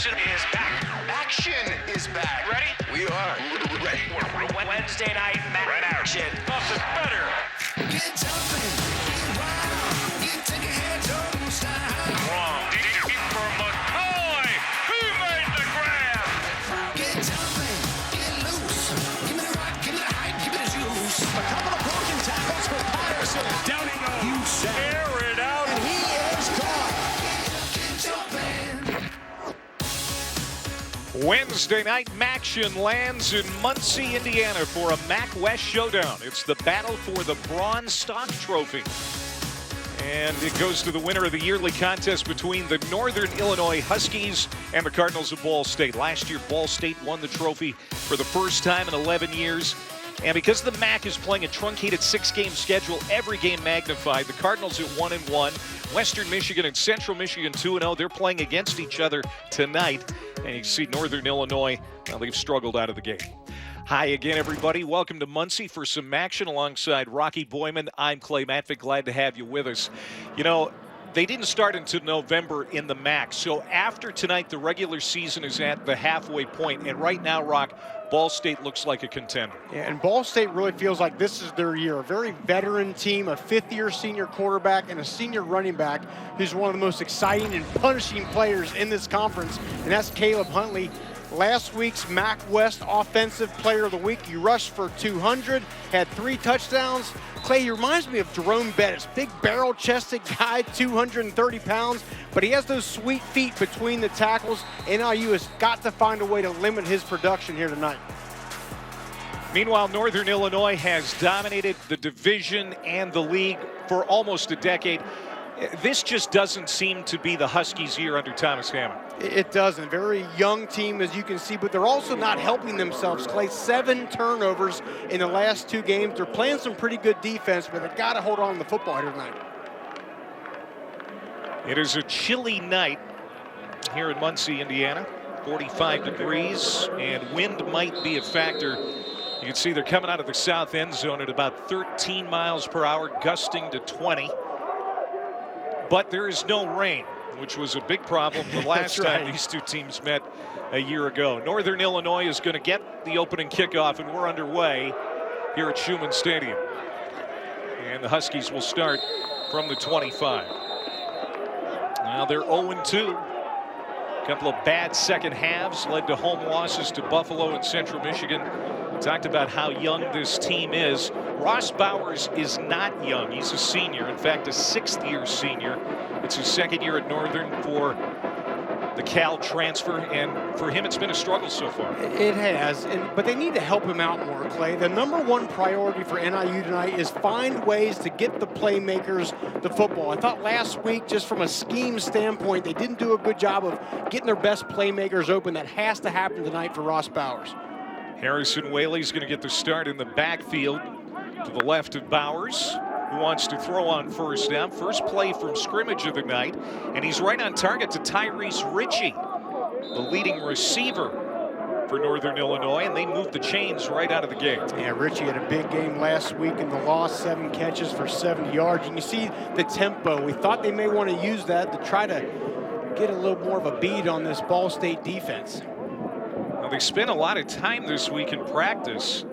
Action is back. Action is back. Ready? We are ready. Wednesday night action. Nothing better. Get jumping, get wild, you take your hands up and style. Wrong. Deep for McCoy. Who made the grab? Get jumping, get loose. Give me the rock, give me the hype, give me the juice. A couple of broken tackles for Patterson. Down he goes. You said Erin out. and he is gone. Get jumping. Wednesday night action lands in Muncie, Indiana for a MAC West showdown. It's the battle for the Bronze Stock Trophy. And it goes to the winner of the yearly contest between the Northern Illinois Huskies and the Cardinals of Ball State. Last year, Ball State won the trophy for the first time in 11 years. And because the MAC is playing a truncated 6-game schedule, every game magnified, the Cardinals at 1-1, Western Michigan and Central Michigan 2-0. They're playing against each other tonight. And you can see Northern Illinois, well, they've struggled out of the game. Hi again, everybody. Welcome to Muncie for some action alongside Rocky Boyman. I'm Clay Matvick. Glad to have you with us. You know, they didn't start until November in the MAC. So after tonight, the regular season is at the halfway point. And right now, Rock, Ball State looks like a contender. Yeah, and Ball State really feels like this is their year. A very veteran team, a fifth-year senior quarterback, and a senior running back who's one of the most exciting and punishing players in this conference, and that's Caleb Huntley. Last week's MAC West Offensive Player of the Week. He rushed for 200, had 3 touchdowns. Clay, he reminds me of Jerome Bettis, big barrel-chested guy, 230 pounds, but he has those sweet feet between the tackles. NIU has got to find a way to limit his production here tonight. Meanwhile, Northern Illinois has dominated the division and the league for almost a decade. This just doesn't seem to be the Huskies' year under Thomas Hammond. It doesn't. Very young team, as you can see, but they're also not helping themselves, Clay. 7 turnovers in the last 2 games. They're playing some pretty good defense, but they've got to hold on to the football here tonight. It is a chilly night here in Muncie, Indiana. 45 degrees, and wind might be a factor. You can see they're coming out of the south end zone at about 13 miles per hour, gusting to 20. But there is no rain, which was a big problem the last time these two teams met a year ago. Northern Illinois is going to get the opening kickoff, and we're underway here at Schumann Stadium. And the Huskies will start from the 25. Now they're 0-2. A couple of bad second halves led to home losses to Buffalo and Central Michigan. Talked about how young this team is. Ross Bowers is not young. He's a senior, in fact, a 6th-year senior. It's his 2nd year at Northern for the Cal transfer, and for him it's been a struggle so far. It has, but they need to help him out more, Clay. The number 1 priority for NIU tonight is find ways to get the playmakers the football. I thought last week, just from a scheme standpoint, they didn't do a good job of getting their best playmakers open. That has to happen tonight for Ross Bowers. Harrison Whaley's going to get the start in the backfield to the left of Bowers, who wants to throw on first down. First play from scrimmage of the night, and he's right on target to Tyrese Ritchie, the leading receiver for Northern Illinois, and they moved the chains right out of the gate. Yeah, Ritchie had a big game last week in the loss, 7 catches for 70 yards. And you see the tempo. We thought they may want to use that to try to get a little more of a beat on this Ball State defense. Now, they spent a lot of time this week in practice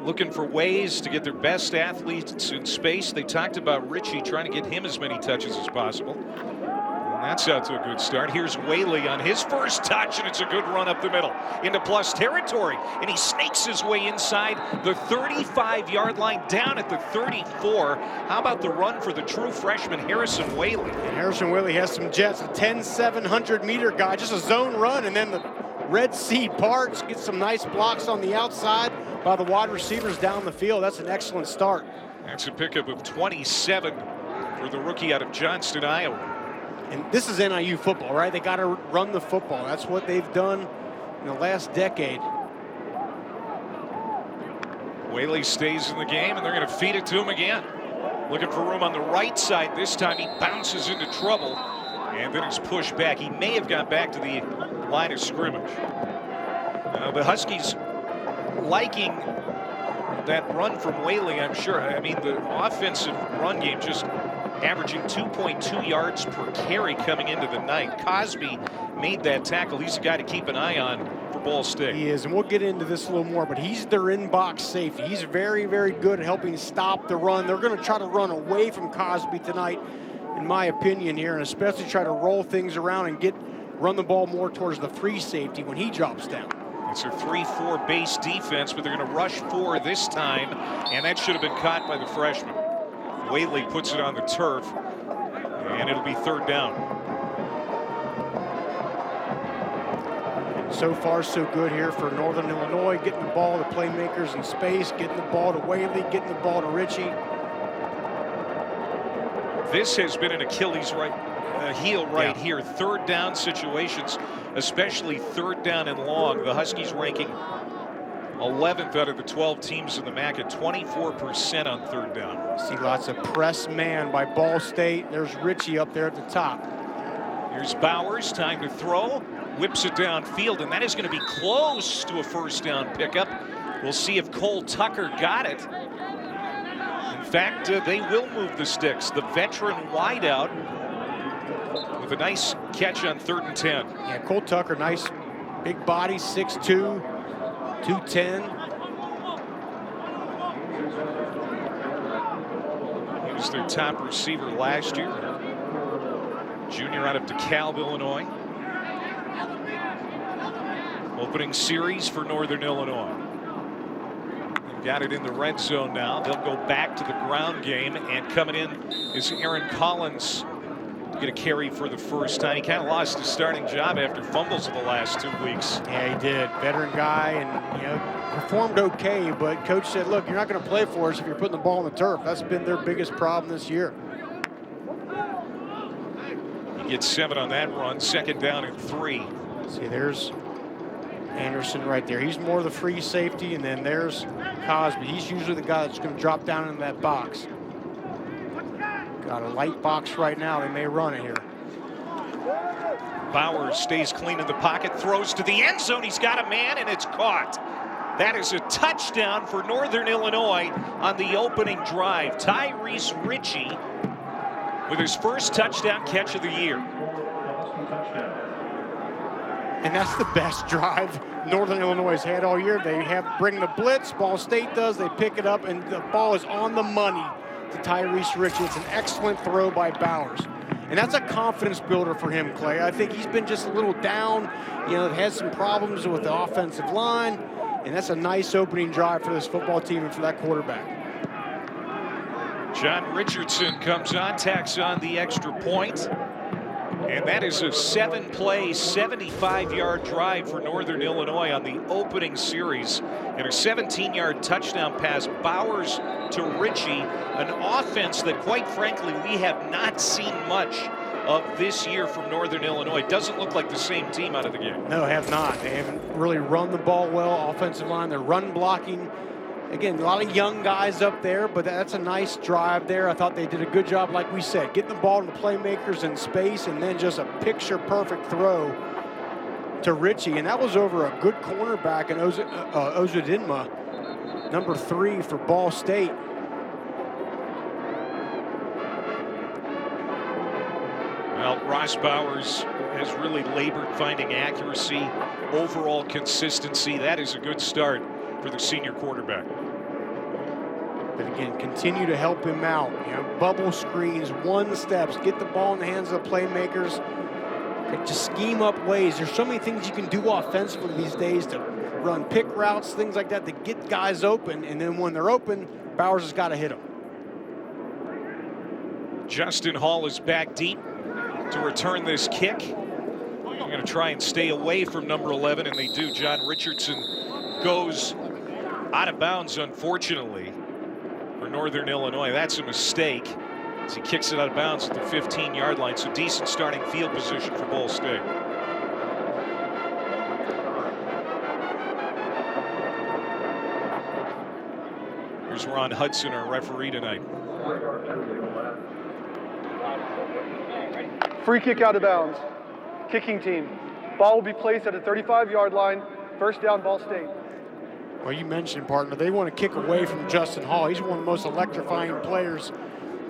looking for ways to get their best athletes in space. They talked about Ritchie trying to get him as many touches as possible. And that's out to a good start. Here's Whaley on his first touch, and it's a good run up the middle into plus territory. And he snakes his way inside the 35-yard line, down at the 34. How about the run for the true freshman Harrison Whaley? And Harrison Whaley has some jets, a 10-700-meter guy, just a zone run, and then the Red Sea parts, gets some nice blocks on the outside by the wide receivers down the field. That's an excellent start. That's a pickup of 27 for the rookie out of Johnston, Iowa. And this is NIU football, right? They got to run the football. That's what they've done in the last decade. Whaley stays in the game, and they're going to feed it to him again. Looking for room on the right side. This time he bounces into trouble, and then he's pushed back. He may have got back to the line of scrimmage. The Huskies liking that run from Whaley, I'm sure. I mean, the offensive run game just averaging 2.2 yards per carry coming into the night. Cosby made that tackle. He's a guy to keep an eye on for Ball State. He is, and we'll get into this a little more, but he's their in-box safety. He's very, very good at helping stop the run. They're going to try to run away from Cosby tonight, in my opinion here, and especially try to roll things around and run the ball more towards the free safety when he drops down. It's a 3-4 base defense, but they're going to rush 4 this time, and that should have been caught by the freshman. Whaley puts it on the turf, and it'll be 3rd down. So far, so good here for Northern Illinois, getting the ball to playmakers in space, getting the ball to Whaley, getting the ball to Ritchie. This has been an Achilles heel right here. 3rd down situations, especially 3rd down and long. The Huskies ranking 11th out of the 12 teams in the MAC at 24% on 3rd down. See lots of press man by Ball State. There's Ritchie up there at the top. Here's Bowers, time to throw. Whips it downfield, and that is going to be close to a 1st down pickup. We'll see if Cole Tucker got it. In fact, they will move the sticks. The veteran wideout with a nice catch on 3rd and 10. Yeah, Cole Tucker, nice big body, 6'2", 210. He was their top receiver last year. Junior out of DeKalb, Illinois. Opening series for Northern Illinois. They've got it in the red zone now. They'll go back to the ground game, and coming in is Aaron Collins to get a carry for the first time. He kind of lost his starting job after fumbles of the last 2 weeks. Yeah, he did. Veteran guy, and performed okay, but coach said, look, you're not going to play for us if you're putting the ball on the turf. That's been their biggest problem this year. He gets 7 on that run. 2nd down and 3. See, there's Anderson right there. He's more the free safety, and then there's Cosby. He's usually the guy that's going to drop down in that box. Got a light box right now. They may run it here. Bowers stays clean in the pocket, throws to the end zone. He's got a man, and it's caught. That is a touchdown for Northern Illinois on the opening drive. Tyrese Ritchie with his first touchdown catch of the year. And that's the best drive Northern Illinois has had all year. They bring the blitz, Ball State does, they pick it up, and the ball is on the money to Tyrese Ritchie. It's an excellent throw by Bowers. And that's a confidence builder for him, Clay. I think he's been just a little down, had some problems with the offensive line, and that's a nice opening drive for this football team and for that quarterback. John Richardson comes on, tacks on the extra point. And that is a 7-play, 75-yard drive for Northern Illinois on the opening series. And a 17-yard touchdown pass, Bowers to Ritchie, an offense that, quite frankly, we have not seen much of this year from Northern Illinois. Doesn't look like the same team out of the game. No, have not. They haven't really run the ball well. Offensive line, they're run blocking. Again, a lot of young guys up there, but that's a nice drive there. I thought they did a good job, like we said, getting the ball to the playmakers in space, and then just a picture-perfect throw to Ritchie. And that was over a good cornerback in Ozudinma, number 3 for Ball State. Well, Ross Bowers has really labored finding accuracy, overall consistency. That is a good start for the senior quarterback. But again, continue to help him out. Bubble screens, 1 steps, get the ball in the hands of the playmakers. Just scheme up ways. There's so many things you can do offensively these days to run pick routes, things like that, to get guys open. And then when they're open, Bowers has got to hit them. Justin Hall is back deep to return this kick. They're going to try and stay away from number 11, and they do. John Richardson goes out of bounds, unfortunately, for Northern Illinois. That's a mistake as he kicks it out of bounds at the 15-yard line. So decent starting field position for Ball State. Here's Ron Hudson, our referee tonight. Free kick out of bounds. Kicking team. Ball will be placed at the 35-yard line. First down, Ball State. Well, you mentioned, partner, they want to kick away from Justin Hall. He's one of the most electrifying players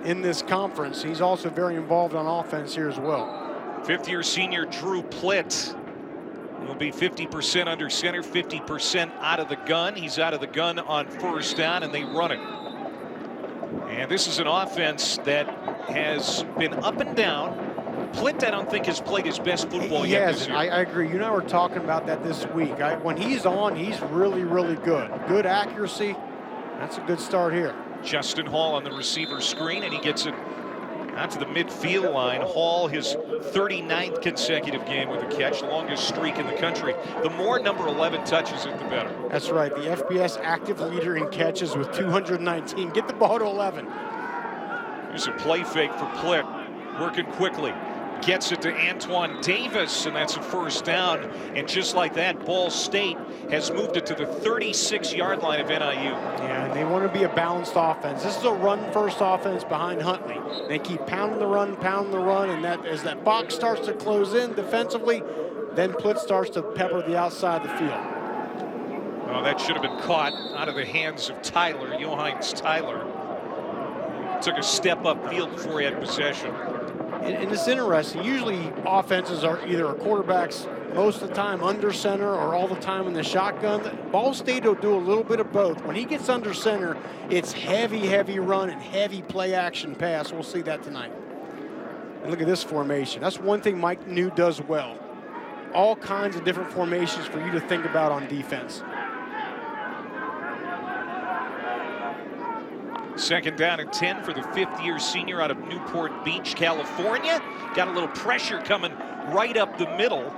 in this conference. He's also very involved on offense here as well. Fifth-year senior Drew Plitt will be 50% under center, 50% out of the gun. He's out of the gun on first down, and they run it. And this is an offense that has been up and down. Plitt, I don't think, has played his best football yet this year. I agree. You and I were talking about that this week. When he's on, he's really, really good. Good accuracy. That's a good start here. Justin Hall on the receiver screen, and he gets it out to the midfield line. Hall, his 39th consecutive game with a catch, longest streak in the country. The more number 11 touches it, the better. That's right. The FBS active leader in catches with 219. Get the ball to 11. Here's a play fake for Plitt, working quickly. Gets it to Antoine Davis, and that's a first down. And just like that, Ball State has moved it to the 36-yard line of NIU. Yeah, and they want to be a balanced offense. This is a run-first offense behind Huntley. They keep pounding the run, and that as that box starts to close in defensively, then Plitt starts to pepper the outside of the field. Oh, that should have been caught out of the hands of Tyler, Johannes Tyler. Took a step upfield before he had possession. And it's interesting. Usually offenses are either a quarterback's most of the time under center or all the time in the shotgun. Ball State will do a little bit of both. When he gets under center, it's heavy run and heavy play action pass. We'll see that tonight. And look at this formation. That's one thing Mike New does well. All kinds of different formations for you to think about on defense. Second down and 10 for the fifth-year senior out of Newport Beach, California. Got a little pressure coming right up the middle.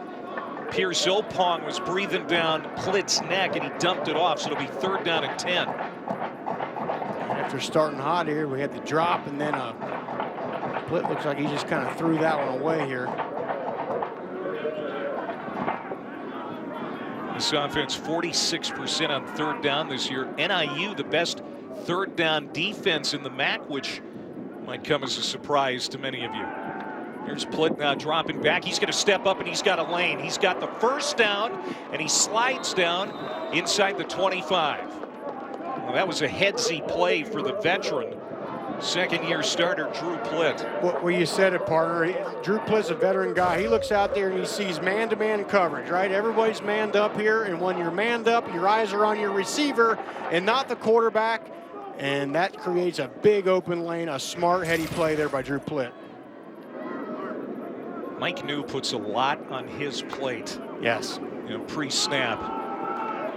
Pierce Opong was breathing down Plitt's neck, and he dumped it off, so it'll be third down and 10. After starting hot here, we had the drop, and then Plitt looks like he just kind of threw that one away here. This offense 46% on third down this year. NIU, the best third down defense in the MAC, which might come as a surprise to many of you. Here's Plitt now dropping back. He's going to step up, and he's got a lane. He's got the first down, and he slides down inside the 25. Well, that was a headsy play for the veteran. Second-year starter, Drew Plitt. Well, you said it, partner. Drew Plitt's a veteran guy. He looks out there and he sees man-to-man coverage, right? Everybody's manned up here, and when you're manned up, your eyes are on your receiver and not the quarterback, and that creates a big open lane, a smart, heady play there by Drew Plitt. Mike New puts a lot on his plate. Yes. You know, pre-snap.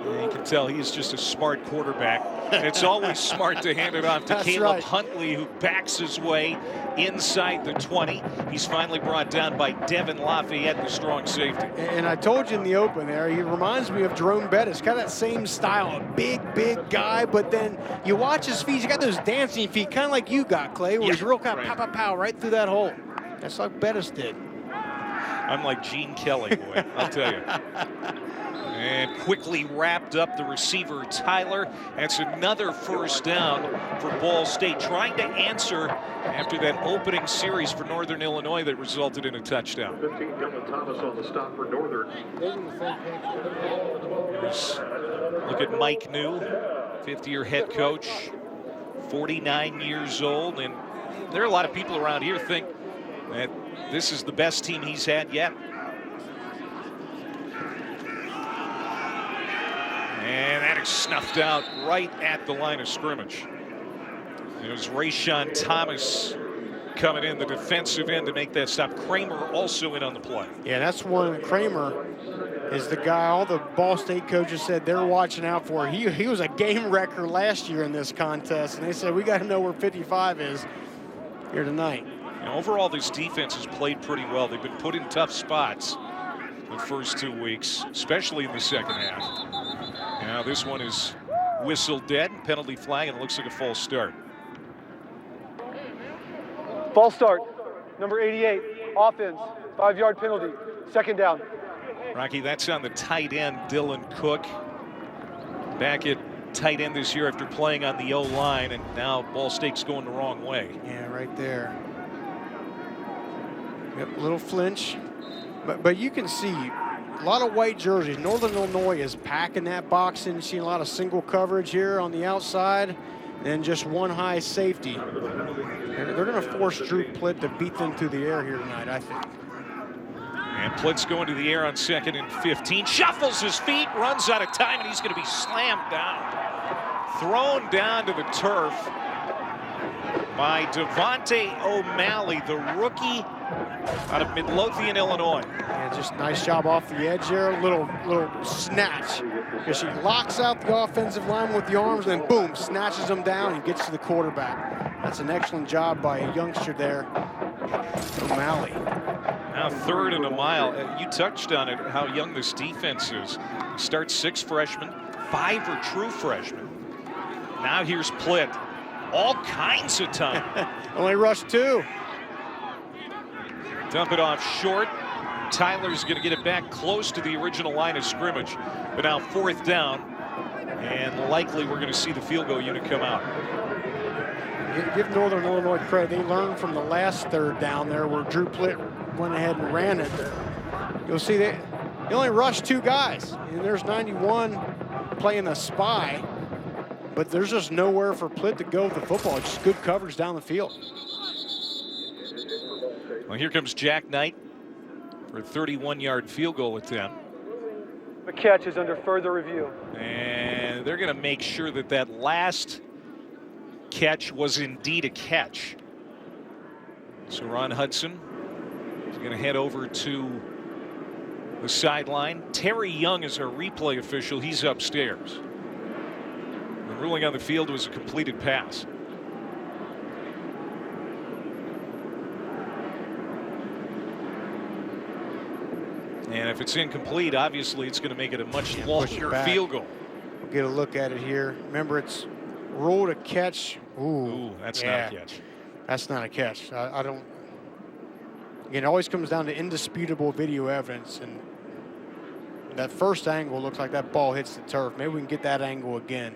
You can tell he's just a smart quarterback. And it's always smart to hand it off to Caleb Huntley, who backs his way inside the 20. He's finally brought down by Devin Lafayette, the strong safety. And I told you in the open there, he reminds me of Jerome Bettis. Got that same style, a big guy, but then you watch his feet. He's got those dancing feet, kind of like you got, Clay, where he's real kind of pow, right through that hole. That's like Bettis did. I'm like Gene Kelly, boy, I'll tell you. And quickly wrapped up the receiver, Tyler. That's another first down for Ball State, trying to answer after that opening series for Northern Illinois that resulted in a touchdown. 15, Dylan Thomas on the stop for Northern. Look at Mike New, fifth-year head coach, 49 years old. And there are a lot of people around here think that this is the best team he's had yet. And that is snuffed out right at the line of scrimmage. It was Rayshawn Thomas coming in the defensive end to make that stop. Kramer also in on the play. Yeah, that's one. Kramer is the guy all the Ball State coaches said they're watching out for. He was a game wrecker last year in this contest, and they said we got to know where 55 is here tonight. And overall, this defense has played pretty well. They've been put in tough spots the first 2 weeks, especially in the second half. Now this one is whistled dead, penalty flag, and it looks like a false start. False start, number 88, offense, 5-yard penalty, second down. Rocky, that's on the tight end, Dylan Cook. Back at tight end this year after playing on the O-line, and now Ball State's going the wrong way. Yeah, right there. Yep, little flinch. But you can see a lot of white jerseys. Northern Illinois is packing that box in. You're seeing a lot of single coverage here on the outside. and just one high safety. They're going to force Drew Plitt to beat them through the air here tonight, I think. And Plitt's going to the air on 2nd and 15. Shuffles his feet, runs out of time, and he's going to be slammed down. Thrown down to the turf by Devontae O'Malley, the rookie out of Midlothian, Illinois. Yeah, just nice job off the edge there. Little snatch. Because she locks out the offensive line with the arms, and then boom, snatches them down and gets to the quarterback. That's an excellent job by a youngster there, O'Malley. Now 3rd and a mile. You touched on it, how young this defense is. Starts 6 freshmen, 5 are true freshmen. Now here's Plitt. All kinds of time. Only rushed 2. Dump it off short. Tyler's going to get it back close to the original line of scrimmage. But now 4th down. And likely we're going to see the field goal unit come out. Give Northern Illinois credit. They learned from the last 3rd down there where Drew Plitt went ahead and ran it. You'll see they only rushed 2 guys. And there's 91 playing the spy. But there's just nowhere for Plitt to go with the football. It's just good coverage down the field. Well, here comes Jack Knight for a 31-yard field goal attempt. The catch is under further review. And they're going to make sure that that last catch was indeed a catch. So Ron Hudson is going to head over to the sideline. Terry Young is our replay official. He's upstairs. The ruling on the field was a completed pass. And if it's incomplete, obviously it's going to make it a much longer field goal. We'll get a look at it here. Remember, it's ruled a catch. Ooh, that's not a catch. That's not a catch. I don't. Again, it always comes down to indisputable video evidence, and that first angle looks like that ball hits the turf. Maybe we can get that angle again.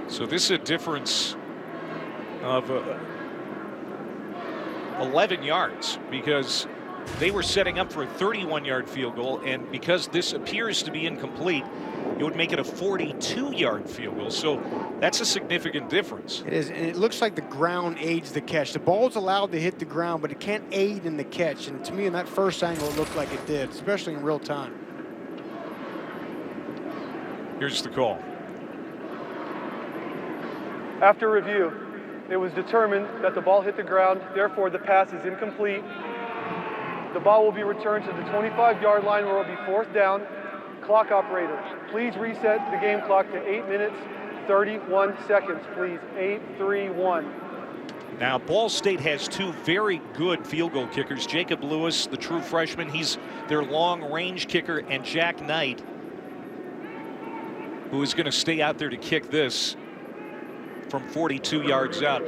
So this is a difference of 11 yards because they were setting up for a 31-yard field goal, and because this appears to be incomplete, it would make it a 42-yard field goal. So that's a significant difference. It is, and it looks like the ground aids the catch. The ball's allowed to hit the ground, but it can't aid in the catch. And to me, in that first angle, it looked like it did, especially in real time. Here's the call. After review, it was determined that the ball hit the ground, therefore the pass is incomplete. The ball will be returned to the 25-yard line where it will be 4th down. Clock operator, please reset the game clock to 8 minutes, 31 seconds, please. 8-3-1. Now, Ball State has 2 very good field goal kickers. Jacob Lewis, the true freshman, he's their long-range kicker, and Jack Knight, who is going to stay out there to kick this from 42 yards out.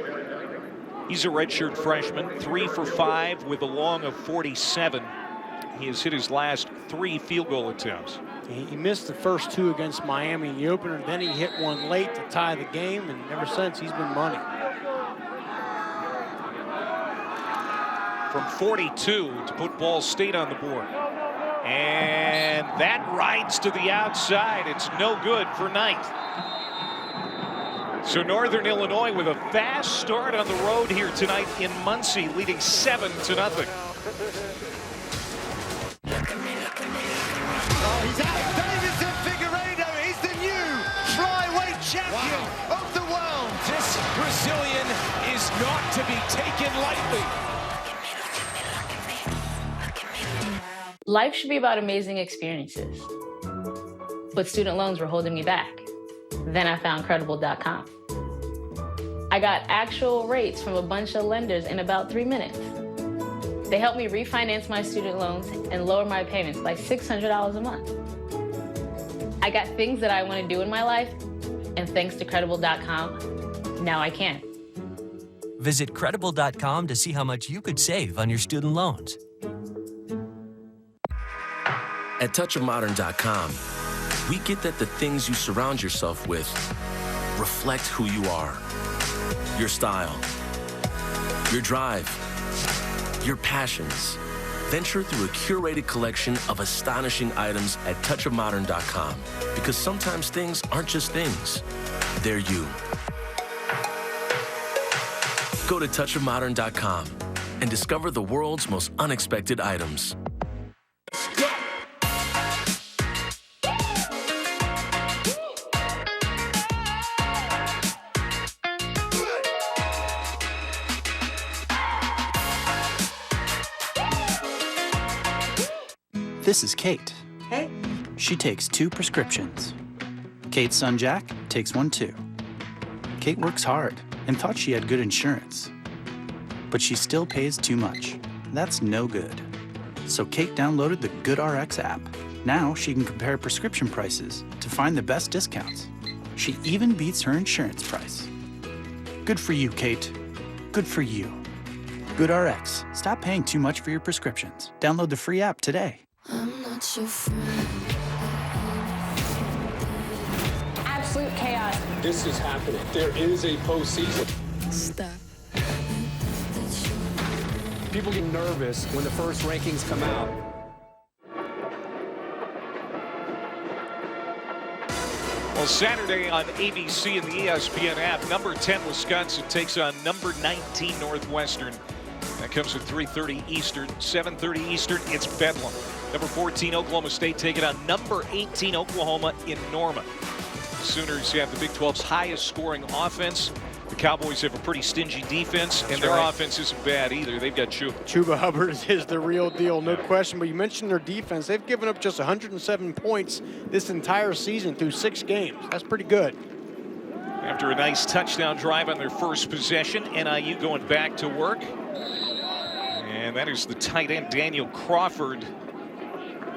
He's a redshirt freshman, 3 for 5 with a long of 47. He has hit his last 3 field goal attempts. He missed the first 2 against Miami in the opener, then he hit one late to tie the game, and ever since he's been money. From 42 to put Ball State on the board. And that rides to the outside. It's no good for Knight. So Northern Illinois with a fast start on the road here tonight in Muncie, leading 7-0. He's out. Davison Figueiredo is the new flyweight champion of the world. This Brazilian is not to be taken lightly. Life should be about amazing experiences, but student loans were holding me back. Then I found Credible.com. I got actual rates from a bunch of lenders in about 3 minutes. They helped me refinance my student loans and lower my payments by $600 a month. I got things that I want to do in my life, and thanks to Credible.com, now I can. Visit Credible.com to see how much you could save on your student loans. At touchofmodern.com, we get that the things you surround yourself with reflect who you are. Your style, your drive, your passions. Venture through a curated collection of astonishing items at touchofmodern.com, because sometimes things aren't just things, they're you. Go to touchofmodern.com and discover the world's most unexpected items. This is Kate. Hey. She takes 2 prescriptions. Kate's son Jack takes 1 too. Kate works hard and thought she had good insurance. But she still pays too much. That's no good. So Kate downloaded the GoodRx app. Now she can compare prescription prices to find the best discounts. She even beats her insurance price. Good for you, Kate. Good for you. GoodRx. Stop paying too much for your prescriptions. Download the free app today. I'm not your friend. Absolute chaos. This is happening. There is a postseason. Stop. People get nervous when the first rankings come out. Well, Saturday on ABC and the ESPN app, number 10 Wisconsin takes on number 19 Northwestern. That comes at 3:30 Eastern, 7:30 Eastern. It's Bedlam. Number 14 Oklahoma State taking on number 18 Oklahoma in Norman. The Sooners have the Big 12's highest scoring offense. The Cowboys have a pretty stingy defense, and their offense isn't bad either. They've got Chuba. Chuba Hubbard is the real deal, no question. But you mentioned their defense. They've given up just 107 points this entire season through 6 games. That's pretty good. After a nice touchdown drive on their first possession, NIU going back to work. And that is the tight end, Daniel Crawford,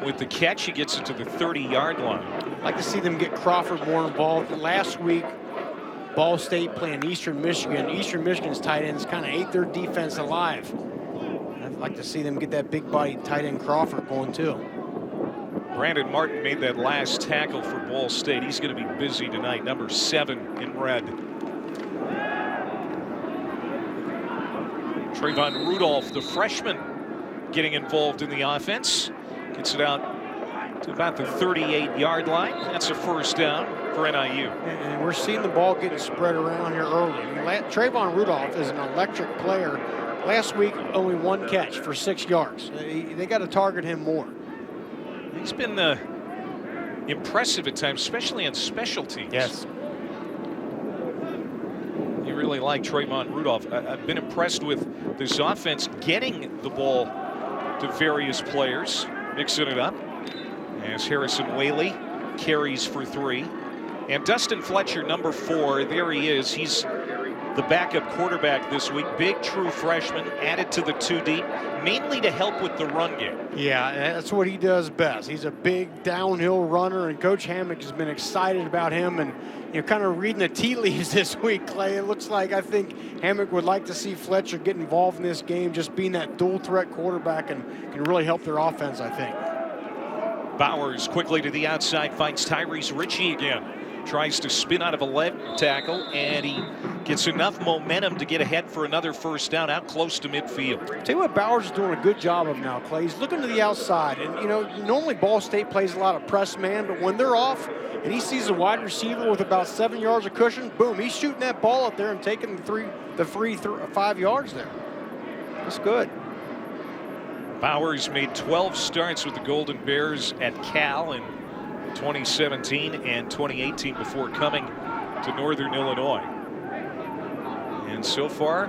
with the catch. He gets it to the 30-yard line. I'd like to see them get Crawford more involved. Last week, Ball State playing Eastern Michigan. Eastern Michigan's tight ends kind of ate their defense alive. I'd like to see them get that big body tight end Crawford going too. Brandon Martin made that last tackle for Ball State. He's going to be busy tonight, number 7 in red. Trayvon Rudolph, the freshman, getting involved in the offense. Gets it out to about the 38-yard line. That's a first down for NIU. And we're seeing the ball getting spread around here early. Trayvon Rudolph is an electric player. Last week, only 1 catch for 6 yards. They got to target him more. He's been impressive at times, especially on special teams. Yes. You really like Trayvon Rudolph. I've been impressed with this offense getting the ball to various players, mixing it up. As Harrison Whaley carries for 3. And Dustin Fletcher, number 4, there he is. He's the backup quarterback this week. Big true freshman, added to the 2 deep, mainly to help with the run game. Yeah, that's what he does best. He's a big downhill runner, and Coach Hammock has been excited about him. And kind of reading the tea leaves this week, Clay, it looks like I think Hammock would like to see Fletcher get involved in this game, just being that dual threat quarterback, and can really help their offense, I think. Bowers quickly to the outside, finds Tyrese Ritchie again. Tries to spin out of a leg tackle, and he gets enough momentum to get ahead for another first down out close to midfield. Tell you what Bowers is doing a good job of now, Clay. He's looking to the outside, and normally Ball State plays a lot of press man, but when they're off and he sees a wide receiver with about 7 yards of cushion, boom, he's shooting that ball up there and taking the free 5 yards there. That's good. Bowers made 12 starts with the Golden Bears at Cal in 2017 and 2018 before coming to Northern Illinois. And so far,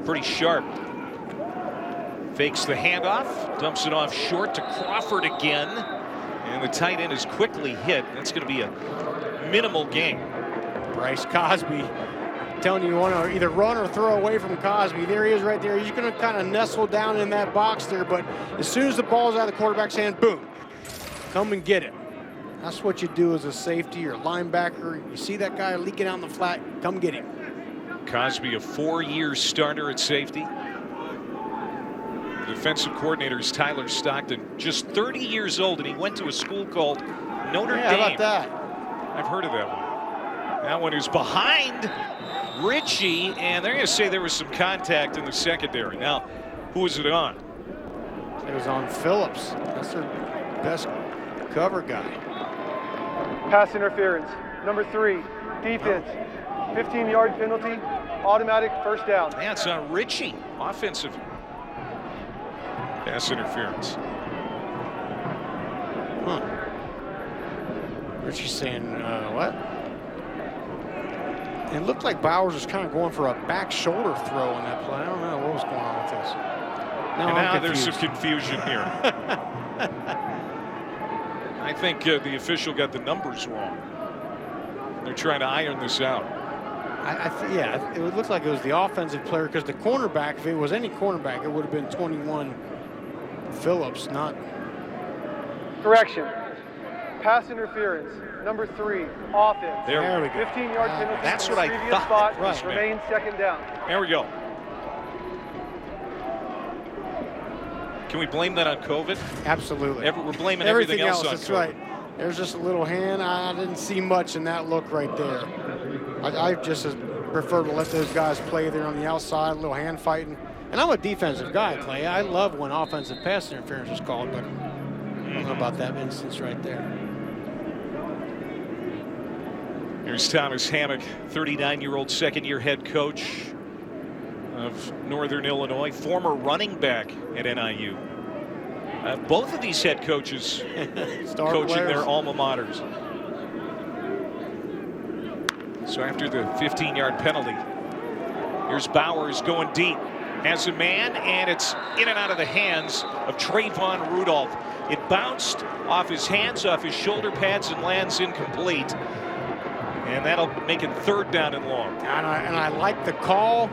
pretty sharp. Fakes the handoff, dumps it off short to Crawford again. And the tight end is quickly hit. That's going to be a minimal gain. Bryce Cosby, telling you want to either run or throw away from Cosby. There he is right there. He's going to kind of nestle down in that box there, but as soon as the ball's out of the quarterback's hand, boom, come and get it. That's what you do as a safety or linebacker. You see that guy leaking out in the flat, come get him. Cosby, a 4-year starter at safety. The defensive coordinator is Tyler Stockton, just 30 years old, and he went to a school called Notre Dame. How about that? I've heard of that one. That one is behind Ritchie, and they're going to say there was some contact in the secondary. Now, who is it on? It was on Phillips. That's their best cover guy. Pass interference. Number 3, defense. 15-yard penalty, automatic first down. That's on Ritchie. Offensive pass interference. Ritchie's saying, what? It looked like Bowers was kind of going for a back shoulder throw on that play. I don't know what was going on with this. Now there's some confusion here. I think the official got the numbers wrong. They're trying to iron this out. Yeah, it looked like it was the offensive player, because the cornerback, if it was any cornerback, it would have been 21 Phillips, not. Correction. Pass interference. Number 3, offense. There we go. 15-yard penalty. That's from what the I previous thought. spot. Right. Remain second down. There we go. Can we blame that on COVID? Absolutely. We're blaming everything else on that's COVID. Right. There's just a little hand. I didn't see much in that look right there. I just prefer to let those guys play there on the outside, a little hand fighting. And I'm a defensive guy, Clay. I love when offensive pass interference is called, but I don't know about that instance right there. Here's Thomas Hammock, 39-year-old second-year head coach of Northern Illinois, former running back at NIU. Both of these head coaches coaching players. their alma maters. So after the 15-yard penalty, here's Bowers going deep. Has a man, and it's in and out of the hands of Trayvon Rudolph. It bounced off his hands, off his shoulder pads, and lands incomplete. And that'll make it third down and long. And I like the call.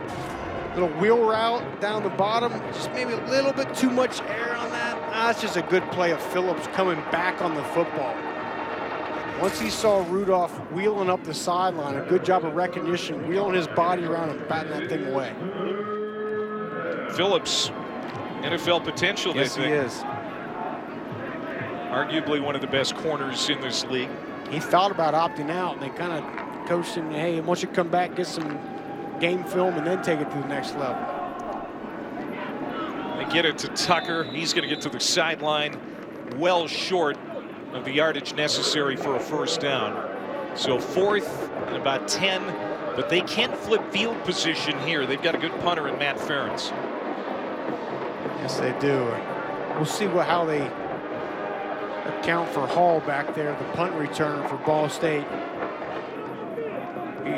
Little wheel route down the bottom. Just maybe a little bit too much air on that. That's just a good play of Phillips coming back on the football. Once he saw Rudolph wheeling up the sideline, a good job of recognition, wheeling his body around and batting that thing away. Phillips, NFL potential, they think. Yes, he is. Arguably one of the best corners in this league. He thought about opting out, and they kind of coached him, hey, once you come back, get some game film and then take it to the next level. They get it to Tucker. He's going to get to the sideline, well short of the yardage necessary for a first down. So 4th and about 10, but they can flip field position here. They've got a good punter in Matt Ferentz. Yes, they do. We'll see how they account for Hall back there, the punt returner for Ball State.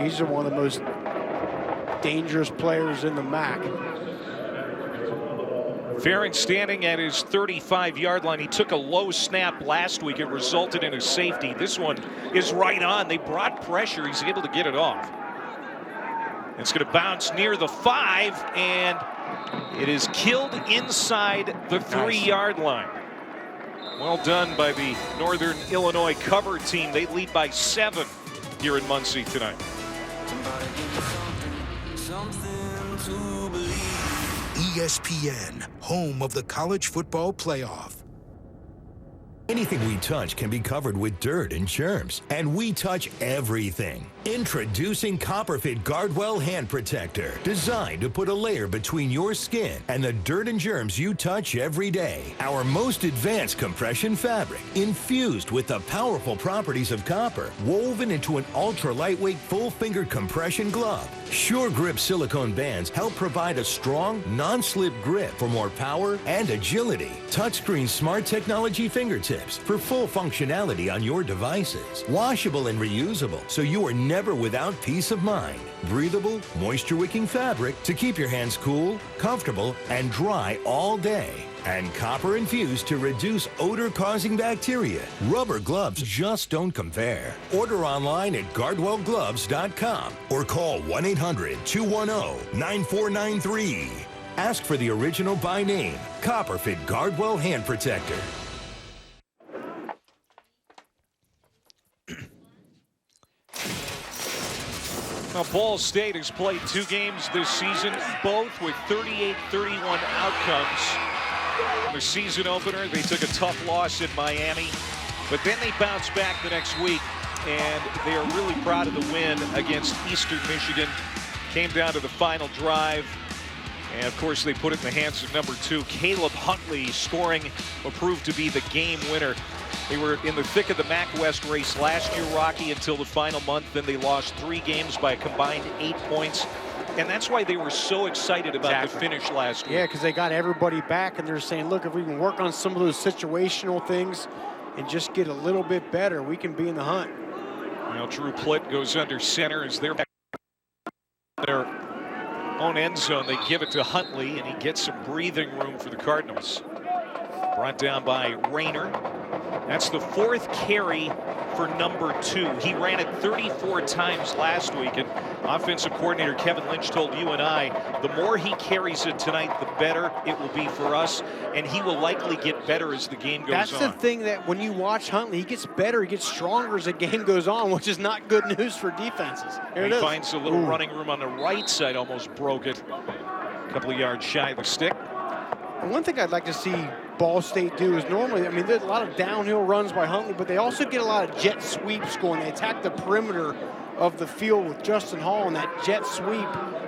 He's one of the most dangerous players in the MAC. Ferentz standing at his 35-yard line. He took a low snap last week. It resulted in a safety. This one is right on. They brought pressure. He's able to get it off. It's going to bounce near the 5, and it is killed inside the 3-yard line. Well done by the Northern Illinois cover team. They lead by 7 here in Muncie tonight. ESPN, home of the college football playoff. Anything we touch can be covered with dirt and germs, and we touch everything. Introducing Copperfit Guardwell Hand Protector, designed to put a layer between your skin and the dirt and germs you touch every day. Our most advanced compression fabric, infused with the powerful properties of copper, woven into an ultra-lightweight full-fingered compression glove. Sure Grip silicone bands help provide a strong, non-slip grip for more power and agility. Touchscreen smart technology fingertips for full functionality on your devices. Washable and reusable, so you are never without peace of mind. Breathable, moisture-wicking fabric to keep your hands cool, comfortable, and dry all day. And copper infused to reduce odor-causing bacteria. Rubber gloves just don't compare. Order online at GuardwellGloves.com or call 1-800-210-9493. Ask for the original by name, Copperfit Guardwell Hand Protector. Now, Ball State has played 2 games this season, both with 38-31 outcomes. In the season opener, they took a tough loss in Miami, but then they bounced back the next week and they are really proud of the win against Eastern Michigan. Came down to the final drive, and of course they put it in the hands of number 2, Caleb Huntley, scoring what proved to be the game winner. They were in the thick of the MAC West race last year, Rocky, until the final month. Then they lost 3 games by a combined 8 points. And that's why they were so excited about the finish last week. Yeah, because they got everybody back, and they're saying, look, if we can work on some of those situational things and just get a little bit better, we can be in the hunt. Now Drew Plitt goes under center as they're back in their own end zone. They give it to Huntley, and he gets some breathing room for the Cardinals. Brought down by Rayner. That's the 4th carry for number 2. He ran it 34 times last week, and offensive coordinator Kevin Lynch told you and I, the more he carries it tonight, the better it will be for us, and he will likely get better as the game goes on. That's the thing, that when you watch Huntley, he gets better, he gets stronger as the game goes on, which is not good news for defenses. He finds a little running room on the right side, almost broke it. A couple of yards shy of the stick. And one thing I'd like to see Ball State do is normally, I mean, there's a lot of downhill runs by Huntley, but they also get a lot of jet sweeps going. They attack the perimeter of the field with Justin Hall, and that jet sweep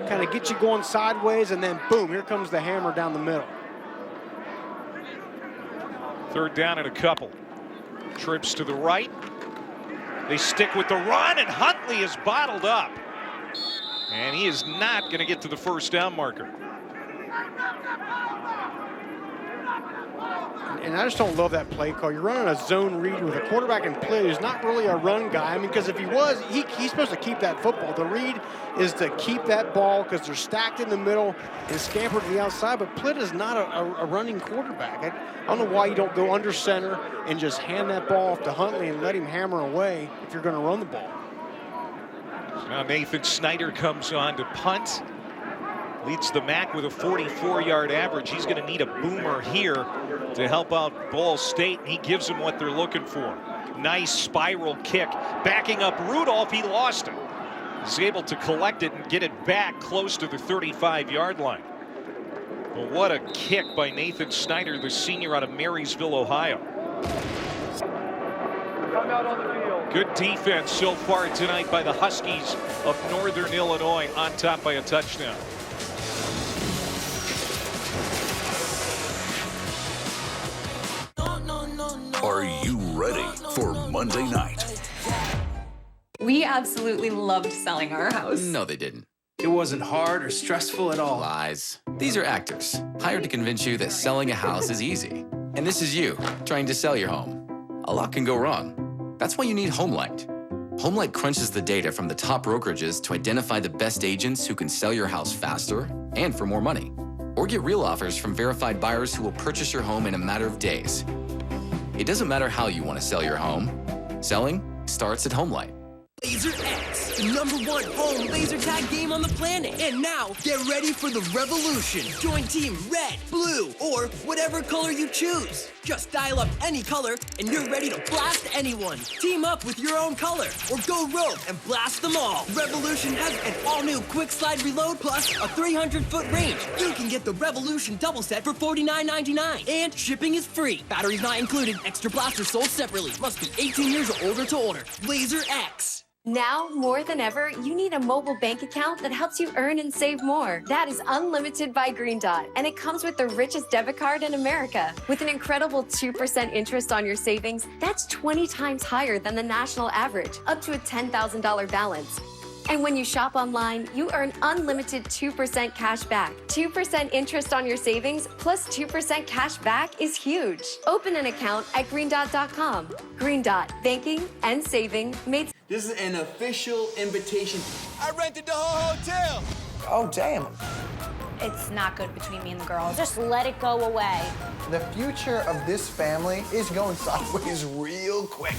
kind of gets you going sideways, and then boom, here comes the hammer down the middle. 3rd down and a couple. Trips to the right. They stick with the run, and Huntley is bottled up. And he is not going to get to the 1st down marker. And I just don't love that play call. You're running a zone read with a quarterback in play who's not really a run guy. I mean, because if he was, he's supposed to keep that football. The read is to keep that ball because they're stacked in the middle and scamper to the outside. But Plitt is not a running quarterback. I don't know why you don't go under center and just hand that ball off to Huntley and let him hammer away if you're going to run the ball. Now Nathan Snyder comes on to punt. Leads the MAC with a 44-yard average. He's going to need a boomer here to help out Ball State, and he gives them what they're looking for. Nice spiral kick. Backing up Rudolph, he lost it. He's able to collect it and get it back close to the 35-yard line. But what a kick by Nathan Snyder, the senior out of Marysville, Ohio. Come out on the field. Good defense so far tonight by the Huskies of Northern Illinois, on top by a touchdown. Are you ready for Monday night? We absolutely loved selling our house. No, they didn't. It wasn't hard or stressful at all. Lies. These are actors, hired to convince you that selling a house is easy. And this is you, trying to sell your home. A lot can go wrong. That's why you need HomeLight. HomeLight crunches the data from the top brokerages to identify the best agents who can sell your house faster and for more money. Or get real offers from verified buyers who will purchase your home in a matter of days. It doesn't matter how you want to sell your home. Selling starts at HomeLight. Laser X, the #1 home laser tag game on the planet. And now, get ready for the revolution. Join Team Red, Blue, or whatever color you choose. Just dial up any color, and you're ready to blast anyone. Team up with your own color, or go rogue and blast them all. Revolution has an all-new quick slide reload plus a 300-foot range. You can get the Revolution double set for $49.99, and shipping is free. Batteries not included. Extra blasters sold separately. Must be 18 years or older to order. Laser X. Now, more than ever, you need a mobile bank account that helps you earn and save more. That is unlimited by Green Dot, and it comes with the richest debit card in America. With an incredible 2% interest on your savings, that's 20 times higher than the national average, up to a $10,000 balance. And when you shop online, you earn unlimited 2% cash back. 2% interest on your savings plus 2% cash back is huge. Open an account at greendot.com. Green Dot, banking and saving made. This is an official invitation. I rented the whole hotel. Oh, damn. It's not good between me and the girls. Just let it go away. The future of this family is going sideways real quick.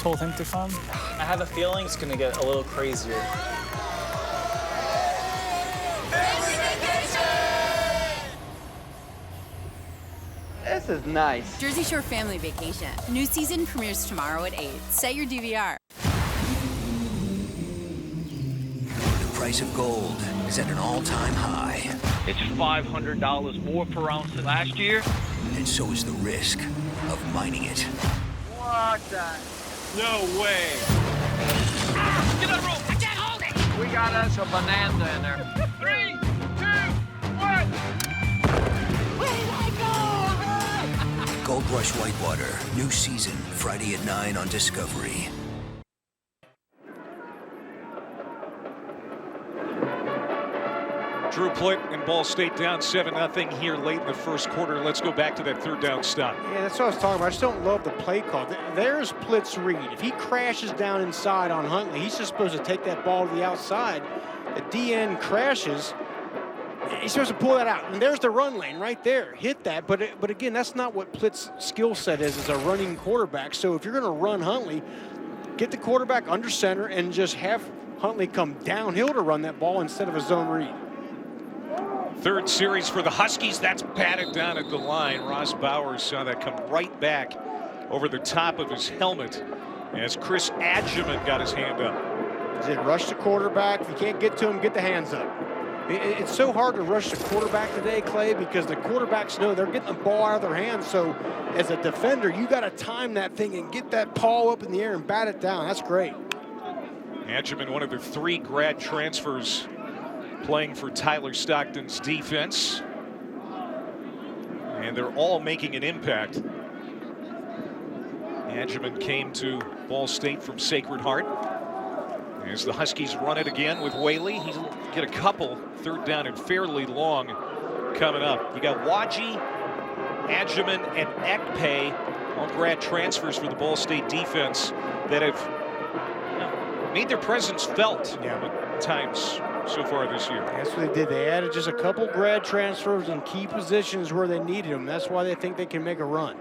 Told him to come. I have a feeling it's gonna get a little crazier. This is nice. Jersey Shore Family Vacation. New season premieres tomorrow at 8. Set your DVR. The price of gold is at an all-time high. It's $500 more per ounce than last year. And so is the risk of mining it. What the? No way. Get on the rope. I can't hold it. We got us a bonanza in there. 3, 2, 1. Way to go! Gold Rush Whitewater. New season. Friday at 9 on Discovery. Drew Plitt and Ball State down 7-0 here late in the first quarter. Let's go back to that third down stop. Yeah, that's what I was talking about. I just don't love the play call. There's Plitt's read. If he crashes down inside on Huntley, he's just supposed to take that ball to the outside. The DN crashes. He's supposed to pull that out. And there's the run lane right there. Hit that. But again, that's not what Plitt's skill set is as a running quarterback. So if you're going to run Huntley, get the quarterback under center and just have Huntley come downhill to run that ball instead of a zone read. Third series for the Huskies. That's batted down at the line. Ross Bowers saw that come right back over the top of his helmet as Chris Adjaman got his hand up. Did rush the quarterback. If you can't get to him, get the hands up. It's so hard to rush the quarterback today, Clay, because the quarterbacks know they're getting the ball out of their hands. So as a defender, you got to time that thing and get that paw up in the air and bat it down. That's great. Adjaman, one of the 3 grad transfers playing for Tyler Stockton's defense. And they're all making an impact. Adjaman came to Ball State from Sacred Heart. As the Huskies run it again with Whaley, he'll get a couple third down and fairly long coming up. You got Waji, Adjaman, and Ekpe, all grad transfers for the Ball State defense that have made their presence felt at times so far this year. That's what they did. They added just a couple grad transfers in key positions where they needed them. That's why they think they can make a run.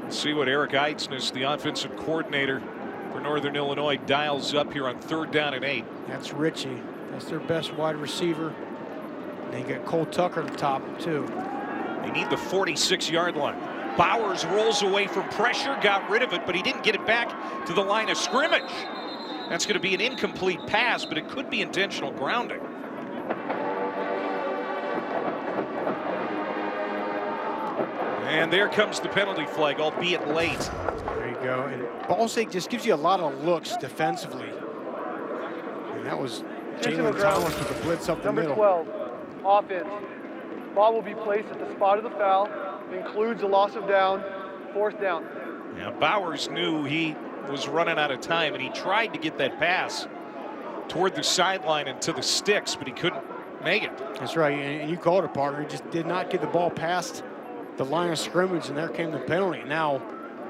Let's see what Eric Eidsness, the offensive coordinator for Northern Illinois, dials up here on 3rd down and 8. That's Ritchie. That's their best wide receiver. And they got Cole Tucker at the top, too. They need the 46-yard line. Bowers rolls away from pressure, got rid of it, but he didn't get it back to the line of scrimmage. That's going to be an incomplete pass, but it could be intentional grounding. And there comes the penalty flag, albeit late. There you go. And Ball State just gives you a lot of looks defensively. And that was Jalen Thomas with the blitz up the middle. Number 12, offense. Ball will be placed at the spot of the foul. Includes a loss of down, 4th down. Yeah, Bowers knew he was running out of time, and he tried to get that pass toward the sideline and to the sticks, but he couldn't make it. That's right, and you called it, partner. He just did not get the ball past the line of scrimmage, and there came the penalty. Now,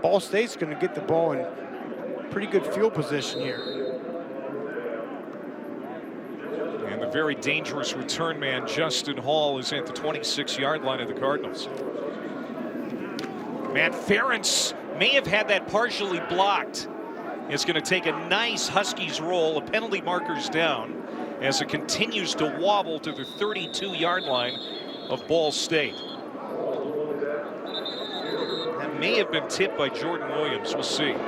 Ball State's going to get the ball in pretty good field position here. And the very dangerous return man, Justin Hall, is at the 26-yard line of the Cardinals. Matt Ferentz may have had that partially blocked. It's going to take a nice Huskies roll. A penalty marker's down as it continues to wobble to the 32-yard line of Ball State. That may have been tipped by Jordan Williams. We'll see. They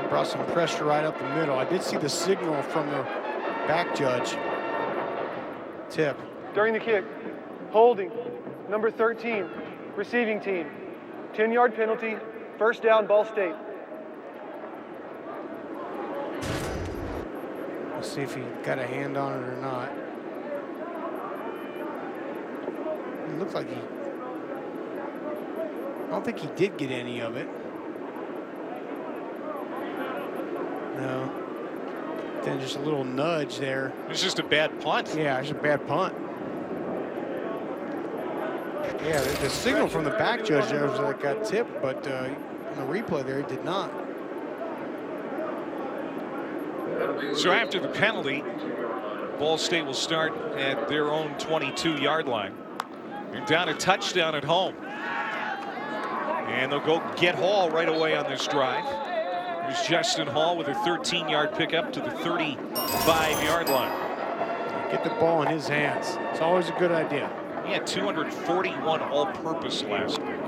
brought some pressure right up the middle. I did see the signal from the back judge. Tip. During the kick, holding, number 13, receiving team. 10-yard penalty, 1st down, Ball State. Let's see if he got a hand on it or not. It looks like I don't think he did get any of it. No. Then just a little nudge there. It's just a bad punt. Yeah, it's a bad punt. Yeah, the signal from the back judge there was that it got tipped, but in the replay there, it did not. So after the penalty, Ball State will start at their own 22-yard line. They're down a touchdown at home. And they'll go get Hall right away on this drive. There's Justin Hall with a 13-yard pickup to the 35-yard line. Get the ball in his hands. It's always a good idea. He had 241 all-purpose last week.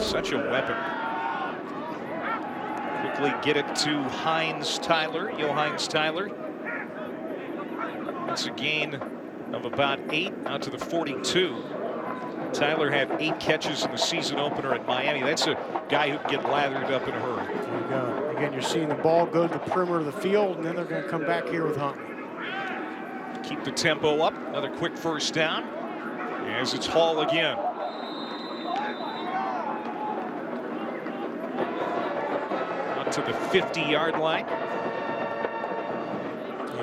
Such a weapon. Quickly get it to Hines Tyler. Hines Tyler. That's a gain of about 8 out to the 42. Tyler had 8 catches in the season opener at Miami. That's a guy who can get lathered up in a hurry. There you go. Again, you're seeing the ball go to the perimeter of the field, and then they're going to come back here with Huntley. Keep the tempo up. Another quick first down as it's Hall again. Out to the 50-yard line.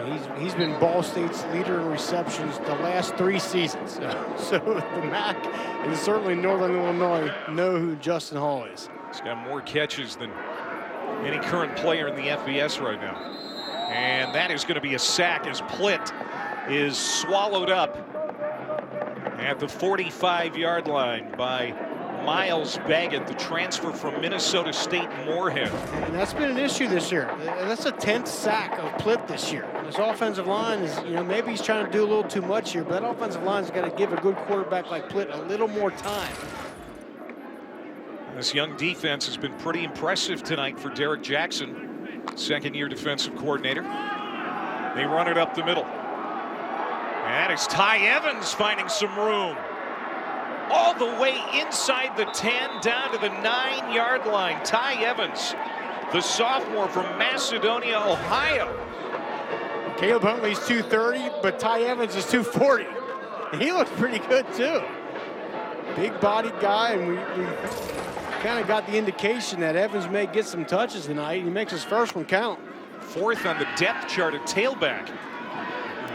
Yeah, he's been Ball State's leader in receptions the last 3 seasons. So the MAC and certainly Northern Illinois know who Justin Hall is. He's got more catches than any current player in the FBS right now. And that is going to be a sack as Plitt is swallowed up at the 45-yard line by Miles Baggett, the transfer from Minnesota State Moorhead. And that's been an issue this year. That's a 10th sack of Plitt this year. This offensive line is, maybe he's trying to do a little too much here, but that offensive line's got to give a good quarterback like Plitt a little more time. This young defense has been pretty impressive tonight for Derek Jackson, second-year defensive coordinator. They run it up the middle. And it's Ty Evans finding some room. All the way inside the 10, down to the 9-yard line. Ty Evans, the sophomore from Macedonia, Ohio. Caleb Huntley's 230, but Ty Evans is 240. And he looks pretty good, too. Big-bodied guy, and we kind of got the indication that Evans may get some touches tonight. He makes his first one count. 4th on the depth chart at tailback.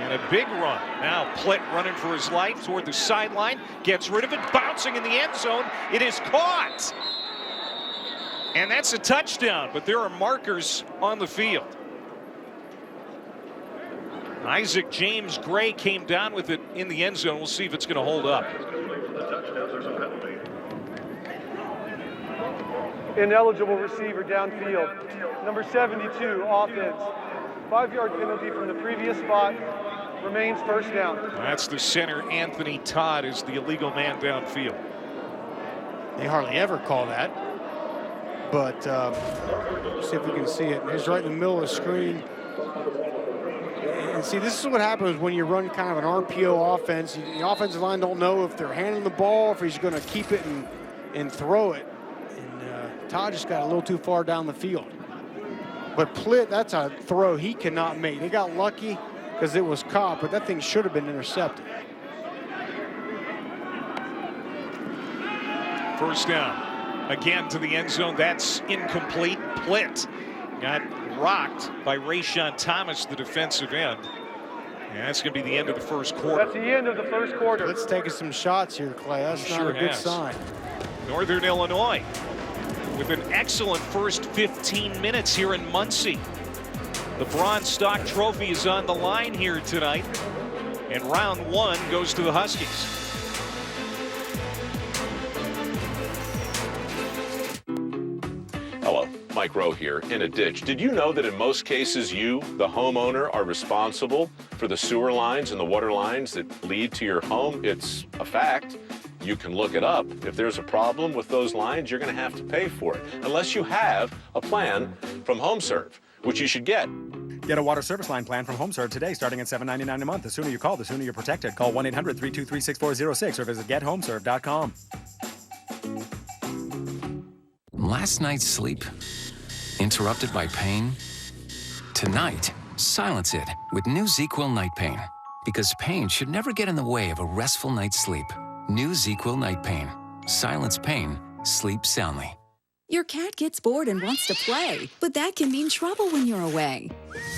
And a big run. Now Plitt running for his life toward the sideline. Gets rid of it, bouncing in the end zone. It is caught. And that's a touchdown, but there are markers on the field. Isaac James Gray came down with it in the end zone. We'll see if it's going to hold up. Ineligible receiver downfield. Number 72, offense. 5-yard penalty from the previous spot. Remains first down. That's the center, Anthony Todd, is the illegal man downfield. They hardly ever call that. But see if we can see it. He's right in the middle of the screen. And see, this is what happens when you run kind of an RPO offense. The offensive line don't know if they're handing the ball, if he's going to keep it and throw it. And Todd just got a little too far down the field. But Plitt, that's a throw he cannot make. They got lucky because it was caught, but that thing should have been intercepted. First down. Again to the end zone. That's incomplete. Plitt got rocked by Rayshawn Thomas, the defensive end. And that's going to be the end of the first quarter. That's the end of the first quarter. Let's take some shots here, Clay. That's not a good sign. Northern Illinois with an excellent first 15 minutes here in Muncie. The Bronze Stock Trophy is on the line here tonight. And round 1 goes to the Huskies. Hello, Mike Rowe here. In a ditch, did you know that in most cases you, the homeowner, are responsible for the sewer lines and the water lines that lead to your home? It's a fact. You can look it up. If there's a problem with those lines, you're going to have to pay for it, unless you have a plan from HomeServe, which you should get. Get a water service line plan from HomeServe today, starting at $7.99 a month. The sooner you call, the sooner you're protected. Call 1-800-323-6406 or visit gethomeserve.com. Last night's sleep? Interrupted by pain? Tonight, silence it with new ZzzQuil Night Pain. Because pain should never get in the way of a restful night's sleep. New ZzzQuil Night Pain. Silence pain. Sleep soundly. Your cat gets bored and wants to play, but that can mean trouble when you're away.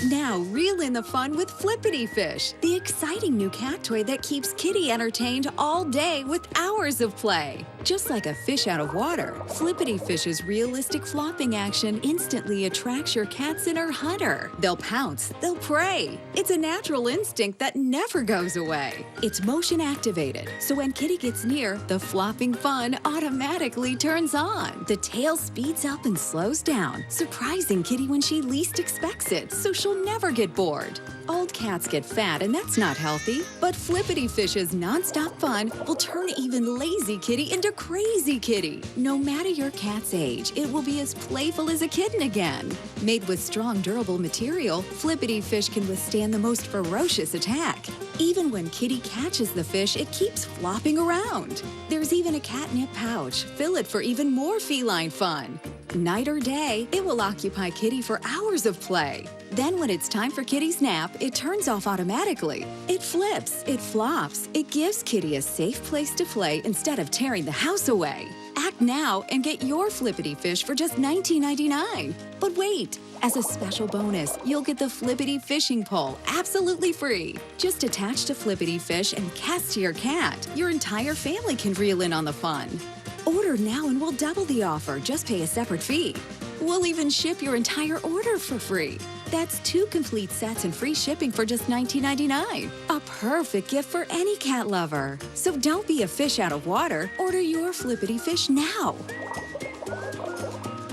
Now, reel in the fun with Flippity Fish, the exciting new cat toy that keeps Kitty entertained all day with hours of play. Just like a fish out of water, Flippity Fish's realistic flopping action instantly attracts your cat's inner hunter. They'll pounce, they'll prey. It's a natural instinct that never goes away. It's motion activated, so when Kitty gets near, the flopping fun automatically turns on. The tail speeds up and slows down, surprising Kitty when she least expects it. so she'll never get bored. Old cats get fat, and that's not healthy. But Flippity Fish's nonstop fun will turn even lazy kitty into crazy kitty. No matter your cat's age, it will be as playful as a kitten again. Made with strong, durable material, Flippity Fish can withstand the most ferocious attack. Even when kitty catches the fish, it keeps flopping around. There's even a catnip pouch. Fill it for even more feline fun. Night or day, it will occupy kitty for hours of play. Then when it's time for kitty's nap, it turns off automatically. It flips, it flops, it gives kitty a safe place to play instead of tearing the house away. Act now and get your Flippity Fish for just $19.99. But wait, as a special bonus, you'll get the Flippity Fishing Pole absolutely free. Just attach to Flippity Fish and cast to your cat. Your entire family can reel in on the fun. Order now and we'll double the offer. Just pay a separate fee. We'll even ship your entire order for free. That's 2 complete sets and free shipping for just $19.99. A perfect gift for any cat lover. So don't be a fish out of water. Order your Flippity Fish now.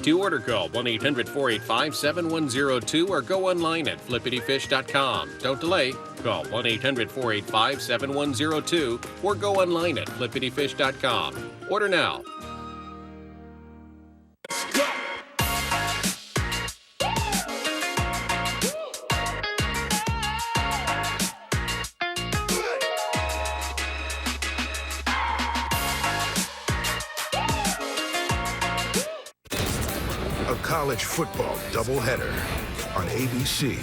To order, call 1-800-485-7102 or go online at flippityfish.com. Don't delay. Call 1-800-485-7102 or go online at flippityfish.com. Order now. A college football doubleheader on ABC.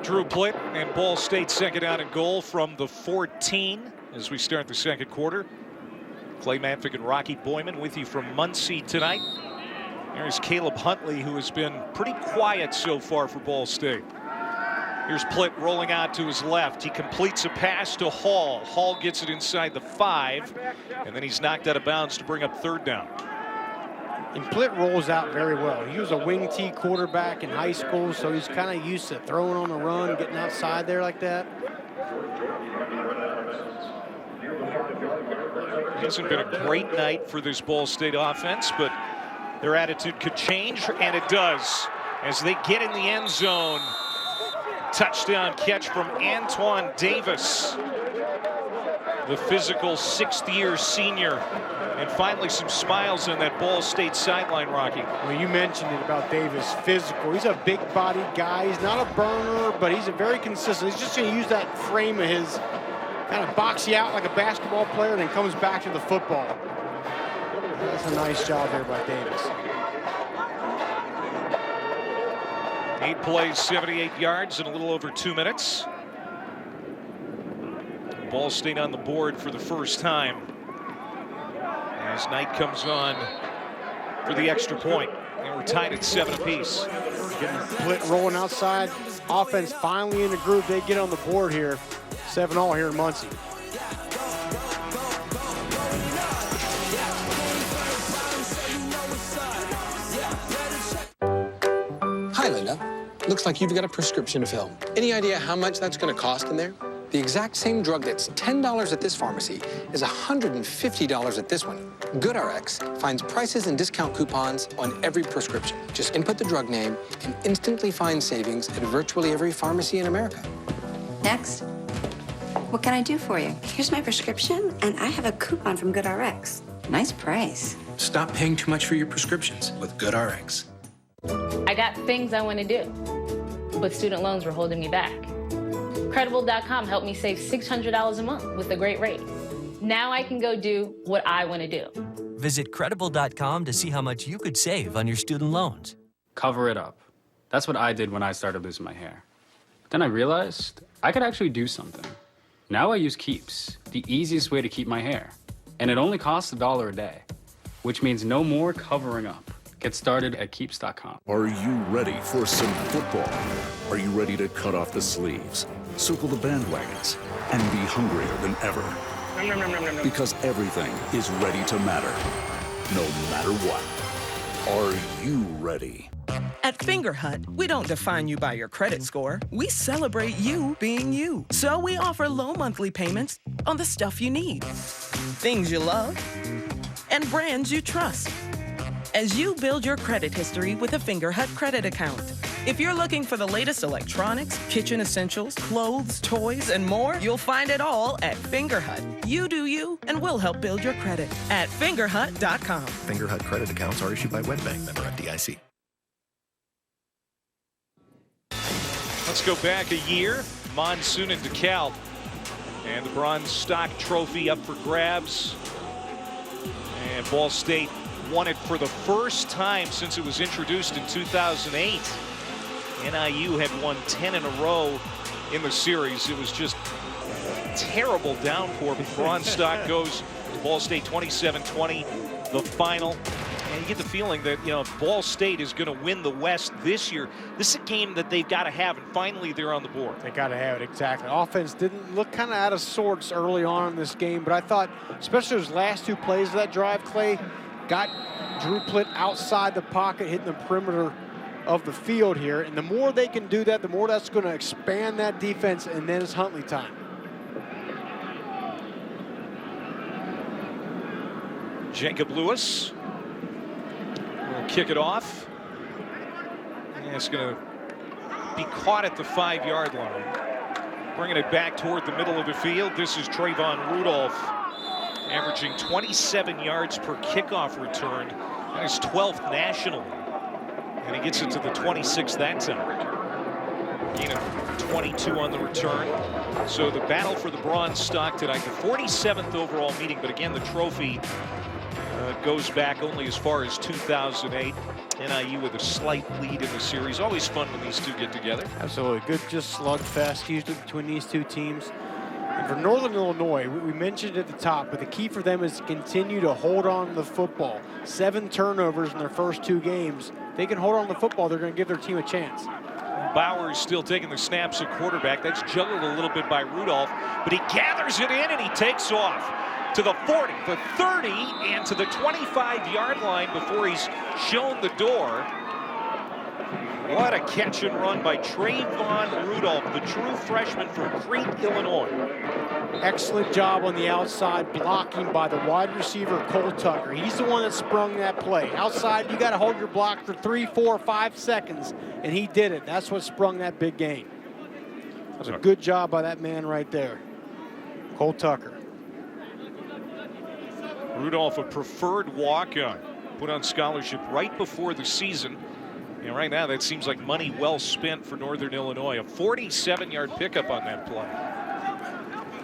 Drew Plitt and Ball State second out and goal from the 14 as we start the second quarter. Clay Matvick and Rocky Boyman with you from Muncie tonight. There's Caleb Huntley, who has been pretty quiet so far for Ball State. Here's Plitt rolling out to his left. He completes a pass to Hall. Hall gets it inside the 5, and then he's knocked out of bounds to bring up third down. And Plitt rolls out very well. He was a wing T quarterback in high school, so he's kind of used to throwing on the run, getting outside there like that. It hasn't been a great night for this Ball State offense, but their attitude could change, and it does. As they get in the end zone, touchdown catch from Antoine Davis, the physical 6th-year senior. And finally some smiles on that Ball State sideline, Rocky. Well, you mentioned it about Davis, physical. He's a big-bodied guy. He's not a burner, but he's a very consistent. He's just going to use that frame of his, kind of box you out like a basketball player, and then comes back to the football. That's a nice job there by Davis. 8 plays, 78 yards in a little over 2 minutes. Ball State on the board for the first time as Knight comes on for the extra point. And we're tied at 7 apiece. Getting Plitt rolling outside. Offense finally in the groove. They get on the board here. 7-all here in Muncie. Hi, Linda. Looks like you've got a prescription to fill. Any idea how much that's going to cost in there? The exact same drug that's $10 at this pharmacy is $150 at this one. GoodRx finds prices and discount coupons on every prescription. Just input the drug name and instantly find savings at virtually every pharmacy in America. Next. What can I do for you? Here's my prescription, and I have a coupon from GoodRx. Nice price. Stop paying too much for your prescriptions with GoodRx. I got things I want to do, but student loans were holding me back. Credible.com helped me save $600 a month with a great rate. Now I can go do what I want to do. Visit Credible.com to see how much you could save on your student loans. Cover it up. That's what I did when I started losing my hair. Then I realized I could actually do something. Now I use Keeps, the easiest way to keep my hair. And it only costs $1 a day, which means no more covering up. Get started at Keeps.com. Are you ready for some football? Are you ready to cut off the sleeves, circle the bandwagons, and be hungrier than ever? Because everything is ready to matter, no matter what. Are you ready? At Finger Hut, we don't define you by your credit score. We celebrate you being you. So we offer low monthly payments on the stuff you need. Things you love. and brands you trust. As you build your credit history with a Fingerhut credit account. If you're looking for the latest electronics, kitchen essentials, clothes, toys, and more, you'll find it all at Fingerhut. You do you, and we'll help build your credit at fingerhut.com. Fingerhut credit accounts are issued by WebBank, member FDIC. Let's go back a year. Monsoon in DeKalb. And the Bronze Stock Trophy up for grabs. And Ball State won it for the first time since it was introduced in 2008. NIU had won 10 in a row in the series. It was just a terrible downpour, but Bronze Stock goes to Ball State 27-20, the final. And you get the feeling that, you know, if Ball State is going to win the West this year, this is a game that they've got to have, and finally they're on the board. They got to have it, exactly. Offense didn't look kind of out of sorts early on in this game, but I thought, especially those last two plays of that drive, Clay, got Drew Plitt outside the pocket, hitting the perimeter of the field here, and the more they can do that, the more that's going to expand that defense, and then it's Huntley time. Jacob Lewis will kick it off. And it's going to be caught at the 5-yard line. Bringing it back toward the middle of the field. This is Trayvon Rudolph, averaging 27 yards per kickoff return. That is 12th nationally. And he gets it to the 26 that time. Gain of 22 on the return. So the battle for the Bronze Stock tonight, the 47th overall meeting, but again, the trophy goes back only as far as 2008. NIU with a slight lead in the series. Always fun when these two get together. Absolutely. Good just slugfest usually between these two teams. And for Northern Illinois, we mentioned at the top, but the key for them is to continue to hold on to the football. 7 turnovers in their first 2 games. They can hold on to the football, they're going to give their team a chance. Bauer is still taking the snaps at quarterback. That's juggled a little bit by Rudolph, but he gathers it in and he takes off to the 40, the 30, and to the 25-yard line before he's shown the door. What a catch and run by Trayvon Rudolph, the true freshman from Crete, Illinois. Excellent job on the outside, blocking by the wide receiver, Cole Tucker. He's the one that sprung that play. Outside, you got to hold your block for 3, 4, 5 seconds, and he did it. That's what sprung that big gain. That was a good job by that man right there, Cole Tucker. Rudolph, a preferred walk-on, put on scholarship right before the season. And right now, that seems like money well spent for Northern Illinois. A 47-yard pickup on that play.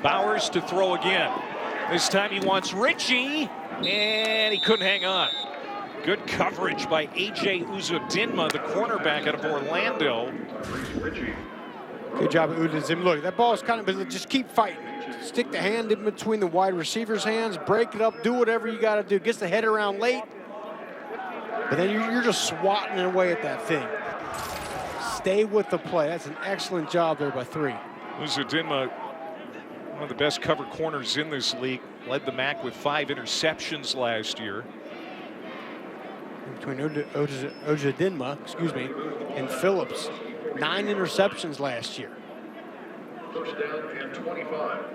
Bowers to throw again. This time he wants Ritchie, and he couldn't hang on. Good coverage by A.J. Uzodinma, the cornerback out of Orlando. Good job of Uzodinma. Look, that ball is kind of, just keep fighting. Stick the hand in between the wide receiver's hands, break it up, do whatever you got to do. Gets the head around late. But then you're just swatting away at that thing. Stay with the play. That's an excellent job there by 3. Uzodinma, one of the best covered corners in this league, led the MAC with 5 interceptions last year. Between Uzodinma, and Phillips, 9 interceptions last year. First down and 25.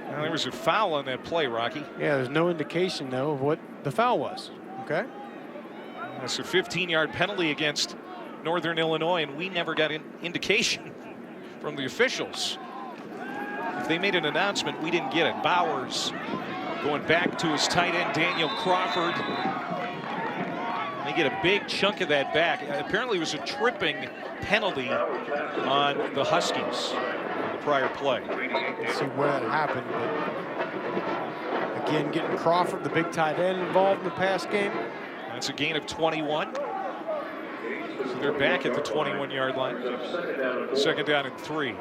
Well, there was a foul on that play, Rocky. Yeah, there's no indication, though, of what the foul was. Okay. That's a 15-yard penalty against Northern Illinois, and we never got an indication from the officials. If they made an announcement, we didn't get it. Bowers going back to his tight end, Daniel Crawford. They get a big chunk of that back. Apparently it was a tripping penalty on the Huskies in the prior play. Let's see where that happened. But again, getting Crawford, the big tight end, involved in the pass game. That's a gain of 21. So they're back at the 21-yard line. Second down and 3.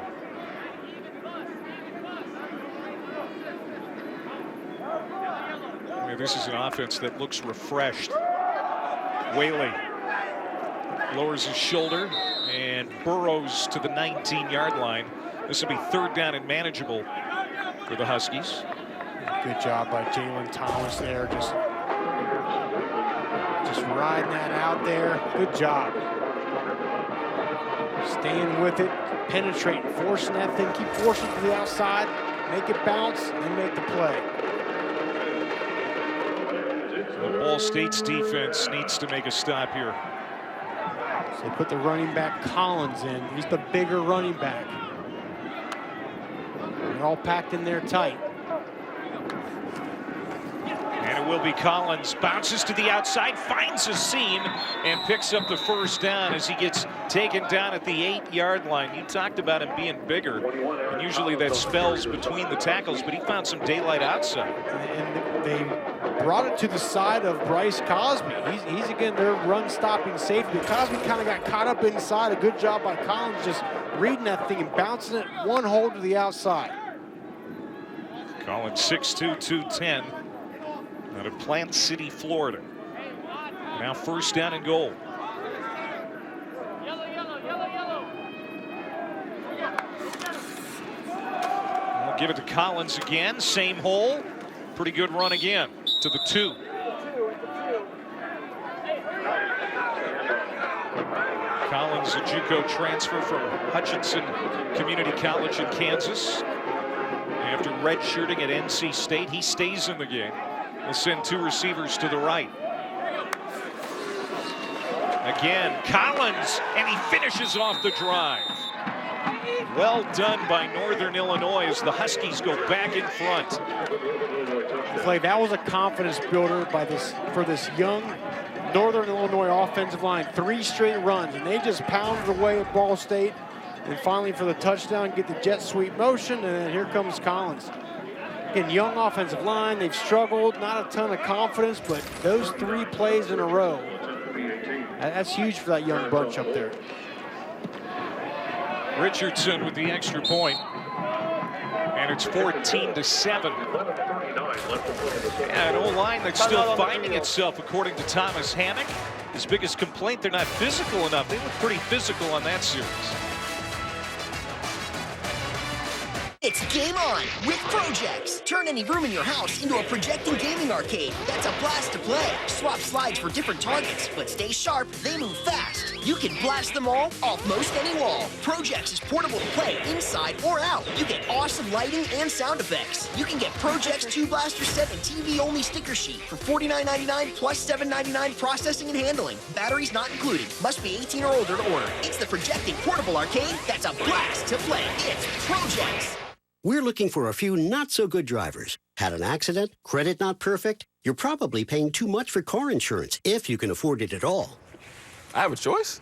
I mean, this is an offense that looks refreshed. Whaley lowers his shoulder and burrows to the 19-yard line. This will be 3rd down and manageable for the Huskies. Good job by Jalen Thomas there, just riding that out there. Good job. Staying with it, penetrating, forcing that thing, keep forcing to the outside. make it bounce, and make the play. The Ball State's defense needs to make a stop here. So they put the running back Collins in. He's the bigger running back. They're all packed in there tight. And it will be Collins. Bounces to the outside, finds a seam, and picks up the first down as he gets taken down at the 8-yard line. You talked about him being bigger, and usually that spells between the tackles, but he found some daylight outside. And they brought it to the side of Bryce Cosby. He's again their run-stopping safety. Cosby kind of got caught up inside. A good job by Collins just reading that thing and bouncing it one hole to the outside. Collins 6'2", 210. Out of Plant City, Florida. Now first down and goal. We'll give it to Collins again. Same hole. Pretty good run again to the 2. Collins, a JUCO transfer from Hutchinson Community College in Kansas. After redshirting at NC State, he stays in the game. We'll send 2 receivers to the right. Again, Collins, and he finishes off the drive. Well done by Northern Illinois as the Huskies go back in front. Clay, that was a confidence builder for this young Northern Illinois offensive line. 3 straight runs, and they just pounded away at Ball State. And finally for the touchdown, get the jet sweep motion, and then here comes Collins. Again, young offensive line, they've struggled, not a ton of confidence, but those 3 plays in a row, that's huge for that young bunch up there. Richardson with the extra point. And it's 14-7. An O-line that's still finding itself, according to Thomas Hammock. His biggest complaint, they're not physical enough. They look pretty physical on that series. It's game on with Projects. Turn any room in your house into a projecting gaming arcade. That's a blast to play. Swap slides for different targets, but stay sharp, they move fast. You can blast them all off most any wall. Projects is portable to play inside or out. You get awesome lighting and sound effects. You can get Projects 2 blaster set and TV-only sticker sheet for $49.99 plus $7.99 processing and handling. Batteries not included. Must be 18 or older to order. It's the projecting portable arcade that's a blast to play. It's Projects. We're looking for a few not-so-good drivers. Had an accident? Credit not perfect? You're probably paying too much for car insurance, if you can afford it at all. I have a choice?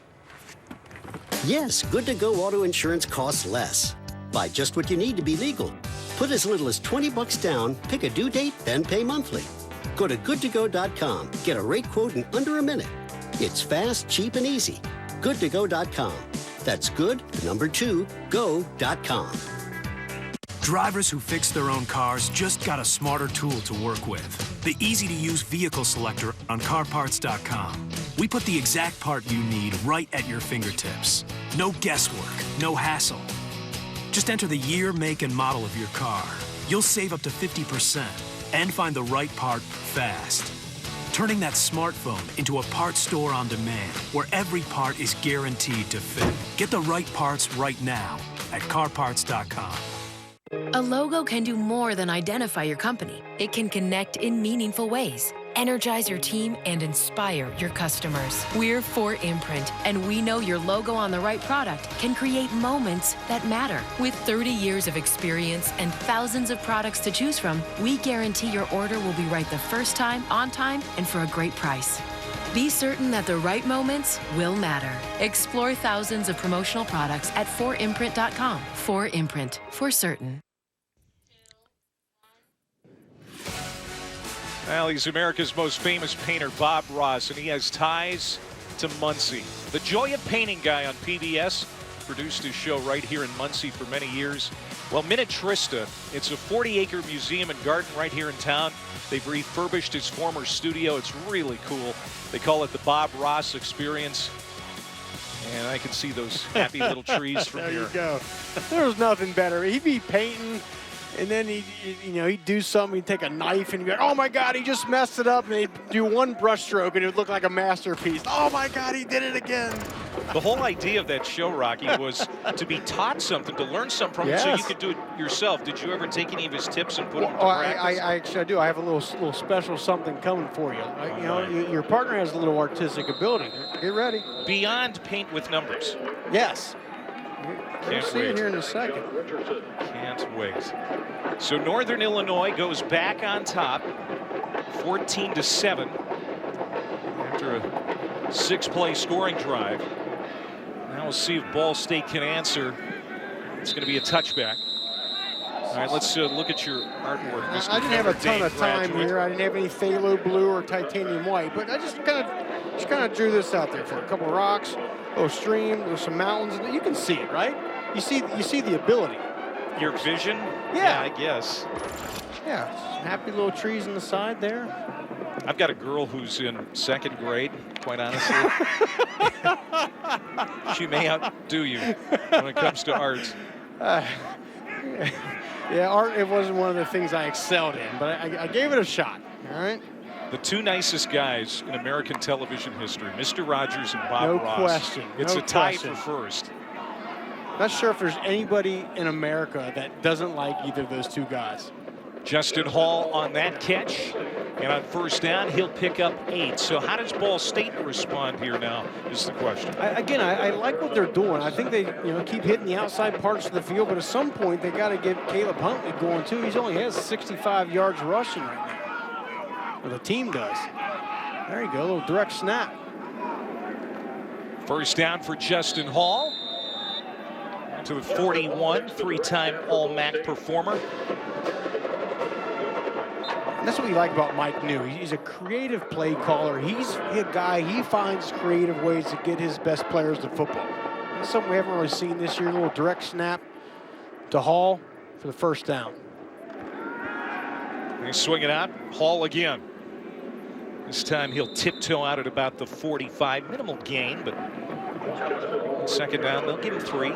Yes, Good To Go auto insurance costs less. Buy just what you need to be legal. Put as little as $20 down, pick a due date, then pay monthly. Go to goodtogo.com. Get a rate quote in under a minute. It's fast, cheap, and easy. Goodtogo.com. That's good, 2, go.com. Drivers who fix their own cars just got a smarter tool to work with. The easy-to-use vehicle selector on CarParts.com. We put the exact part you need right at your fingertips. No guesswork, no hassle. Just enter the year, make, and model of your car. You'll save up to 50% and find the right part fast. Turning that smartphone into a parts store on demand where every part is guaranteed to fit. Get the right parts right now at CarParts.com. A logo can do more than identify your company. It can connect in meaningful ways, energize your team, and inspire your customers. We're 4imprint, and we know your logo on the right product can create moments that matter. With 30 years of experience and thousands of products to choose from, we guarantee your order will be right the first time, on time, and for a great price. Be certain that the right moments will matter. Explore thousands of promotional products at 4imprint.com. 4imprint, for certain. Well, he's America's most famous painter, Bob Ross, and he has ties to Muncie. The Joy of Painting guy on PBS produced his show right here in Muncie for many years. Well, Minnetrista, it's a 40-acre museum and garden right here in town. They've refurbished his former studio. It's really cool. They call it the Bob Ross Experience. And I can see those happy little trees from there here. There you go. There was nothing better. He'd be painting, and then he'd do something. He'd take a knife and he'd be like, "Oh my God, he just messed it up." And he'd do one brush stroke, and it would look like a masterpiece. "Oh my God, he did it again." The whole idea of that show, Rocky, was to be taught something, to learn something from it, so you could do it yourself. Did you ever take any of his tips and put them into practice? I actually do. I have a little special something coming for you. You know, your partner has a little artistic ability. Get ready. Beyond paint with numbers. Yes. We'll see it here in a second. Can't wait. So Northern Illinois goes back on top, 14-7, after a 6-play scoring drive. Now we'll see if Ball State can answer. It's going to be a touchback. All right, let's look at your artwork. Mr. I didn't have a ton Notre of time Dame here. I didn't have any phthalo blue or titanium white, but I just kind of drew this out there for a couple of rocks, a little stream, there's some mountains. You can see it, right? You see the ability. Your vision? Yeah, I guess. Yeah, some happy little trees on the side there. I've got a girl who's in 2nd grade, quite honestly. She may outdo you when it comes to art. Yeah, art, it wasn't one of the things I excelled in, but I gave it a shot, all right? The two nicest guys in American television history, Mr. Rogers and Bob Ross. No question. It's no a tie question. for first. Not sure if there's anybody in America that doesn't like either of those two guys. Justin Hall on that catch. And on first down, he'll pick up 8. So how does Ball State respond here now is the question. I like what they're doing. I think they keep hitting the outside parts of the field, but at some point they got to get Caleb Huntley going too. He only has 65 yards rushing right now. Well, the team does. There you go, a little direct snap. First down for Justin Hall. To the 41, 3-time All-MAC performer. And that's what we like about Mike New. He's a creative play caller. He's a guy, he finds creative ways to get his best players to football. That's something we haven't really seen this year. A little direct snap to Hall for the first down. They swing it out. Hall again. This time he'll tiptoe out at about the 45. Minimal gain, but on second down, they'll give him 3,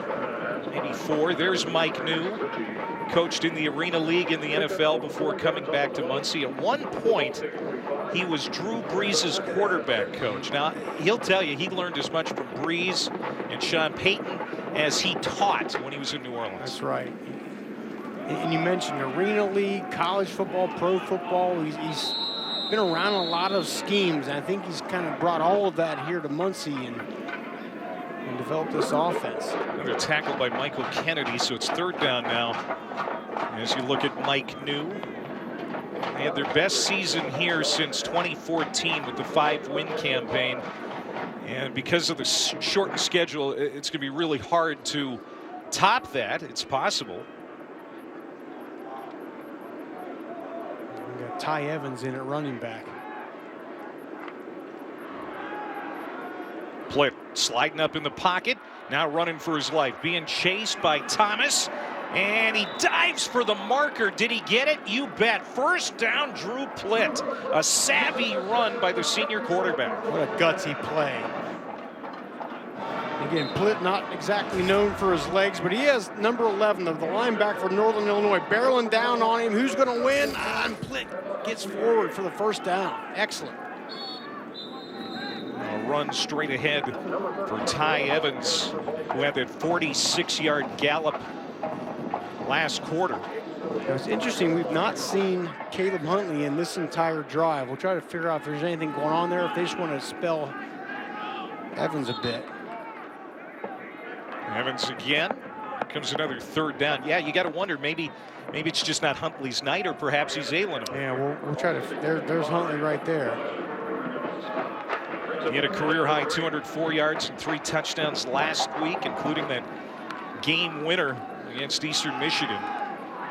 maybe 4. There's Mike New. Coached in the Arena League in the NFL before coming back to Muncie. At one point, he was Drew Brees' quarterback coach. Now, he'll tell you he learned as much from Brees and Sean Payton as he taught when he was in New Orleans. That's right. And you mentioned Arena League, college football, pro football. He's been around a lot of schemes. And I think he's kind of brought all of that here to Muncie and developed this offense. Another tackle by Michael Kennedy, so it's third down now. As you look at Mike New, they had their best season here since 2014 with the 5-win campaign. And because of the shortened schedule, it's going to be really hard to top that. It's possible. We got Ty Evans in at running back. Plitt sliding up in the pocket, now running for his life, being chased by Thomas, and he dives for the marker. Did he get it? You bet. First down, Drew Plitt. A savvy run by the senior quarterback. What a gutsy play. Again, Plitt not exactly known for his legs, but he has number 11, the linebacker for Northern Illinois, barreling down on him. Who's going to win? And Plitt gets forward for the first down. Excellent. A run straight ahead for Ty Evans, who had that 46-yard gallop last quarter. It's interesting, we've not seen Caleb Huntley in this entire drive. We'll try to figure out if there's anything going on there, if they just want to spell Evans a bit. Evans again. Here comes another third down. Yeah, you got to wonder, maybe it's just not Huntley's night, or perhaps he's ailing him. Yeah, we'll try to, there's Huntley right there. He had a career-high 204 yards and 3 touchdowns last week, including that game winner against Eastern Michigan.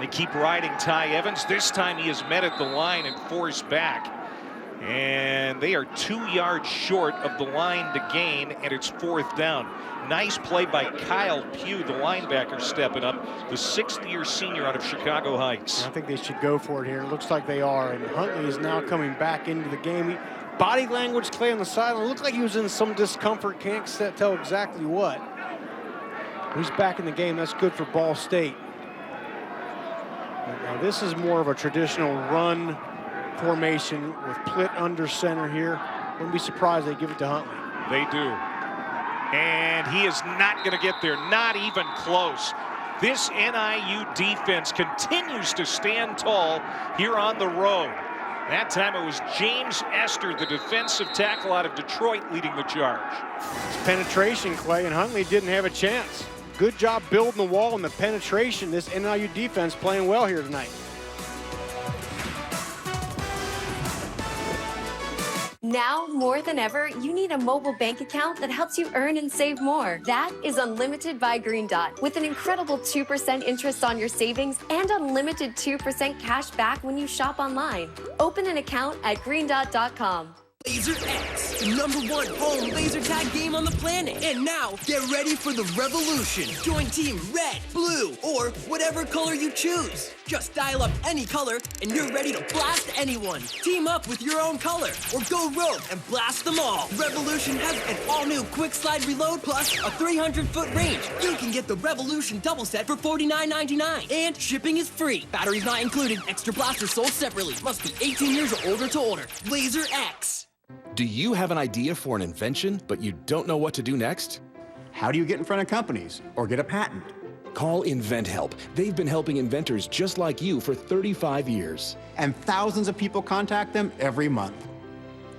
They keep riding Ty Evans. This time he is met at the line and forced back. And they are 2 yards short of the line to gain, and it's 4th down. Nice play by Kyle Pugh, the linebacker, stepping up, the 6th-year senior out of Chicago Heights. I think they should go for it here. It looks like they are, and Huntley is now coming back into the game. Body language, Clay on the sideline. Looked like he was in some discomfort. Can't tell exactly what. He's back in the game. That's good for Ball State. Now this is more of a traditional run formation with Plitt under center here. Wouldn't be surprised they give it to Huntley. They do. And he is not going to get there, not even close. This NIU defense continues to stand tall here on the road. That time it was James Esther, the defensive tackle out of Detroit, leading the charge. It's penetration, Clay, and Huntley didn't have a chance. Good job building the wall and the penetration. This NIU defense playing well here tonight. Now, more than ever, you need a mobile bank account that helps you earn and save more. That is Unlimited by Green Dot, with an incredible 2% interest on your savings and unlimited 2% cash back when you shop online. Open an account at greendot.com. Laser X, the #1 home laser tag game on the planet. And now, get ready for the revolution. Join Team Red, Blue, or whatever color you choose. Just dial up any color, and you're ready to blast anyone. Team up with your own color, or go rogue and blast them all. Revolution has an all-new quick slide reload plus a 300-foot range. You can get the Revolution double set for $49.99, and shipping is free. Batteries not included. Extra blasters sold separately. Must be 18 years or older to order. Laser X. Do you have an idea for an invention, but you don't know what to do next? How do you get in front of companies or get a patent? Call InventHelp. They've been helping inventors just like you for 35 years. And thousands of people contact them every month.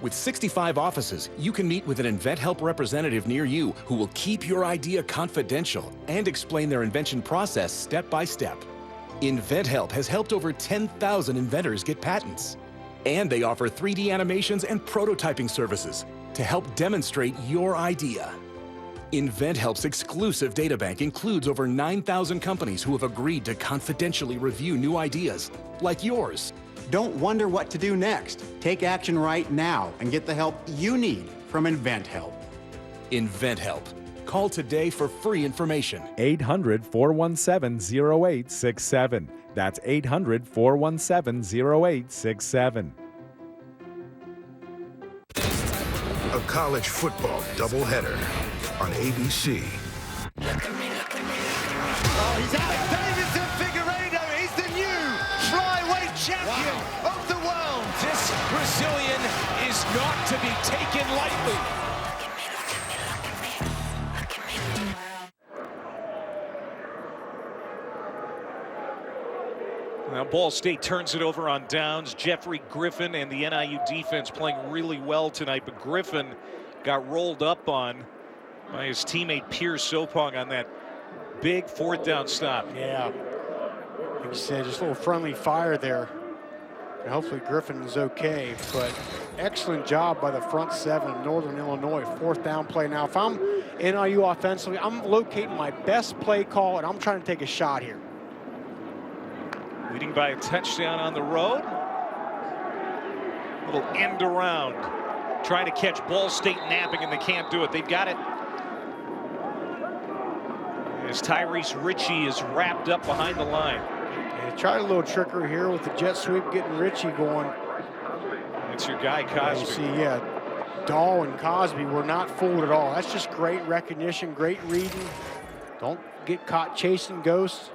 With 65 offices, you can meet with an InventHelp representative near you who will keep your idea confidential and explain their invention process step by step. InventHelp has helped over 10,000 inventors get patents. And they offer 3D animations and prototyping services to help demonstrate your idea. InventHelp's exclusive databank includes over 9,000 companies who have agreed to confidentially review new ideas, like yours. Don't wonder what to do next. Take action right now and get the help you need from InventHelp. InventHelp. Call today for free information. 800-417-0867. That's 800-417-0867. A college football doubleheader on ABC. Oh, he's out. Davidson Figueiredo is the new flyweight champion of the world. This Brazilian is not to be taken lightly. Now Ball State turns it over on downs. Jeffrey Griffin and the NIU defense playing really well tonight, but Griffin got rolled up on by his teammate Pierce Sopong on that big fourth down stop. Yeah, like you said, just a little friendly fire there. And hopefully Griffin is okay, but excellent job by the front seven of Northern Illinois. Fourth down play. Now, if I'm NIU offensively, I'm locating my best play call, and I'm trying to take a shot here. Leading by a touchdown on the road. Little end around. Trying to catch Ball State napping, and they can't do it. They've got it. As Tyrese Ritchie is wrapped up behind the line. Yeah, tried a little trickery here with the jet sweep, getting Ritchie going. It's your guy, Cosby. You see, yeah, Dahl and Cosby were not fooled at all. That's just great recognition, great reading. Don't get caught chasing ghosts.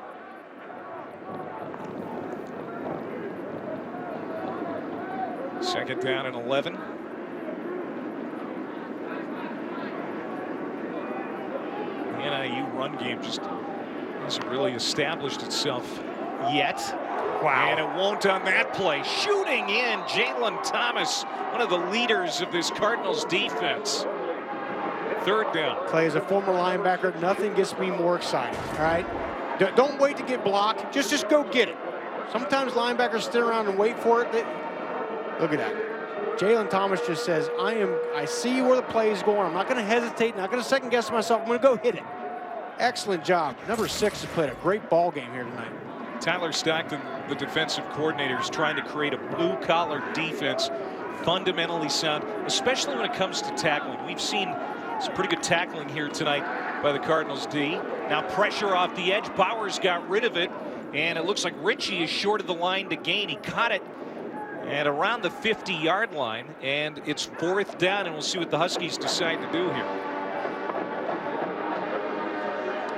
Second down and 11. The NIU run game just hasn't really established itself yet. Wow. And it won't on that play. Shooting in Jalen Thomas, one of the leaders of this Cardinals defense. Third down. Clay, as a former linebacker, nothing gets me more excited, all right? Don't wait to get blocked. Just go get it. Sometimes linebackers sit around and wait for it. Look at that. Jalen Thomas just says, I see where the play is going. I'm not going to hesitate, not going to second guess myself. I'm going to go hit it. Excellent job. Number 6 has played a great ball game here tonight. Tyler Stockton, the defensive coordinator, is trying to create a blue-collar defense, fundamentally sound, especially when it comes to tackling. We've seen some pretty good tackling here tonight by the Cardinals D. Now pressure off the edge. Bowers got rid of it, and it looks like Ritchie is short of the line to gain. He caught it at around the 50-yard line, and it's fourth down, and we'll see what the Huskies decide to do here.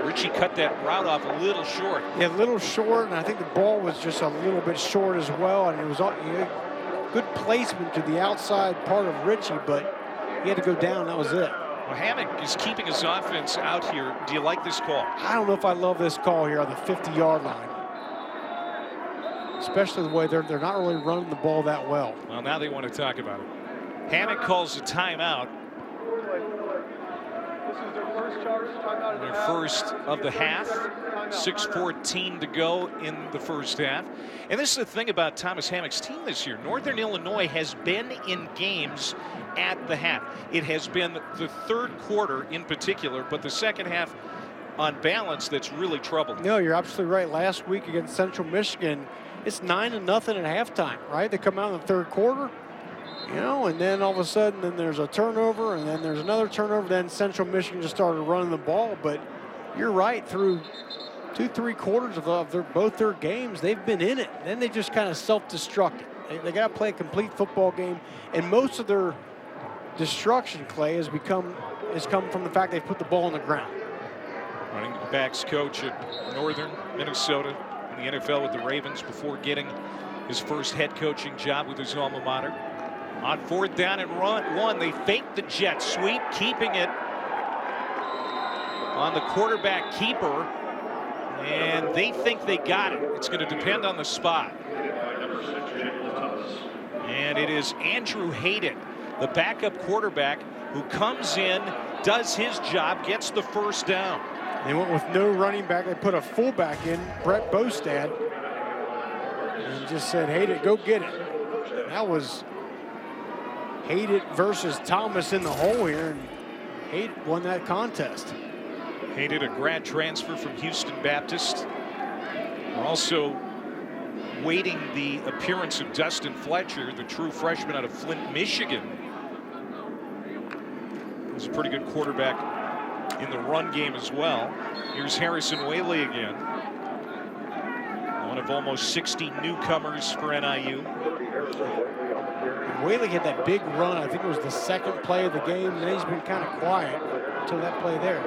Ritchie cut that route off a little short. Yeah, a little short, and I think the ball was just a little bit short as well, and it was good placement to the outside part of Ritchie, but he had to go down. That was it. Well, Hammock is keeping his offense out here. Do you like this call? I don't know if I love this call here on the 50-yard line. Especially the way they're not really running the ball that well. Well, now they want to talk about it. Hammock calls a timeout. This is their first charge timeout of the Their half. first of the half. 6:14 to go in the first half. And this is the thing about Thomas Hammock's team this year. Northern Illinois has been in games at the half. It has been the third quarter in particular, but the second half on balance that's really troubled. No, you're absolutely right. Last week against Central Michigan, it's 9-0 at halftime, right? They come out in the third quarter, you know, and then all of a sudden then there's a turnover, and then there's another turnover. Then Central Michigan just started running the ball. But you're right, through 2-3 quarters of both their games, they've been in it. Then they just kind of self-destructed. They got to play a complete football game, and most of their destruction, Clay, has come from the fact they put the ball on the ground. Running backs coach at Northern Minnesota in the NFL with the Ravens before getting his first head coaching job with his alma mater. On 4th down and one, they fake the jet sweep, keeping it on the quarterback keeper, and they think they got it. It's going to depend on the spot. And it is Andrew Hayden, the backup quarterback, who comes in, does his job, gets the first down. They went with no running back. They put a fullback in, Brett Bostad, and just said, Hayden, go get it. That was Hayden versus Thomas in the hole here, and Hayden won that contest. Hayden, a grad transfer from Houston Baptist. We're also waiting the appearance of Dustin Fletcher, the true freshman out of Flint, Michigan. He's a pretty good quarterback in the run game as well. Here's Harrison Whaley again. One of almost 60 newcomers for NIU. Whaley had that big run. I think it was the second play of the game, and then he's been kind of quiet until that play there.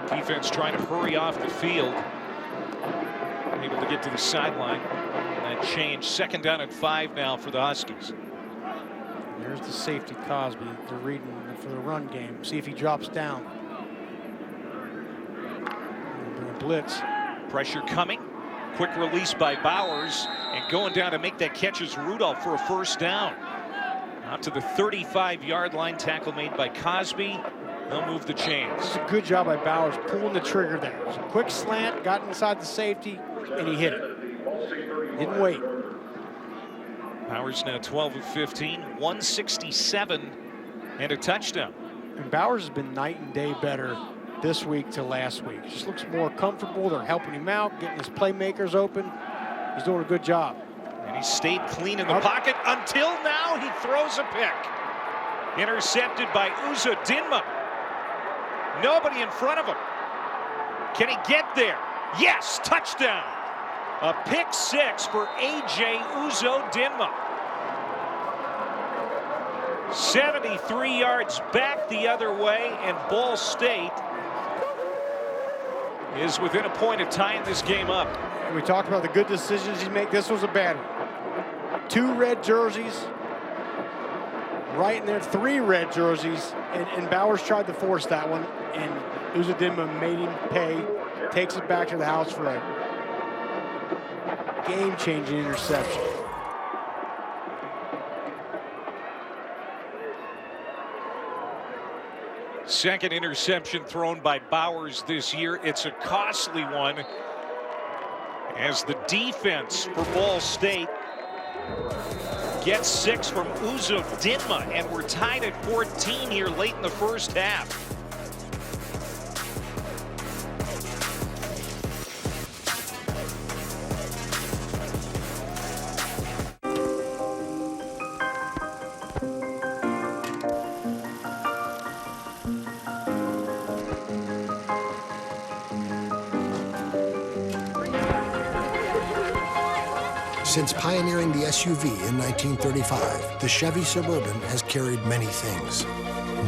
Defense trying to hurry off the field. Able to get to the sideline. That change. 2nd down and 5 now for the Huskies. There's the safety Cosby. They're reading for the run game. See if he drops down. Blitz. Pressure coming. Quick release by Bowers. And going down to make that catch is Rudolph for a first down. Out to the 35-yard line. Tackle made by Cosby. They'll move the chains. This is a good job by Bowers pulling the trigger there. It was a quick slant, got inside the safety, and he hit it. Didn't wait. Bowers now 12 of 15, 167, and a touchdown. And Bowers has been night and day better this week to last week. Just looks more comfortable. They're helping him out, getting his playmakers open. He's doing a good job. And he stayed clean in the pocket until now he throws a pick. Intercepted by Uzo Dinma. Nobody in front of him. Can he get there? Yes, touchdown. A pick 6 for A.J. Uzo Dinma. 73 yards back the other way, and Ball State is within a point of tying this game up. And we talked about the good decisions he made. This was a bad one. 2 red jerseys. Right in there, 3 red jerseys, and Bowers tried to force that one, and Uzodinma made him pay, takes it back to the house for a game-changing interception. Second interception thrown by Bowers this year. It's a costly one as the defense for Ball State gets 6 from Uzo Dinma, and we're tied at 14 here late in the first half. Since pioneering the SUV in 1935, the Chevy Suburban has carried many things.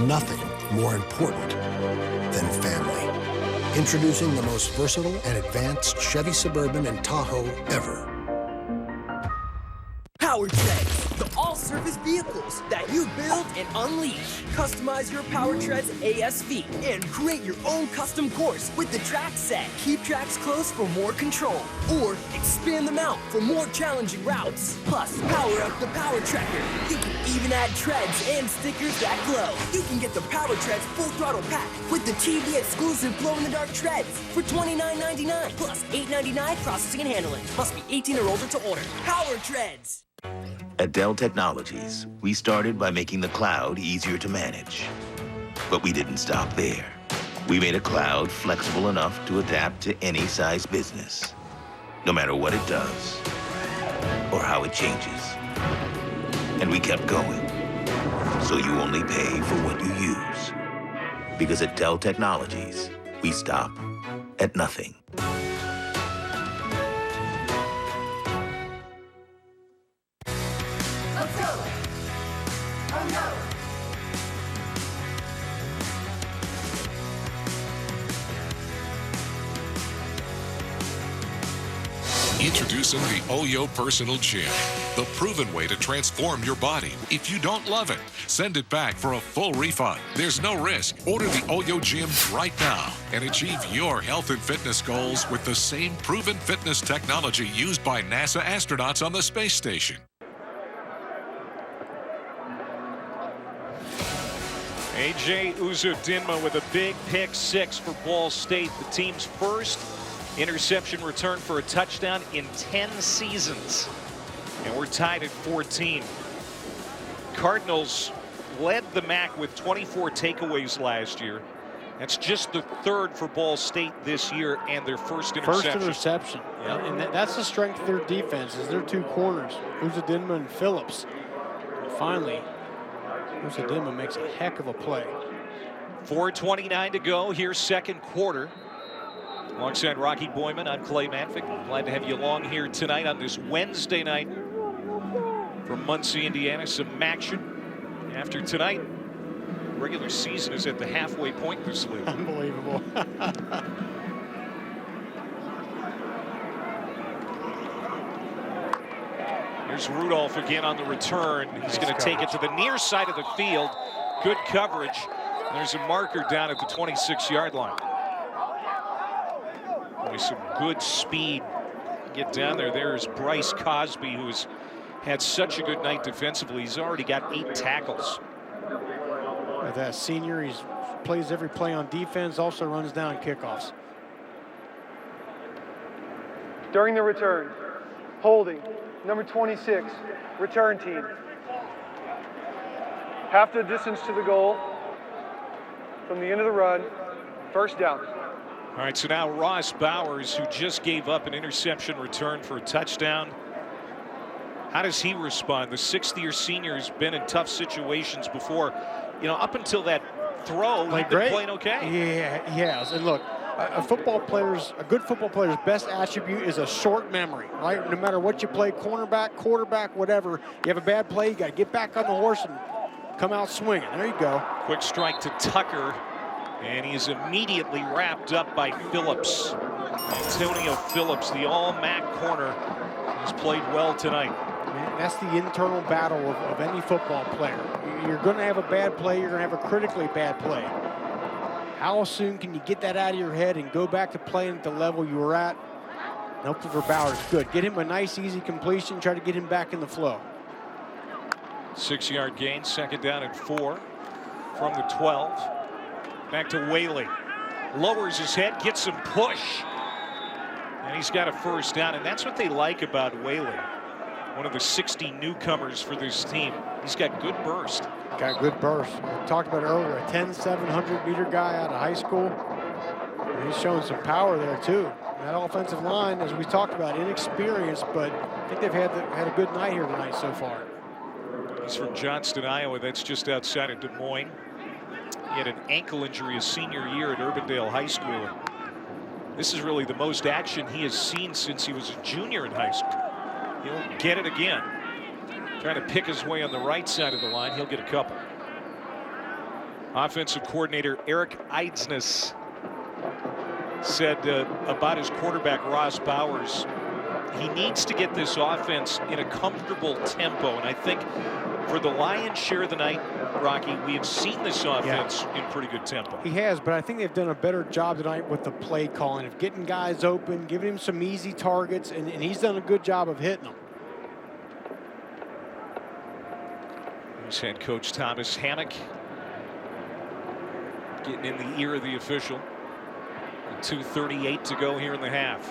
Nothing more important than family. Introducing the most versatile and advanced Chevy Suburban and Tahoe ever. Power Check, the all-season all-surface vehicles that you build and unleash. Customize your Power Treads ASV and create your own custom course with the track set. Keep tracks close for more control, or expand them out for more challenging routes. Plus, power up the Power Tracker. You can even add treads and stickers that glow. You can get the Power Treads full throttle pack with the TV exclusive glow-in-the-dark treads for $29.99 plus $8.99 processing and handling. Must be 18 or older to order. Power Treads. At Dell Technologies, we started by making the cloud easier to manage. But we didn't stop there. We made a cloud flexible enough to adapt to any size business, no matter what it does or how it changes. And we kept going, so you only pay for what you use. Because at Dell Technologies, we stop at nothing. Let's go! Oh no! Introducing the Oyo Personal Gym, the proven way to transform your body. If you don't love it, send it back for a full refund. There's no risk. Order the Oyo Gym right now and achieve your health and fitness goals with the same proven fitness technology used by NASA astronauts on the space station. A.J. Uzodinma with a big pick six for Ball State, the team's first interception return for a touchdown in 10 seasons. And we're tied at 14. Cardinals led the MAC with 24 takeaways last year. That's just the third for Ball State this year and their first interception. First interception. Yeah. And that's the strength of their defense, is their two corners, Uzodinma and Phillips. And finally, Uzodinma makes a heck of a play. 4:29 to go. Here's second quarter. Alongside Rocky Boyman, I'm Clay Manfick. Glad to have you along here tonight on this Wednesday night from Muncie, Indiana. Some action after tonight. Regular season is at the halfway point this league. Unbelievable. Here's Rudolph again on the return. He's going to take it to the near side of the field. Good coverage. There's a marker down at the 26-yard line. Some good speed. Get down there. There's Bryce Cosby, who's had such a good night defensively. He's already got 8 tackles. That senior, he plays every play on defense, also runs down kickoffs. During the return, holding, number 26, return team. Half the distance to the goal from the end of the run, first down. All right, so now Ross Bowers, who just gave up an interception return for a touchdown. How does he respond? The sixth-year senior has been in tough situations before. You know, up until that throw, he'd been playing okay. Yeah, he has. And look, a good football player's best attribute is a short memory, right? No matter what you play, cornerback, quarterback, whatever, you have a bad play, you got to get back on the horse and come out swinging. There you go. Quick strike to Tucker. And he's immediately wrapped up by Phillips. Antonio Phillips, the all-MAC corner, has played well tonight. Man, that's the internal battle of any football player. You're going to have a bad play. You're going to have a critically bad play. How soon can you get that out of your head and go back to playing at the level you were at? And hopefully for Bowers, good. Get him a nice, easy completion. Try to get him back in the flow. 6-yard gain, second down and 4 from the 12. Back to Whaley. Lowers his head, gets some push. And he's got a first down. And that's what they like about Whaley. One of the 60 newcomers for this team. He's got good burst. Got good burst. We talked about it earlier. A 10-700-meter guy out of high school. And he's showing some power there, too. That offensive line, as we talked about, inexperienced, but I think they've had a good night here tonight so far. He's from Johnston, Iowa. That's just outside of Des Moines. He had an ankle injury his senior year at Urbandale High School. This is really the most action he has seen since he was a junior in high school. He'll get it again. Trying to pick his way on the right side of the line. He'll get a couple. Offensive coordinator Eric Eidsness said about his quarterback, Ross Bowers, he needs to get this offense in a comfortable tempo. And I think for the lion's share of the night, Rocky, we have seen this offense in pretty good tempo. He has, but I think they've done a better job tonight with the play calling, of getting guys open, giving him some easy targets, and he's done a good job of hitting them. Here's head coach Thomas Hammock getting in the ear of the official. 2:38 to go here in the half.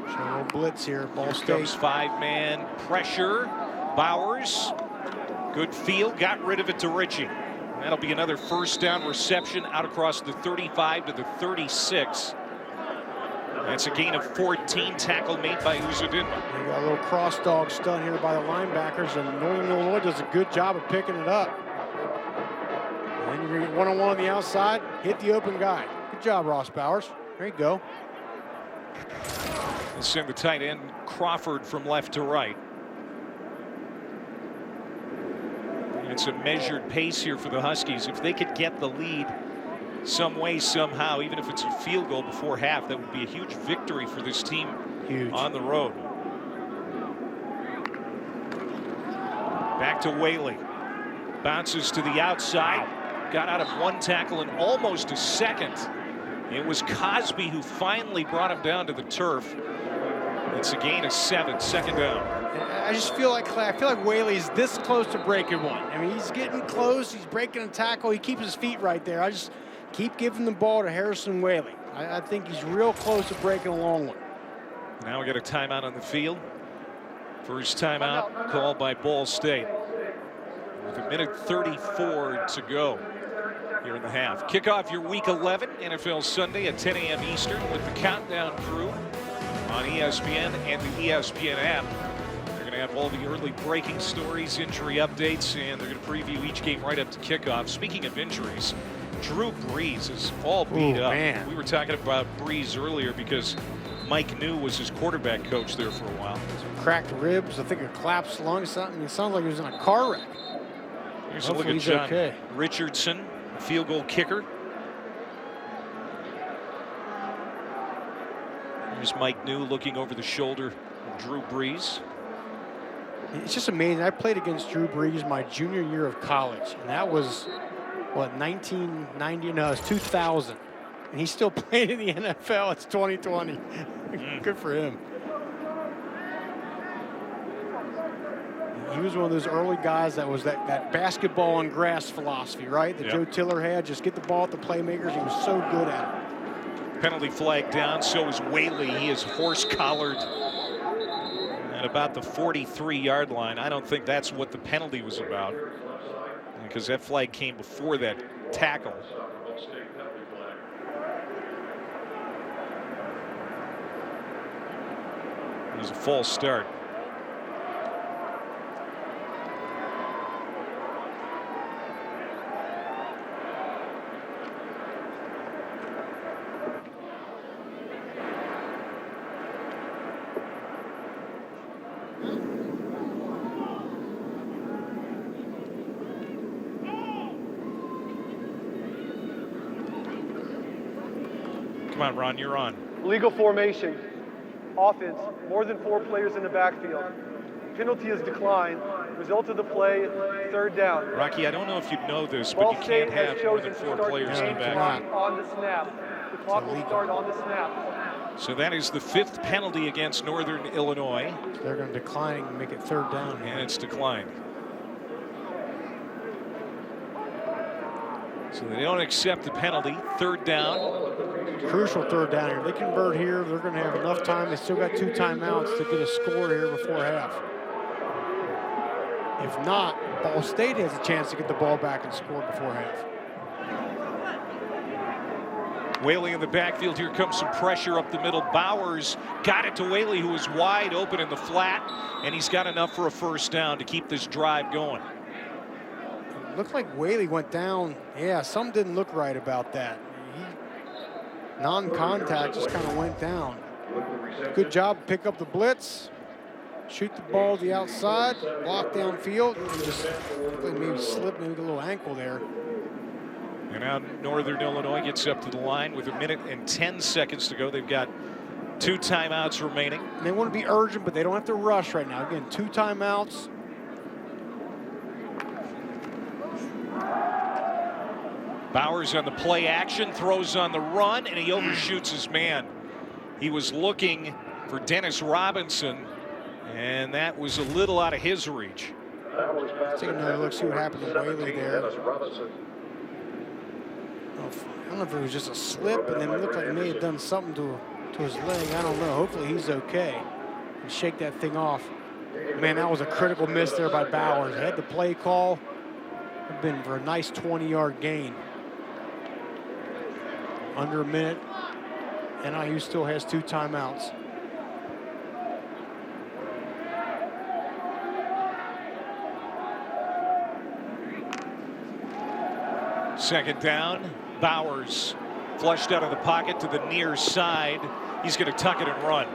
So a little blitz here, Ball State. Comes 5-man pressure. Bowers, good field, got rid of it to Ritchie. And that'll be another first down reception out across the 35 to the 36. That's a gain of 14, tackle made by Uzodinma. You got a little cross dog stunt here by the linebackers, and Northern Illinois does a good job of picking it up. And then you're going to get one-on-one on the outside, hit the open guy. Good job, Ross Bowers. There you go. And send the tight end Crawford from left to right. It's a measured pace here for the Huskies. If they could get the lead some way, somehow, even if it's a field goal before half, that would be a huge victory for this team on the road. Back to Whaley. Bounces to the outside. Got out of one tackle in almost a second. It was Cosby who finally brought him down to the turf. It's a gain of 7, second down. I just feel like Whaley's this close to breaking one. I mean, he's getting close. He's breaking a tackle. He keeps his feet right there. I just keep giving the ball to Harrison Whaley. I think he's real close to breaking a long one. Now we got a timeout on the field. First timeout called by Ball State. With 1:34 to go here in the half. Kick off your Week 11 NFL Sunday at 10 a.m. Eastern with the Countdown Crew on ESPN and the ESPN app. They're going to have all the early breaking stories, injury updates, and they're going to preview each game right up to kickoff. Speaking of injuries, Drew Brees is all beat up. Man. We were talking about Brees earlier because Mike New was his quarterback coach there for a while. Some cracked ribs, I think a collapsed lung, something. It sounds like he was in a car wreck. Here's a look at John Richardson, field goal kicker. Here's Mike New looking over the shoulder of Drew Brees. It's just amazing. I played against Drew Brees my junior year of college, and that was, what, 1990? No, it's 2000. And he's still playing in the NFL. It's 2020. Good for him. He was one of those early guys that was that basketball on grass philosophy, right? That Joe Tiller had. Just get the ball at the playmakers. He was so good at it. Penalty flag down. So is Whaley. He is horse-collared at about the 43-yard line. I don't think that's what the penalty was about, because that flag came before that tackle. It was a false start. Come on, Ron, you're on. Legal formation. Offense, more than 4 players in the backfield. Penalty is declined. Result of the play, third down. Rocky, I don't know if you know this, but you can't have more than 4 players in the backfield. On the snap. The clock will start on the snap. So that is the 5th penalty against Northern Illinois. They're going to decline and make it third down. And it's declined. So they don't accept the penalty. Third down. Crucial third down here. They convert here. They're going to have enough time. They still got 2 timeouts to get a score here before half. If not, Ball State has a chance to get the ball back and score before half. Whaley in the backfield. Here comes some pressure up the middle. Bowers got it to Whaley, who was wide open in the flat, and he's got enough for a first down to keep this drive going. It looked like Whaley went down. Yeah, something didn't look right about that. Non-contact, just kind of went down. Good job, pick up the blitz, shoot the ball to the outside, block downfield, and just maybe slip, maybe a little ankle there. And now Northern Illinois gets up to the line with 1 minute and 10 seconds to go. They've got 2 timeouts remaining. And they want to be urgent, but they don't have to rush right now. Again, 2 timeouts. Bowers on the play action, throws on the run, and he overshoots his man. He was looking for Dennis Robinson, and that was a little out of his reach. Let's take another look, see what happened to Whaley there. I don't know if it was just a slip, and then it looked like he may have done something to his leg. I don't know. Hopefully he's okay. And shake that thing off. Man, that was a critical miss there by Bowers. Had the play call. Would have been for a nice 20-yard gain. Under a minute. NIU still has 2 timeouts. Second down. Bowers flushed out of the pocket to the near side. He's going to tuck it and run.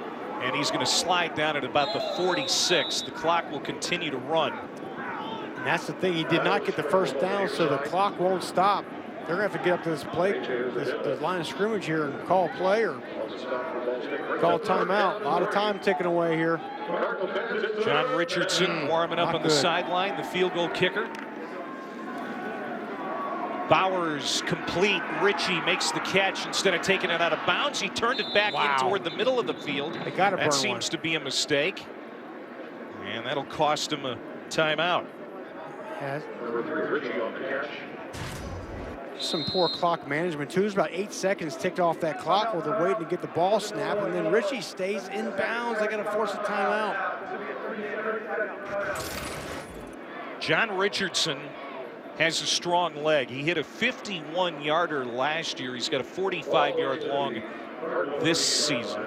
And he's going to slide down at about the 46. The clock will continue to run. And that's the thing. He did not get the first down, so the clock won't stop. They're going to have to get up to this play, this line of scrimmage here and call play or call timeout. A lot of time ticking away here. John Richardson warming up on the sideline, the field goal kicker. Bowers complete. Richie makes the catch instead of taking it out of bounds. He turned it back in toward the middle of the field. That seems to be a mistake. And that'll cost him a timeout. Some poor clock management too. There's about 8 seconds ticked off that clock while they're waiting to get the ball snapped, and then Richie stays in bounds. They got to force a timeout. John Richardson has a strong leg. He hit a 51-yarder last year. He's got a 45-yard long this season.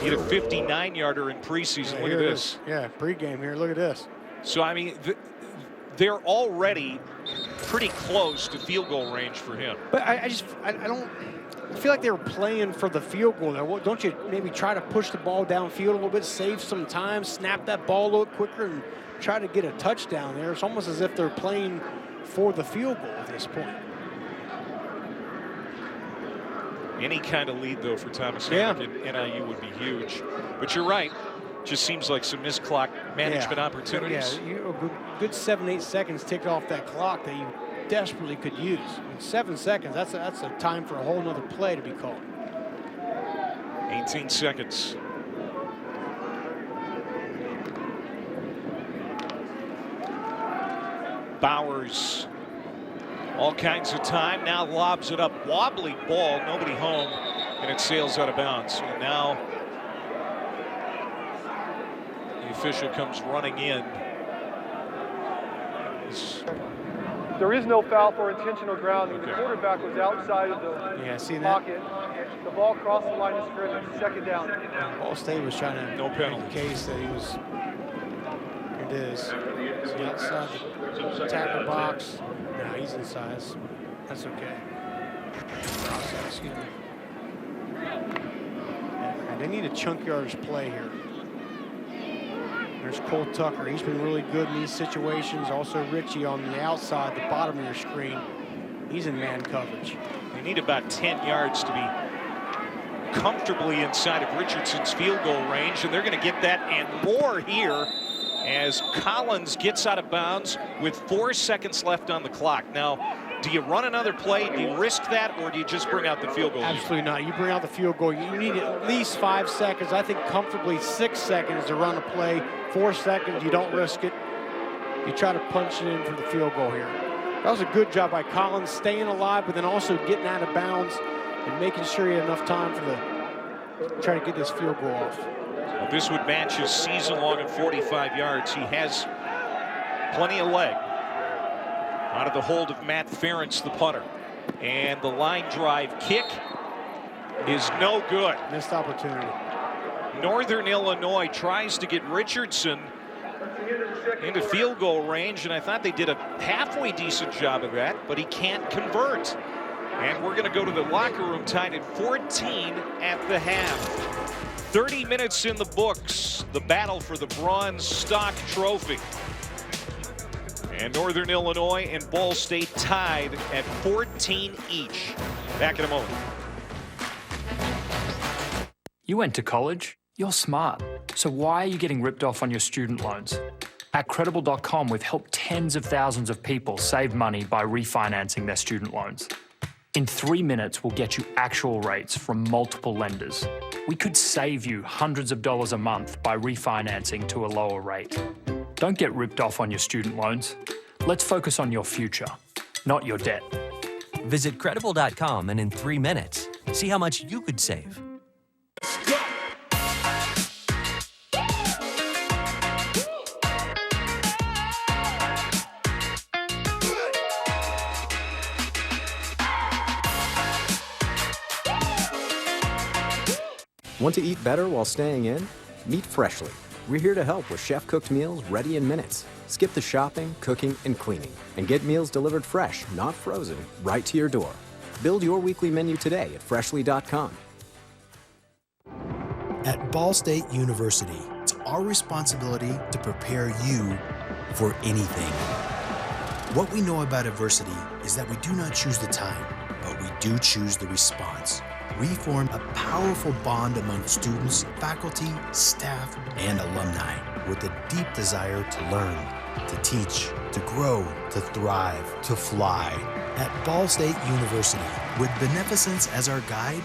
He hit a 59-yarder in preseason. Look at this. Yeah, pregame here. Look at this. So, I mean, they're already pretty close to field goal range for him. But I feel like they were playing for the field goal there. Don't you maybe try to push the ball downfield a little bit, save some time, snap that ball a little quicker, and try to get a touchdown there? It's almost as if they're playing for the field goal at this point. Any kind of lead, though, for Thomas Hamilton at NIU would be huge. But you're right. Just seems like some missed clock management opportunities. Yeah, a good 7-8 seconds ticked off that clock that you desperately could use. I mean, 7 seconds, that's a time for a whole nother play to be called. 18 seconds. Bowers, all kinds of time, now lobs it up. Wobbly ball, nobody home, and it sails out of bounds. And now the official comes running in. There is no foul for intentional grounding. The quarterback was outside of the pocket. The ball crossed the line of scrimmage. Second down. Ball State was trying to make the case that he was. Here it is. So outside the tackle box. No, he's inside. That's okay. Excuse me. And they need a chunk yardage play here. There's Cole Tucker. He's been really good in these situations. Also Richie on the outside, the bottom of your screen. He's in man coverage. They need about 10 yards to be comfortably inside of Richardson's field goal range, and they're going to get that and more here as Collins gets out of bounds with 4 seconds left on the clock. Now, do you run another play? Do you risk that, or do you just bring out the field goal? Absolutely not. You bring out the field goal. You need at least 5 seconds. I think comfortably 6 seconds to run a play. 4 seconds, you don't risk it. You try to punch it in for the field goal here. That was a good job by Collins, staying alive, but then also getting out of bounds and making sure he had enough time for try to get this field goal off. Well, this would match his season long at 45 yards. He has plenty of leg. Out of the hold of Matt Ferentz, the punter. And the line drive kick is no good. Missed opportunity. Northern Illinois tries to get Richardson into field goal range, and I thought they did a halfway decent job of that, but he can't convert. And we're going to go to the locker room tied at 14 at the half. 30 minutes in the books, the battle for the Bronze Stock Trophy. And Northern Illinois and Ball State tied at 14 each. Back in a moment. You went to college, you're smart. So why are you getting ripped off on your student loans? At Credible.com, we've helped tens of thousands of people save money by refinancing their student loans. In 3 minutes, we'll get you actual rates from multiple lenders. We could save you hundreds of dollars a month by refinancing to a lower rate. Don't get ripped off on your student loans. Let's focus on your future, not your debt. Visit Credible.com and in 3 minutes, see how much you could save. Want to eat better while staying in? Meet Freshly. We're here to help with chef-cooked meals ready in minutes. Skip the shopping, cooking, and cleaning, and get meals delivered fresh, not frozen, right to your door. Build your weekly menu today at Freshly.com. At Ball State University, it's our responsibility to prepare you for anything. What we know about adversity is that we do not choose the time, but we do choose the response. We form a powerful bond among students, faculty, staff, and alumni with a deep desire to learn, to teach, to grow, to thrive, to fly. At Ball State University, with beneficence as our guide,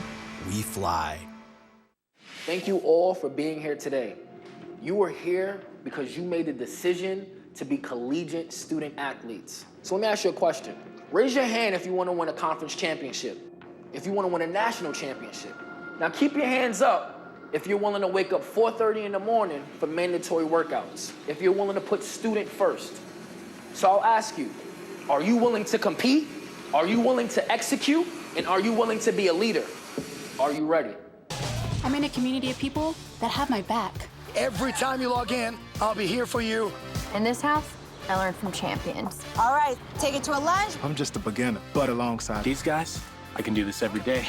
we fly. Thank you all for being here today. You are here because you made the decision to be collegiate student athletes. So let me ask you a question. Raise your hand if you want to win a conference championship, if you want to win a national championship. Now keep your hands up if you're willing to wake up 4:30 in the morning for mandatory workouts, if you're willing to put student first. So I'll ask you, are you willing to compete? Are you willing to execute? And are you willing to be a leader? Are you ready? I'm in a community of people that have my back. Every time you log in, I'll be here for you. In this house, I learn from champions. All right, take it to a lunch. I'm just a beginner, but alongside these guys, I can do this every day.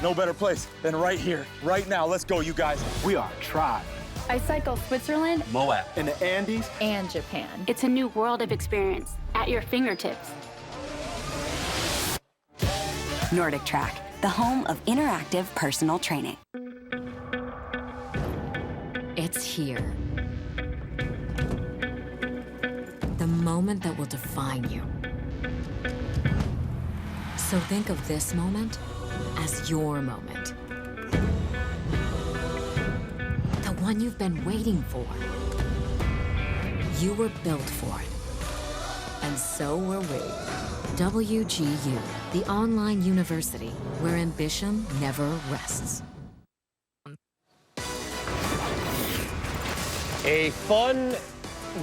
No better place than right here, right now. Let's go, you guys. We are a tribe. I cycle Switzerland, Moab, in the Andes, and Japan. It's a new world of experience at your fingertips. Nordic Track, the home of interactive personal training. It's here. The moment that will define you. So think of this moment as your moment. The one you've been waiting for. You were built for it. And so were we. WGU, the online university where ambition never rests. A fun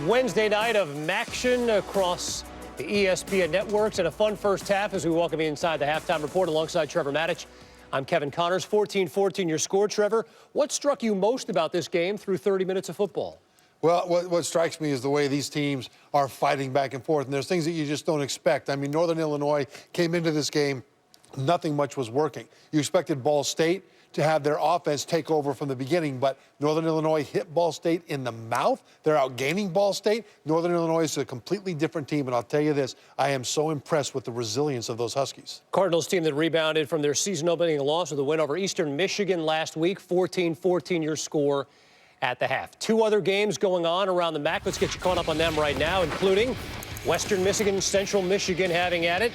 Wednesday night of action across the ESPN networks and a fun first half as we welcome you inside the halftime report alongside Trevor Maddich. I'm Kevin Connors, 14-14 your score. Trevor, what struck you most about this game through 30 minutes of football? Well, what strikes me is the way these teams are fighting back and forth, and there's things that you just don't expect. I mean, Northern Illinois came into this game, nothing much was working. You expected Ball State to have their offense take over from the beginning, but Northern Illinois hit Ball State in the mouth. They're outgaining Ball State. Northern Illinois is a completely different team, and I'll tell you this, I am so impressed with the resilience of those Huskies. Cardinals team that rebounded from their season opening loss with a win over Eastern Michigan last week, 14-14 your score at the half. Two other games going on around the MAC. Let's get you caught up on them right now, including Western Michigan, Central Michigan having at it.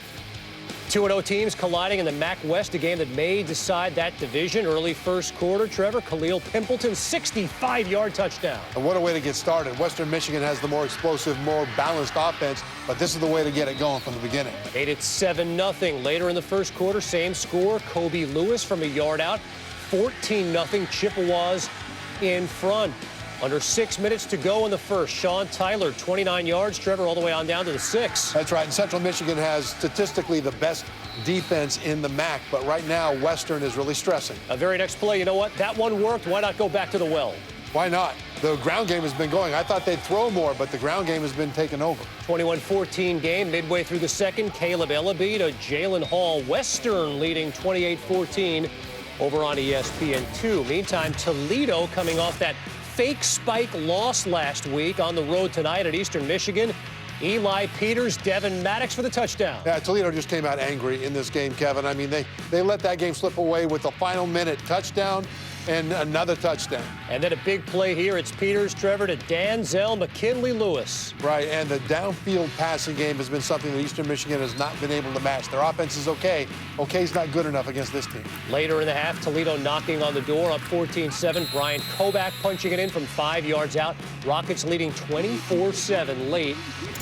2-0 teams colliding in the MAC West, a game that may decide that division. Early first quarter, Trevor, Khalil Pimpleton's 65-yard touchdown. And what a way to get started. Western Michigan has the more explosive, more balanced offense, but this is the way to get it going from the beginning. Made it 7-0. Later in the first quarter, same score. Kobe Lewis from a yard out. 14-0 Chippewas in front. Under 6 minutes to go in the first. Sean Tyler, 29 yards. Trevor, all the way on down to the 6. That's right. And Central Michigan has statistically the best defense in the MAC, but right now Western is really stressing. A very next play, you know what? That one worked. Why not go back to the well? Why not? The ground game has been going. I thought they'd throw more, but the ground game has been taken over. 21-14 game. Midway through the second, Caleb Ellaby to Jalen Hall. Western leading 28-14 over on ESPN2. Meantime, Toledo coming off that fake spike loss last week on the road tonight at Eastern Michigan. Eli Peters, Devin Maddox for the touchdown. Yeah, Toledo just came out angry in this game, Kevin. I mean, they let that game slip away with the final minute touchdown. and another touchdown. And then a big play here. It's Peters, Trevor to Danzel McKinley-Lewis. Right, and the downfield passing game has been something that Eastern Michigan has not been able to match. Their offense is okay. Okay's not good enough against this team. Later in the half, Toledo knocking on the door, up 14-7. Brian Kovac punching it in from 5 yards out. Rockets leading 24-7 late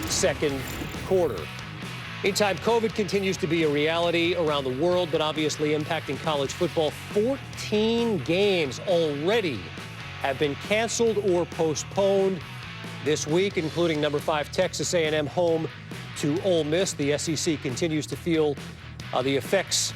second quarter. Meantime, COVID continues to be a reality around the world, but obviously impacting college football. 14 games already have been canceled or postponed this week, including number 5 Texas A&M home to Ole Miss. The SEC continues to feel the effects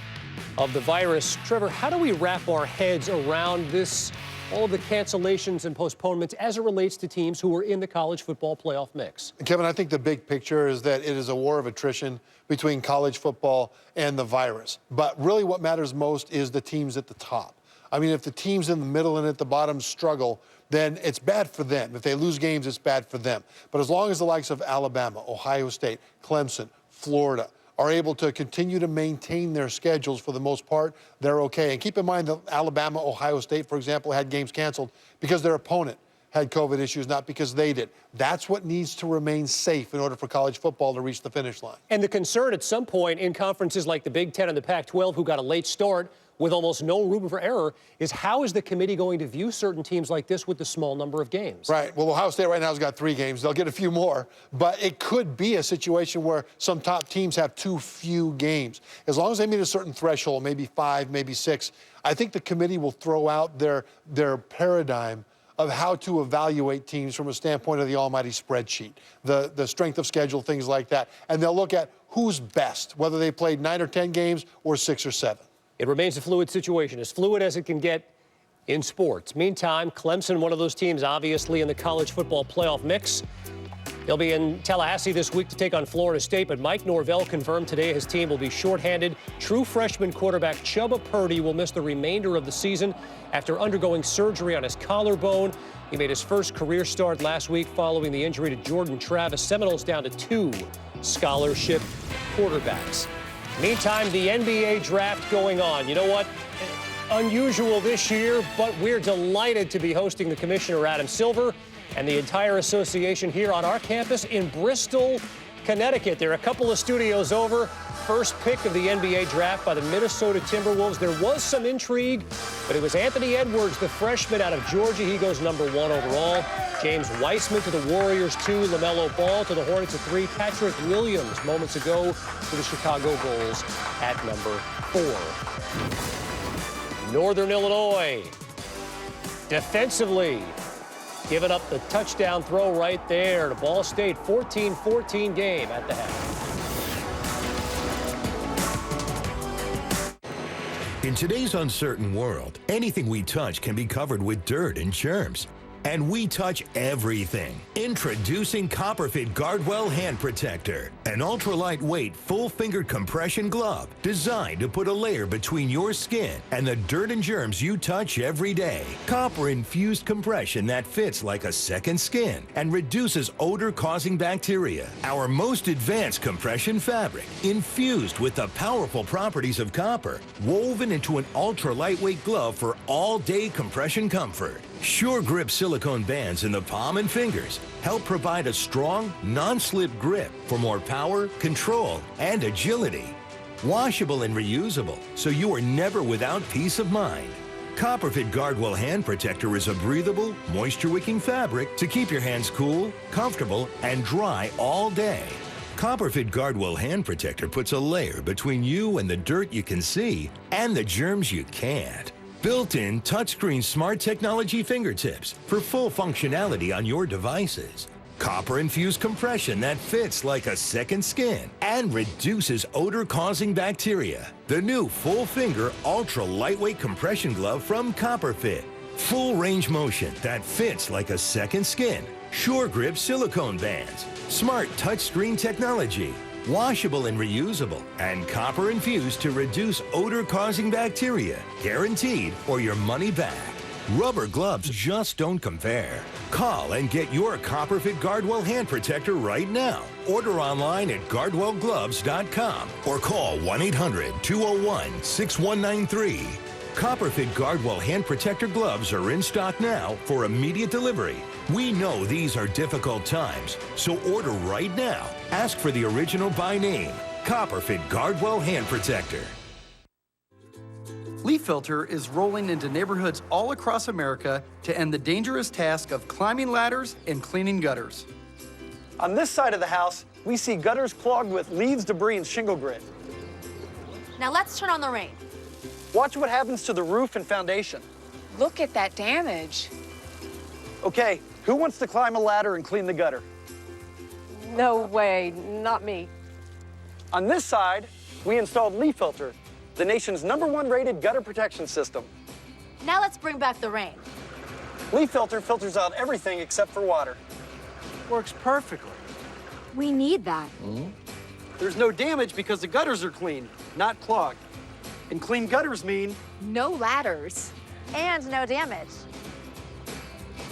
of the virus. Trevor, how do we wrap our heads around this, all of the cancellations and postponements as it relates to teams who are in the college football playoff mix? Kevin, I think the big picture is that it is a war of attrition between college football and the virus. But really what matters most is the teams at the top. I mean, if the teams in the middle and at the bottom struggle, then it's bad for them. If they lose games, it's bad for them. But as long as the likes of Alabama, Ohio State, Clemson, Florida are able to continue to maintain their schedules for the most part, they're okay. And keep in mind that Alabama, Ohio State, for example, had games canceled because their opponent had COVID issues, not because they did. That's what needs to remain safe in order for college football to reach the finish line. And the concern at some point in conferences like the Big Ten and the Pac-12, who got a late start with almost no room for error, is how is the committee going to view certain teams like this with the small number of games? Right. Well, Ohio State right now has got 3 games. They'll get a few more. But it could be a situation where some top teams have too few games. As long as they meet a certain threshold, maybe 5, maybe 6, I think the committee will throw out their paradigm of how to evaluate teams from a standpoint of the almighty spreadsheet, the strength of schedule, things like that. And they'll look at who's best, whether they played 9 or 10 games or 6 or 7. It remains a fluid situation, as fluid as it can get in sports. Meantime, Clemson, one of those teams obviously in the college football playoff mix. They'll be in Tallahassee this week to take on Florida State, but Mike Norvell confirmed today his team will be shorthanded. True freshman quarterback Chubba Purdy will miss the remainder of the season after undergoing surgery on his collarbone. He made his first career start last week following the injury to Jordan Travis. Seminoles down to 2 scholarship quarterbacks. Meantime, the NBA draft going on. You know what? Unusual this year, but we're delighted to be hosting the commissioner, Adam Silver, and the entire association here on our campus in Bristol, Connecticut. There are a couple of studios over. First pick of the NBA draft by the Minnesota Timberwolves. There was some intrigue, but it was Anthony Edwards, the freshman out of Georgia. He goes number 1 overall. James Weissman to the Warriors 2. LaMelo Ball to the Hornets at 3. Patrick Williams moments ago to the Chicago Bulls at number 4. Northern Illinois defensively giving up the touchdown throw right there to Ball State. 14-14 game at the half. In today's uncertain world, anything we touch can be covered with dirt and germs. And we touch everything. Introducing Copperfit Guardwell Hand Protector, an ultra-lightweight, full-fingered compression glove designed to put a layer between your skin and the dirt and germs you touch every day. Copper-infused compression that fits like a second skin and reduces odor-causing bacteria. Our most advanced compression fabric, infused with the powerful properties of copper, woven into an ultra-lightweight glove for all-day compression comfort. Sure Grip silicone bands in the palm and fingers help provide a strong, non-slip grip for more power, control, and agility. Washable and reusable, so you are never without peace of mind. Copperfit Guardwell Hand Protector is a breathable, moisture-wicking fabric to keep your hands cool, comfortable, and dry all day. Copperfit Guardwell Hand Protector puts a layer between you and the dirt you can see and the germs you can't. Built-in touchscreen smart technology fingertips for full functionality on your devices. Copper-infused compression that fits like a second skin and reduces odor-causing bacteria. The new full-finger, ultra-lightweight compression glove from Copperfit. Full range motion that fits like a second skin. Sure Grip silicone bands. Smart touchscreen technology. Washable and reusable, and copper infused to reduce odor-causing bacteria. Guaranteed or your money back. Rubber gloves just don't compare. Call and get your Copperfit Guardwell Hand Protector right now. Order online at guardwellgloves.com or call 1-800-201-6193. Copperfit Guardwell Hand Protector gloves are in stock now for immediate delivery. We know these are difficult times, so order right now. Ask for the original by name. Copperfit Guardwell Hand Protector. Leaf Filter is rolling into neighborhoods all across America to end the dangerous task of climbing ladders and cleaning gutters. On this side of the house, we see gutters clogged with leaves, debris, and shingle grit. Now let's turn on the rain. Watch what happens to the roof and foundation. Look at that damage. Okay, who wants to climb a ladder and clean the gutter? No way, not me. On this side, we installed Leaf Filter, the nation's #1 rated gutter protection system. Now let's bring back the rain. Leaf Filter filters out everything except for water. Works perfectly. We need that. There's no damage because the gutters are clean, not clogged. And clean gutters mean No ladders. And no damage.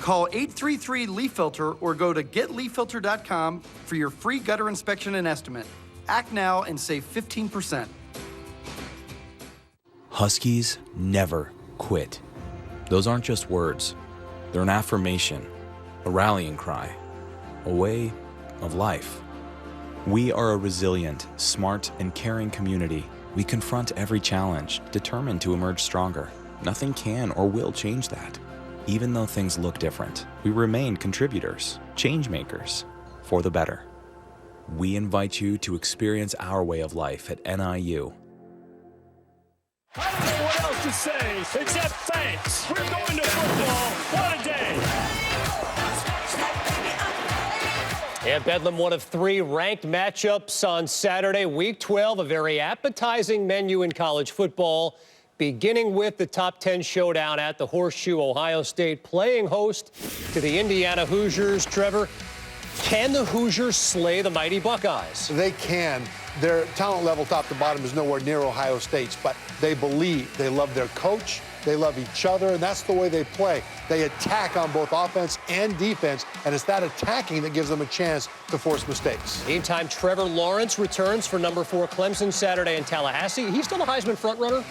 call 833-LEAF FILTER or go to getleaffilter.com for your free gutter inspection and estimate. Act now and save 15%. Huskies never quit. Those aren't just words. They're an affirmation, a rallying cry, a way of life. We are a resilient, smart, and caring community. We confront every challenge, determined to emerge stronger. Nothing can or will change that. Even though things look different, we remain contributors, change makers, for the better. We invite you to experience our way of life at NIU. I don't know what else to say except thanks. We're going to football. What a day. And Bedlam, one of 3 ranked matchups on Saturday, Week 12, a very appetizing menu in college football, beginning with the top 10 showdown at the Horseshoe. Ohio State playing host to the Indiana Hoosiers. Trevor, can the Hoosiers slay the mighty Buckeyes? They can. Their talent level top to bottom is nowhere near Ohio State's, but they believe, they love their coach, they love each other, and that's the way they play. They attack on both offense and defense, and it's that attacking that gives them a chance to force mistakes. Meantime, Trevor Lawrence returns for number 4 Clemson Saturday in Tallahassee. He's still a Heisman frontrunner?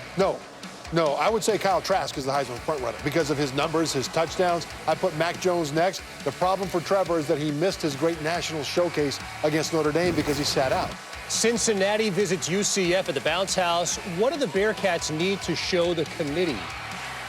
No, I would say Kyle Trask is the Heisman frontrunner because of his numbers, his touchdowns. I put Mac Jones next. The problem for Trevor is that he missed his great national showcase against Notre Dame because he sat out. Cincinnati visits UCF at the Bounce House. What do the Bearcats need to show the committee?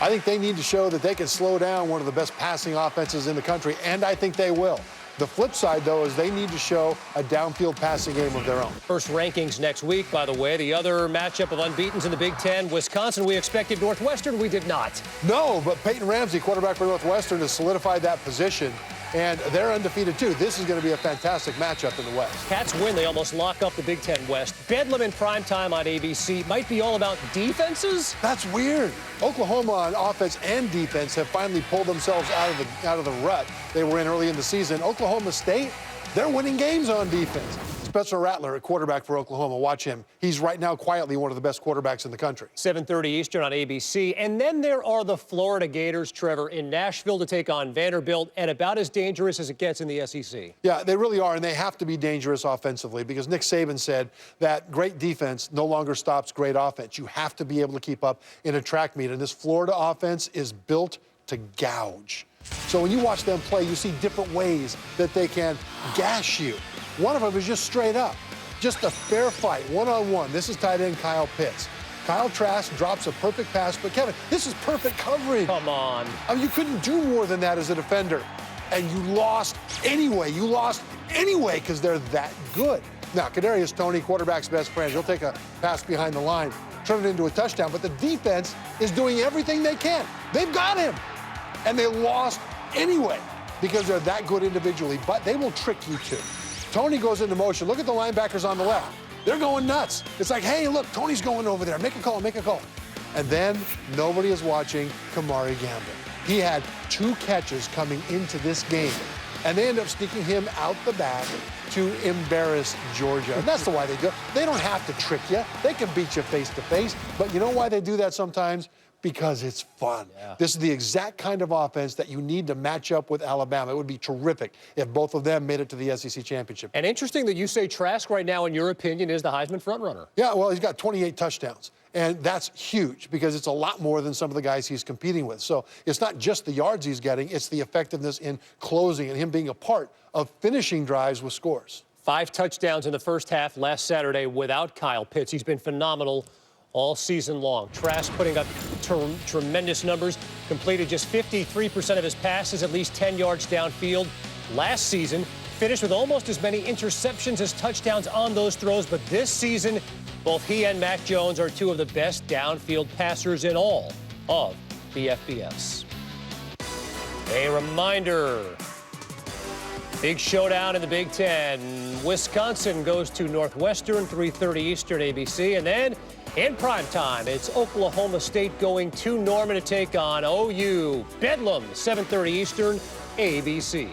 I think they need to show that they can slow down one of the best passing offenses in the country, and I think they will. The flip side, though, is they need to show a downfield passing game of their own. First rankings next week, by the way. The other matchup of unbeatens in the Big Ten, Wisconsin, we expected. Northwestern, we did not. No, but Peyton Ramsey, quarterback for Northwestern, has solidified that position, and they're undefeated, too. This is going to be a fantastic matchup in the West. Cats win. They almost lock up the Big Ten West. Bedlam in primetime on ABC might be all about defenses? That's weird. Oklahoma on offense and defense have finally pulled themselves out of the rut they were in early in the season. Oklahoma State, they're winning games on defense. Spencer Rattler, a quarterback for Oklahoma. Watch him. He's right now quietly one of the best quarterbacks in the country. 7:30 Eastern on ABC. And then there are the Florida Gators, Trevor, in Nashville to take on Vanderbilt, and about as dangerous as it gets in the SEC. Yeah, they really are, and they have to be dangerous offensively because Nick Saban said that great defense no longer stops great offense. You have to be able to keep up in a track meet, and this Florida offense is built to gouge. So when you watch them play, you see different ways that they can gash you. One of them is just straight up, just a fair fight, one-on-one. This is tight end Kyle Pitts. Kyle Trask drops a perfect pass, but Kevin, this is perfect coverage. Come on. I mean, you couldn't do more than that as a defender, and you lost anyway. You lost anyway because they're that good. Now, Kadarius Toney, quarterback's best friend, he'll take a pass behind the line, turn it into a touchdown, but the defense is doing everything they can. They've got him, and they lost anyway because they're that good individually, but they will trick you too. Toney goes into motion. Look at the linebackers on the left. They're going nuts. It's like, hey, look, Tony's going over there. Make a call, make a call. And then nobody is watching Kamari Gamble. He had 2 catches coming into this game, and they end up sneaking him out the back to embarrass Georgia. And that's the why they do it. They don't have to trick you. They can beat you face to face. But you know why they do that sometimes? Because it's fun. Yeah. This is the exact kind of offense that you need to match up with Alabama. It would be terrific if both of them made it to the SEC championship. And interesting that you say Trask right now, in your opinion, is the Heisman frontrunner. Yeah, well, he's got 28 touchdowns. And that's huge because it's a lot more than some of the guys he's competing with. So it's not just the yards he's getting, it's the effectiveness in closing and him being a part of finishing drives with scores. 5 touchdowns in the first half last Saturday without Kyle Pitts. He's been phenomenal all season long. Trask putting up tremendous numbers, completed just 53% of his passes, at least 10 yards downfield. Last season, finished with almost as many interceptions as touchdowns on those throws, but this season, both he and Mac Jones are 2 of the best downfield passers in all of the FBS. A reminder, big showdown in the Big Ten. Wisconsin goes to Northwestern, 3:30 Eastern, ABC, and then in prime time, it's Oklahoma State going to Norman to take on OU. Bedlam, 7:30 Eastern, ABC.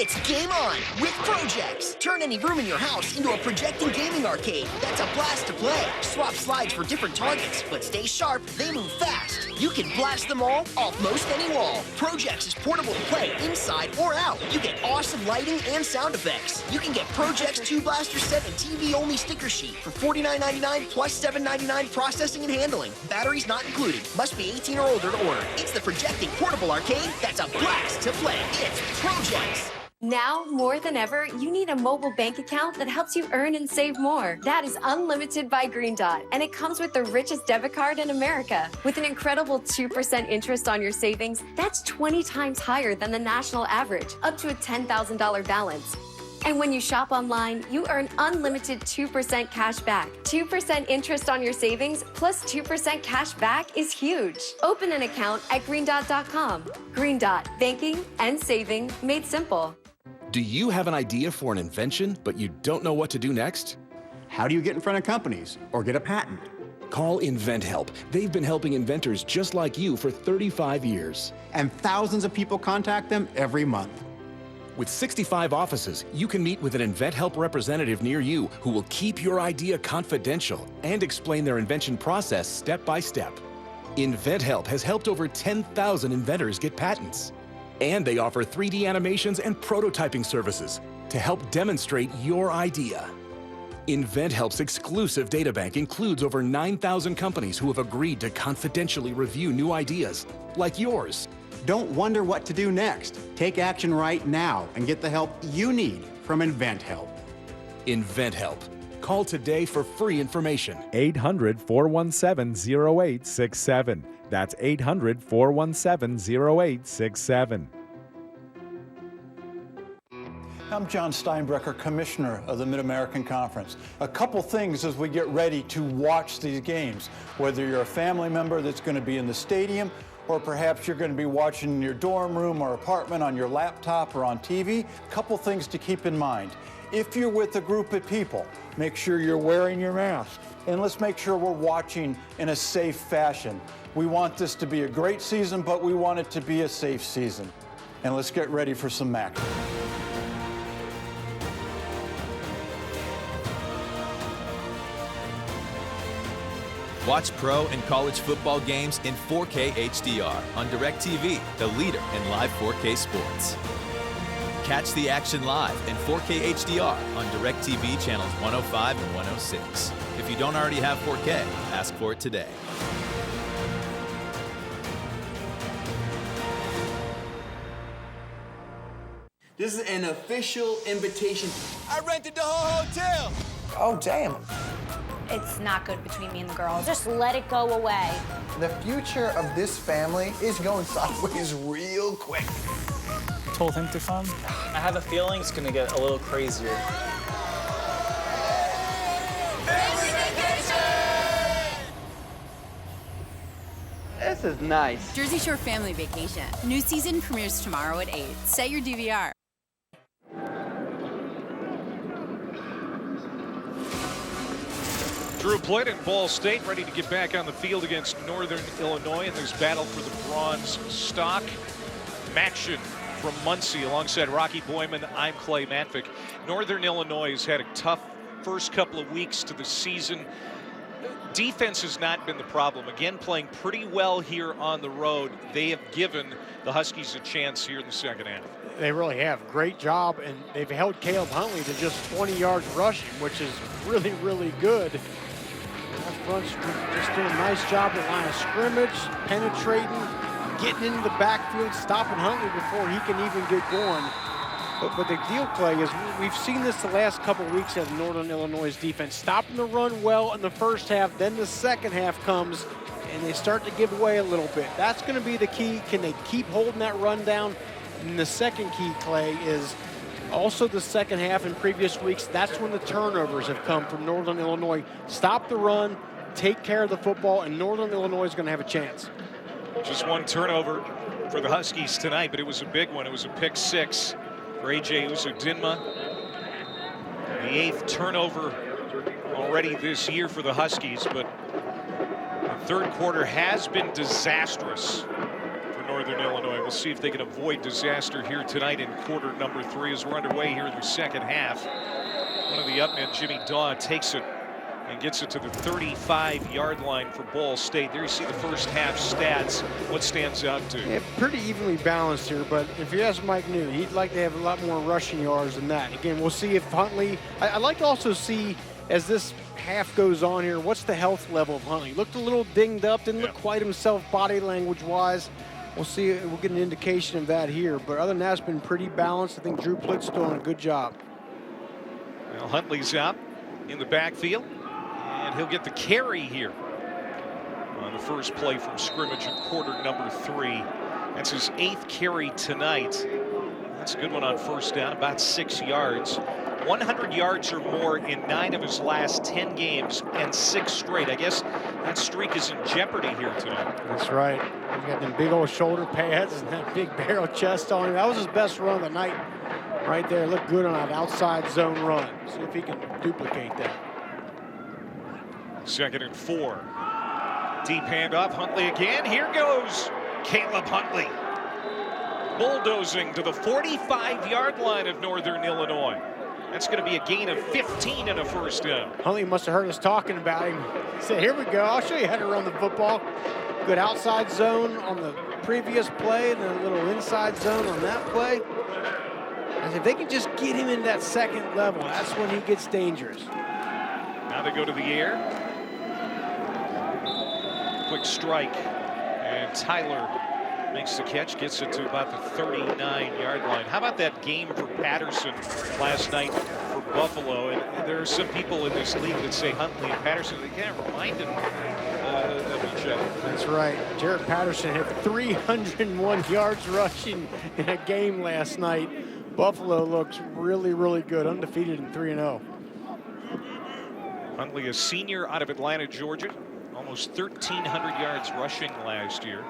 It's game on with Projects. Turn any room in your house into a projecting gaming arcade. That's a blast to play. Swap slides for different targets, but stay sharp, they move fast. You can blast them all off most any wall. Projects is portable to play inside or out. You get awesome lighting and sound effects. You can get Projects 2 blaster set and TV-only sticker sheet for $49.99 plus $7.99 processing and handling. Batteries not included. Must be 18 or older to order. It's the projecting portable arcade that's a blast to play. It's Projects. Now, more than ever, you need a mobile bank account that helps you earn and save more. That is unlimited by Green Dot, and it comes with the richest debit card in America. With an incredible 2% interest on your savings, that's 20 times higher than the national average, up to a $10,000 balance. And when you shop online, you earn unlimited 2% cash back. 2% interest on your savings plus 2% cash back is huge. Open an account at greendot.com. Green Dot, banking and saving made simple. Do you have an idea for an invention, but you don't know what to do next? How do you get in front of companies or get a patent? Call InventHelp. They've been helping inventors just like you for 35 years. And thousands of people contact them every month. With 65 offices, you can meet with an InventHelp representative near you who will keep your idea confidential and explain their invention process step by step. InventHelp has helped over 10,000 inventors get patents. And they offer 3D animations and prototyping services to help demonstrate your idea. InventHelp's exclusive databank includes over 9,000 companies who have agreed to confidentially review new ideas, like yours. Don't wonder what to do next. Take action right now and get the help you need from InventHelp. InventHelp. Call today for free information. 800-417-0867. That's 800-417-0867. I'm John Steinbrecher, Commissioner of the Mid-American Conference. A couple things as we get ready to watch these games, whether you're a family member that's going to be in the stadium, or perhaps you're going to be watching in your dorm room or apartment on your laptop or on TV. A couple things to keep in mind. If you're with a group of people, make sure you're wearing your mask. And let's make sure we're watching in a safe fashion. We want this to be a great season, but we want it to be a safe season. And let's get ready for some Mac. Watch pro and college football games in 4K HDR on DirecTV, the leader in live 4K sports. Catch the action live in 4K HDR on DirecTV channels 105 and 106. If you don't already have 4K, ask for it today. This is an official invitation. I rented the whole hotel. Oh, damn. It's not good between me and the girls. Just let it go away. The future of this family is going sideways real quick. Told him to come. I have a feeling it's gonna get a little crazier. This is nice. Jersey Shore Family Vacation. New season premieres tomorrow at 8. Set your DVR. Drew Plitt and Ball State ready to get back on the field against Northern Illinois in this battle for the bronze stock. Maction from Muncie alongside Rocky Boyman. I'm Clay Matvick. Northern Illinois has had a tough first couple of weeks to the season. Defense has not been the problem. Again, playing pretty well here on the road. They have given the Huskies a chance here in the second half. They really have. Great job, and they've held Caleb Huntley to just 20 yards rushing, which is really, really good. That front's just doing a nice job at line of scrimmage, penetrating, getting into the backfield, stopping Huntley before he can even get going. But the deal, Clay, is we've seen this the last couple of weeks of Northern Illinois' defense, stopping the run well in the first half, then the second half comes, and they start to give away a little bit. That's going to be the key. Can they keep holding that run down? And the second key, Clay, is also the second half in previous weeks. That's when the turnovers have come from Northern Illinois. Stop the run, take care of the football, and Northern Illinois is going to have a chance. Just one turnover for the Huskies tonight, but it was a big one. It was a pick 6 for A.J. Uzodinma. The 8th turnover already this year for the Huskies, but the third quarter has been disastrous for Northern Illinois. We'll see if they can avoid disaster here tonight in quarter number 3 as we're underway here in the second half. One of the up men, Jimmy Daw, takes it and gets it to the 35-yard line for Ball State. There you see the first half stats. What stands out to you? Yeah, pretty evenly balanced here, but if you ask Mike New, he'd like to have a lot more rushing yards than that. Again, we'll see if Huntley, I'd like to also see, as this half goes on here, what's the health level of Huntley? Looked a little dinged up, didn't look quite himself body language-wise. We'll see, we'll get an indication of that here, but other than that, it's been pretty balanced. I think Drew Plitt's doing a good job. Well, Huntley's out in the backfield, and he'll get the carry here on the first play from scrimmage in quarter number 3. That's his 8th carry tonight. That's a good one on first down, about 6 yards. 100 yards or more in 9 of his last 10 games and 6 straight. I guess that streak is in jeopardy here tonight. That's right. He's got them big old shoulder pads and that big barrel chest on him. That was his best run of the night right there. Looked good on that outside zone run. See if he can duplicate that. 2nd and 4. Deep handoff, Huntley again. Here goes Caleb Huntley. Bulldozing to the 45-yard line of Northern Illinois. That's going to be a gain of 15 and a first down. Huntley must have heard us talking about him. He said, here we go, I'll show you how to run the football. Good outside zone on the previous play and then a little inside zone on that play. I said, if they can just get him in that second level, that's when he gets dangerous. Now they go to the air. Quick strike, and Tyler makes the catch, gets it to about the 39-yard line. How about that game for Patterson last night for Buffalo? And there are some people in this league that say Huntley and Patterson, they can't remind them of each other. That's right. Jared Patterson had 301 yards rushing in a game last night. Buffalo looks really, really good, undefeated in 3-0. Huntley, a senior out of Atlanta, Georgia. Almost 1,300 yards rushing last year.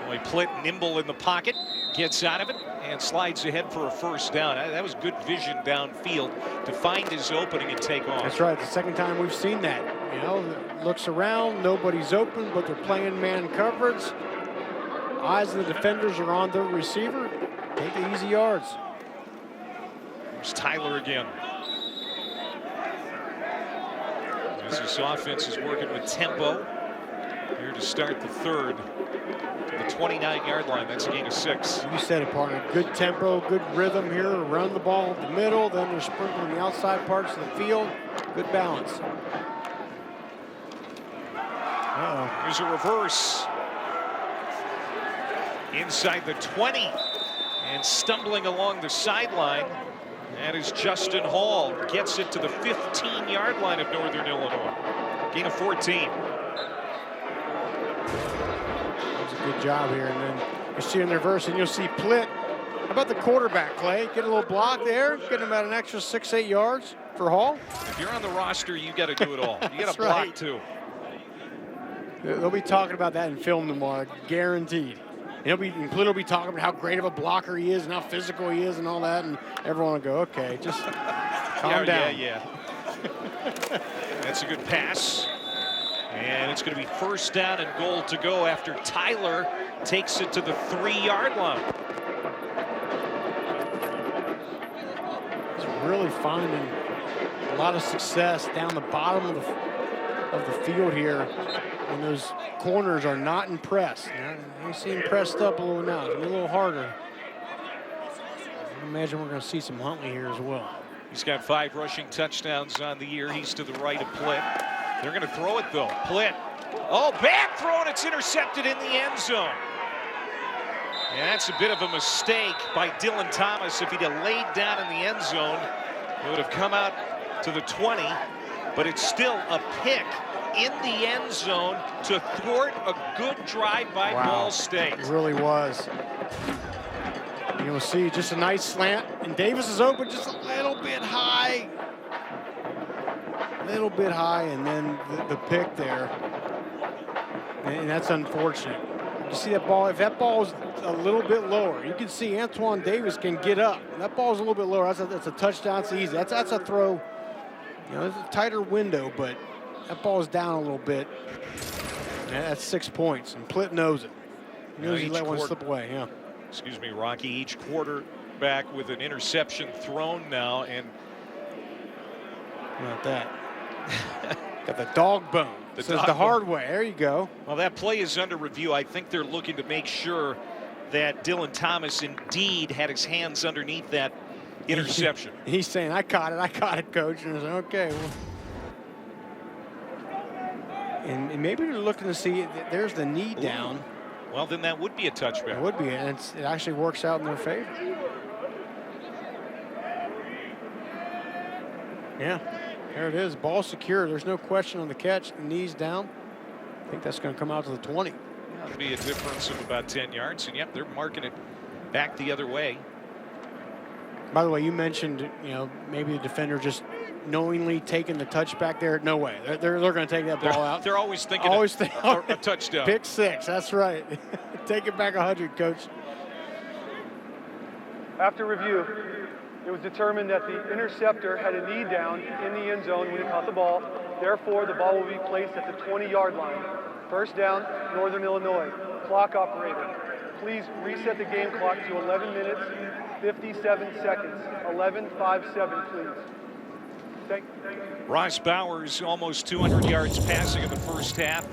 Boy, Plitt nimble in the pocket, gets out of it, and slides ahead for a first down. That was good vision downfield to find his opening and take off. That's right. The second time we've seen that. You know, looks around, nobody's open, but they're playing man coverage. Eyes of the defenders are on their receiver. Take the easy yards. There's Tyler again. As this offense is working with tempo here to start the third. The 29-yard line, that's a gain of 6. You said it, partner. Good tempo, good rhythm here. Run the ball up the middle, then they're sprinkling the outside parts of the field. Good balance. Uh-oh. Here's a reverse. Inside the 20. And stumbling along the sideline. That is Justin Hall. Gets it to the 15-yard line of Northern Illinois. Gain of 14. Good job here, and then you see in the reverse, and you'll see Plitt. How about the quarterback, Clay? Get a little block there, get him about an extra 6-8 yards for Hall. If you're on the roster, you got to do it all. You got to block right. too. They'll be talking about that in film tomorrow, guaranteed. And Plitt will be talking about how great of a blocker he is and how physical he is and all that, and everyone will go, okay, just calm down. Yeah. That's a good pass. And it's going to be first down and goal to go after Tyler takes it to the 3-yard line. He's really finding a lot of success down the bottom of the field here. And those corners are not impressed. Now, you see him pressed up a little now. It's a little harder. imagine we're going to see some Huntley here as well. He's got 5 rushing touchdowns on the year. He's to the right of Plitt. They're going to throw it, though. Plitt. Oh, back throw, and it's intercepted in the end zone. And that's a bit of a mistake by Dylan Thomas. If he'd have laid down in the end zone, it would have come out to the 20. But it's still a pick in the end zone to thwart a good drive by Ball State. It really was. You'll see just a nice slant, and Davis is open just a little bit high. And then the pick there. And that's unfortunate. You see that ball, if that ball is a little bit lower, you can see Antoine Davis can get up. That ball's a little bit lower. That's a touchdown. It's easy. That's a throw. You know, it's a tighter window, but that ball's down a little bit. And that's 6 points, and Plitt knows it. He knows he let one slip away, yeah. Excuse me, Rocky. Each quarterback with an interception thrown now, and how about that? Got the dog bone. Says the hard way. There you go. Well, that play is under review. I think they're looking to make sure that Dylan Thomas indeed had his hands underneath that interception. He's saying, I caught it, coach. And I was like, okay. Well. And maybe they're looking to see, there's the knee down. Well, then that would be a touchback. It would be, and it actually works out in their favor. Yeah, there it is. Ball secure. There's no question on the catch. The knees down. I think that's going to come out to the 20. That'll be a difference of about 10 yards. And, yep, they're marking it back the other way. By the way, you mentioned, you know, maybe the defender just knowingly taking the touchback there. No way. They're going to take that ball out. They're always thinking a touchdown. Pick 6. That's right. Take it back 100, coach. After review, it was determined that the interceptor had a knee down in the end zone when he caught the ball. Therefore, the ball will be placed at the 20-yard line. First down, Northern Illinois. Clock operator, please reset the game clock to 11 minutes, 57 seconds. 11:57, please. Thank you. Ross Bowers, almost 200 yards passing in the first half.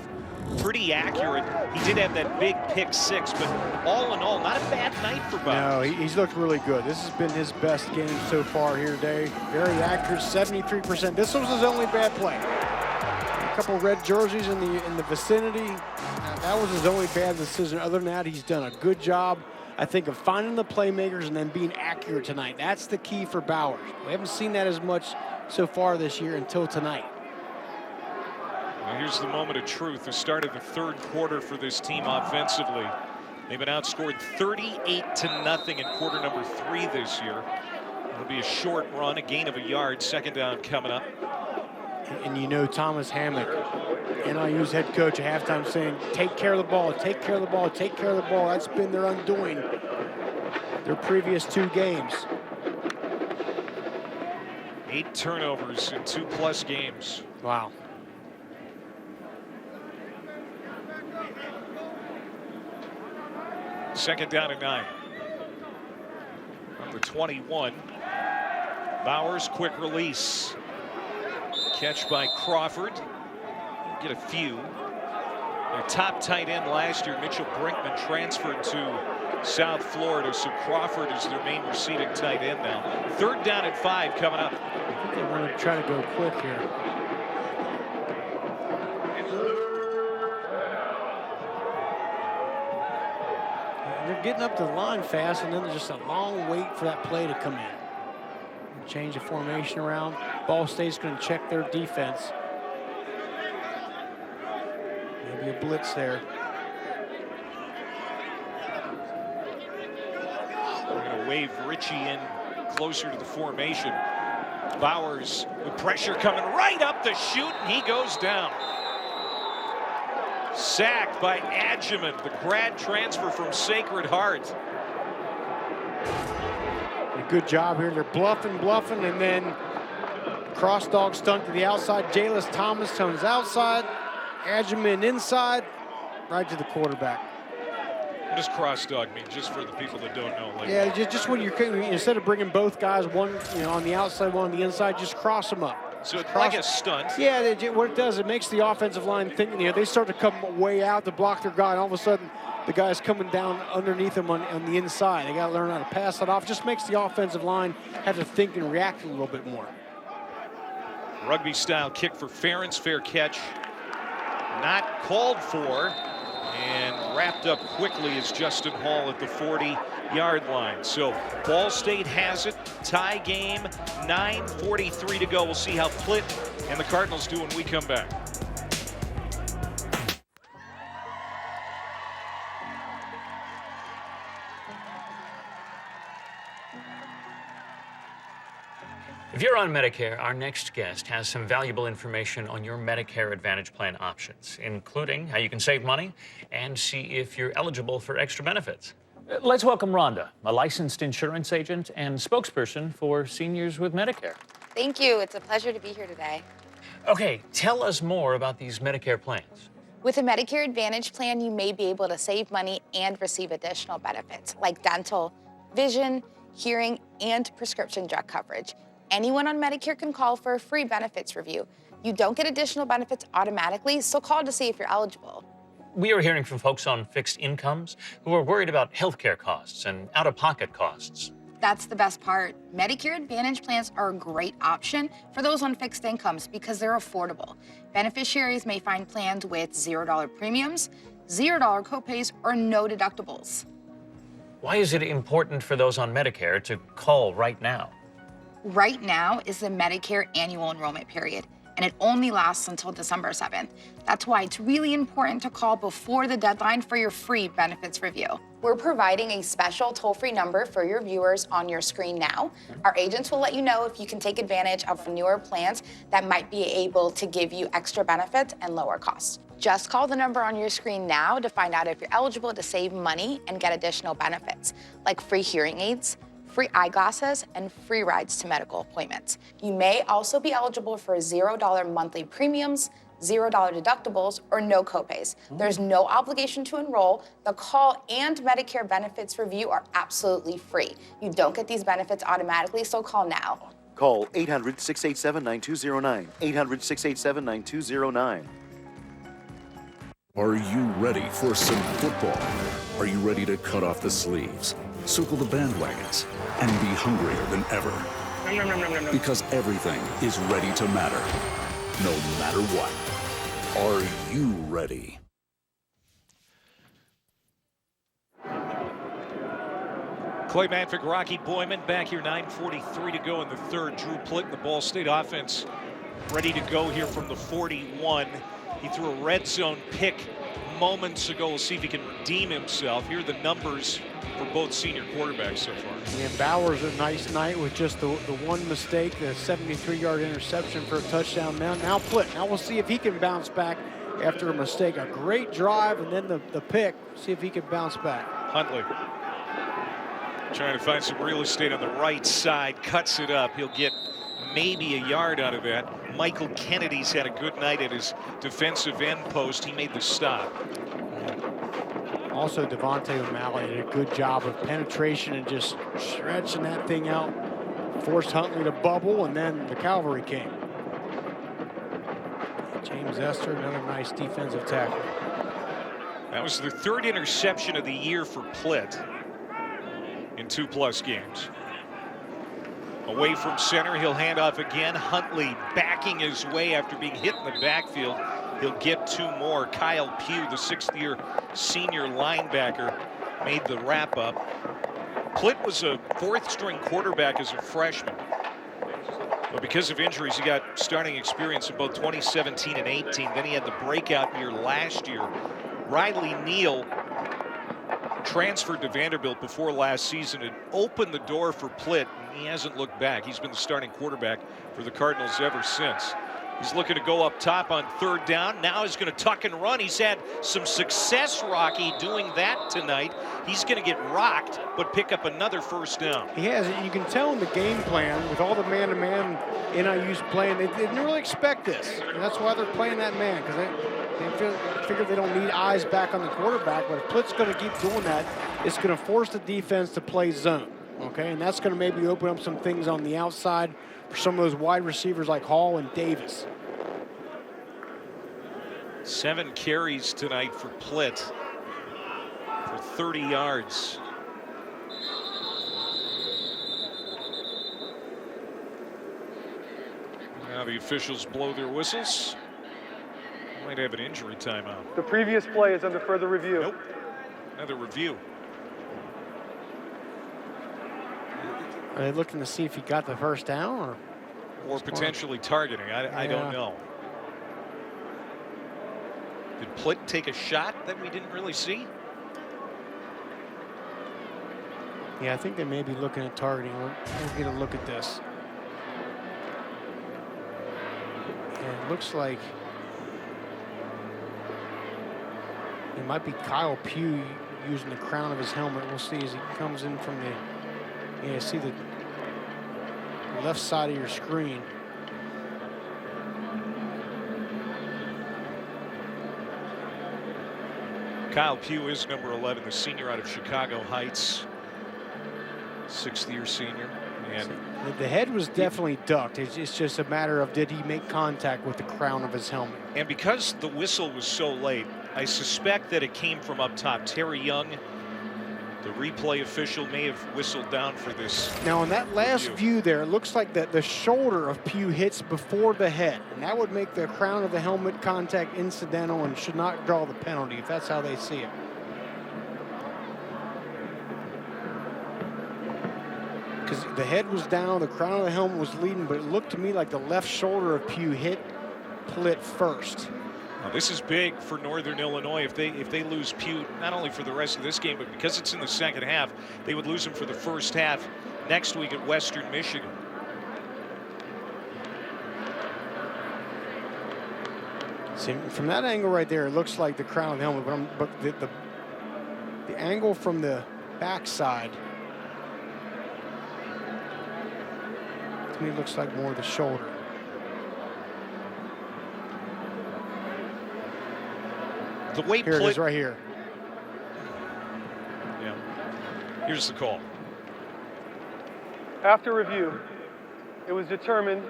Pretty accurate. He did have that big pick 6, but all in all, not a bad night for Bowers. No, he's looked really good. This has been his best game so far here today. Very accurate, 73%. This was his only bad play. A couple red jerseys in the vicinity. That was his only bad decision. Other than that, he's done a good job, I think, of finding the playmakers and then being accurate tonight. That's the key for Bowers. We haven't seen that as much so far this year until tonight. Well, here's the moment of truth. The start of the third quarter for this team offensively. They've been outscored 38-0 in quarter number 3 this year. It'll be a short run, a gain of a yard, second down coming up. And you know Thomas Hammock, NIU's head coach at halftime, saying, take care of the ball, take care of the ball, take care of the ball. That's been their undoing their previous 2 games. 8 turnovers in 2+ games. Wow. Second down and 9. Number 21. Bowers, quick release. Catch by Crawford. Get a few. Their top tight end last year, Mitchell Brinkman, transferred to South Florida, so Crawford is their main receiving tight end now. Third down and 5 coming up. I think they want to try to go quick here. They're getting up to the line fast, and then there's just a long wait for that play to come in. Change the formation around. Ball State's going to check their defense. Maybe a blitz there. We're going to wave Richie in closer to the formation. Bowers with pressure coming right up the chute, and he goes down. Sacked by Adjumant, the grad transfer from Sacred Heart. A good job here. They're bluffing, and then cross dog stunt to the outside. Jalis Thomas comes outside. Adjumant inside, right to the quarterback. What does cross dog mean, just for the people that don't know? Like, yeah, just when you're, instead of bringing both guys, one on the outside, one on the inside, just cross them up. So it's like a stunt. Yeah, what it does, it makes the offensive line think, they start to come way out to block their guy, and all of a sudden the guy's coming down underneath them on the inside. They got to learn how to pass it off. Just makes the offensive line have to think and react a little bit more. Rugby-style kick for Ferentz, fair catch. Not called for, and wrapped up quickly is Justin Hall at the 40-yard line. So Ball State has it, tie game, 9:43 to go. We'll see how Plitt and the Cardinals do when we come back. If you're on Medicare, our next guest has some valuable information on your Medicare Advantage plan options, including how you can save money and see if you're eligible for extra benefits. Let's welcome Rhonda, a licensed insurance agent and spokesperson for seniors with Medicare. Thank you. It's a pleasure to be here today. Okay, tell us more about these Medicare plans. With a Medicare Advantage plan, you may be able to save money and receive additional benefits like dental, vision, hearing, and prescription drug coverage. Anyone on Medicare can call for a free benefits review. You don't get additional benefits automatically, so call to see if you're eligible. We are hearing from folks on fixed incomes who are worried about healthcare costs and out-of-pocket costs. That's the best part. Medicare Advantage plans are a great option for those on fixed incomes because they're affordable. Beneficiaries may find plans with $0 premiums, $0 copays, or no deductibles. Why is it important for those on Medicare to call right now? Right now is the Medicare annual enrollment period, and it only lasts until December 7th. That's why it's really important to call before the deadline for your free benefits review. We're providing a special toll-free number for your viewers on your screen now. Our agents will let you know if you can take advantage of newer plans that might be able to give you extra benefits and lower costs. Just call the number on your screen now to find out if you're eligible to save money and get additional benefits, like free hearing aids, free eyeglasses, and free rides to medical appointments. You may also be eligible for $0 monthly premiums, $0 deductibles, or no copays. There's no obligation to enroll. The call and Medicare benefits review are absolutely free. You don't get these benefits automatically, so call now. Call 800-687-9209, 800-687-9209. Are you ready for some football? Are you ready to cut off the sleeves, circle the bandwagons, and be hungrier than ever? Because everything is ready to matter, no matter what. Are you ready? Clay Manfick, Rocky Boyman back here, 9:43 to go in the third. Drew Plitt in the Ball State offense ready to go here from the 41. He threw a red zone pick moments ago. We'll see if he can redeem himself. Here are the numbers for both senior quarterbacks so far. And Bowers a nice night with just the one mistake, the 73-yard interception for a touchdown. Now Plitt. Now we'll see if he can bounce back after a mistake. A great drive and then the pick. See if he can bounce back. Huntley trying to find some real estate on the right side. Cuts it up. He'll get maybe a yard out of that. Michael Kennedy's had a good night at his defensive end post. He made the stop. Also, Devontae O'Malley did a good job of penetration and just stretching that thing out. Forced Huntley to bubble, and then the cavalry came. James Esther, another nice defensive tackle. That was the third interception of the year for Plitt in 2+ games. Away from center, he'll hand off again. Huntley backing his way after being hit in the backfield. He'll get two more. Kyle Pugh, the 6th-year senior linebacker, made the wrap-up. Plitt was a 4th-string quarterback as a freshman. But because of injuries, he got starting experience in both 2017 and 18. Then he had the breakout year last year. Riley Neal transferred to Vanderbilt before last season. It opened the door for Plitt, and he hasn't looked back. He's been the starting quarterback for the Cardinals ever since. He's looking to go up top on 3rd down. Now he's going to tuck and run. He's had some success, Rocky, doing that tonight. He's going to get rocked, but pick up another 1st down. He has. You can tell in the game plan with all the man-to-man NIU's playing, they didn't really expect this. And that's why they're playing that man, because they figure they don't need eyes back on the quarterback. But if Plitt's going to keep doing that, it's going to force the defense to play zone. okay? And that's going to maybe open up some things on the outside for some of those wide receivers like Hall and Davis. 7 carries tonight for Plitt for 30 yards. Now the officials blow their whistles. Might have an injury timeout. The previous play is under further review. Nope. Another review. Are they looking to see if he got the first down or potentially targeting? I don't know. Did Plitt take a shot that we didn't really see? Yeah, I think they may be looking at targeting. We'll get a look at this. And it looks like it might be Kyle Pugh using the crown of his helmet. We'll see as he comes in from the, see the left side of your screen. Kyle Pugh is number 11, the senior out of Chicago Heights, 6th-year senior. And the head was definitely ducked. It's just a matter of did he make contact with the crown of his helmet. And because the whistle was so late, I suspect that it came from up top. Terry Young, the replay official, may have whistled down for this. Now, in that last view there, it looks like that the shoulder of Pugh hits before the head, and that would make the crown of the helmet contact incidental and should not draw the penalty if that's how they see it. Because the head was down, the crown of the helmet was leading, but it looked to me like the left shoulder of Pugh hit Plitt first. Now, this is big for Northern Illinois. If they lose Pugh, not only for the rest of this game, but because it's in the second half, they would lose him for the first half next week at Western Michigan. See, from that angle right there, it looks like the crown of the helmet, but the angle from the backside to me looks like more the shoulder. The way here it is right here. Yeah. Here's the call. After review, it was determined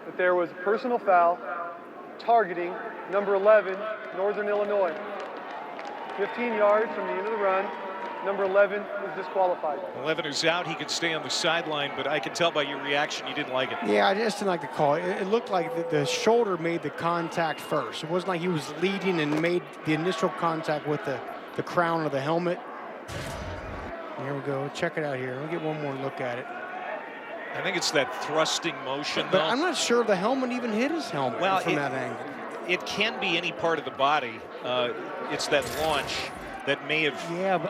that there was a personal foul targeting number 11, Northern Illinois. 15 yards from the end of the run, number 11 was disqualified. 11 is out. He could stay on the sideline, but I can tell by your reaction you didn't like it. Yeah, I just didn't like the call. It looked like the shoulder made the contact first. It wasn't like he was leading and made the initial contact with the crown of the helmet. Here we go. Check it out here. Let me get one more look at it. I think it's that thrusting motion, But though. I'm not sure the helmet even hit his helmet from that angle. It can be any part of the body. It's that launch that may have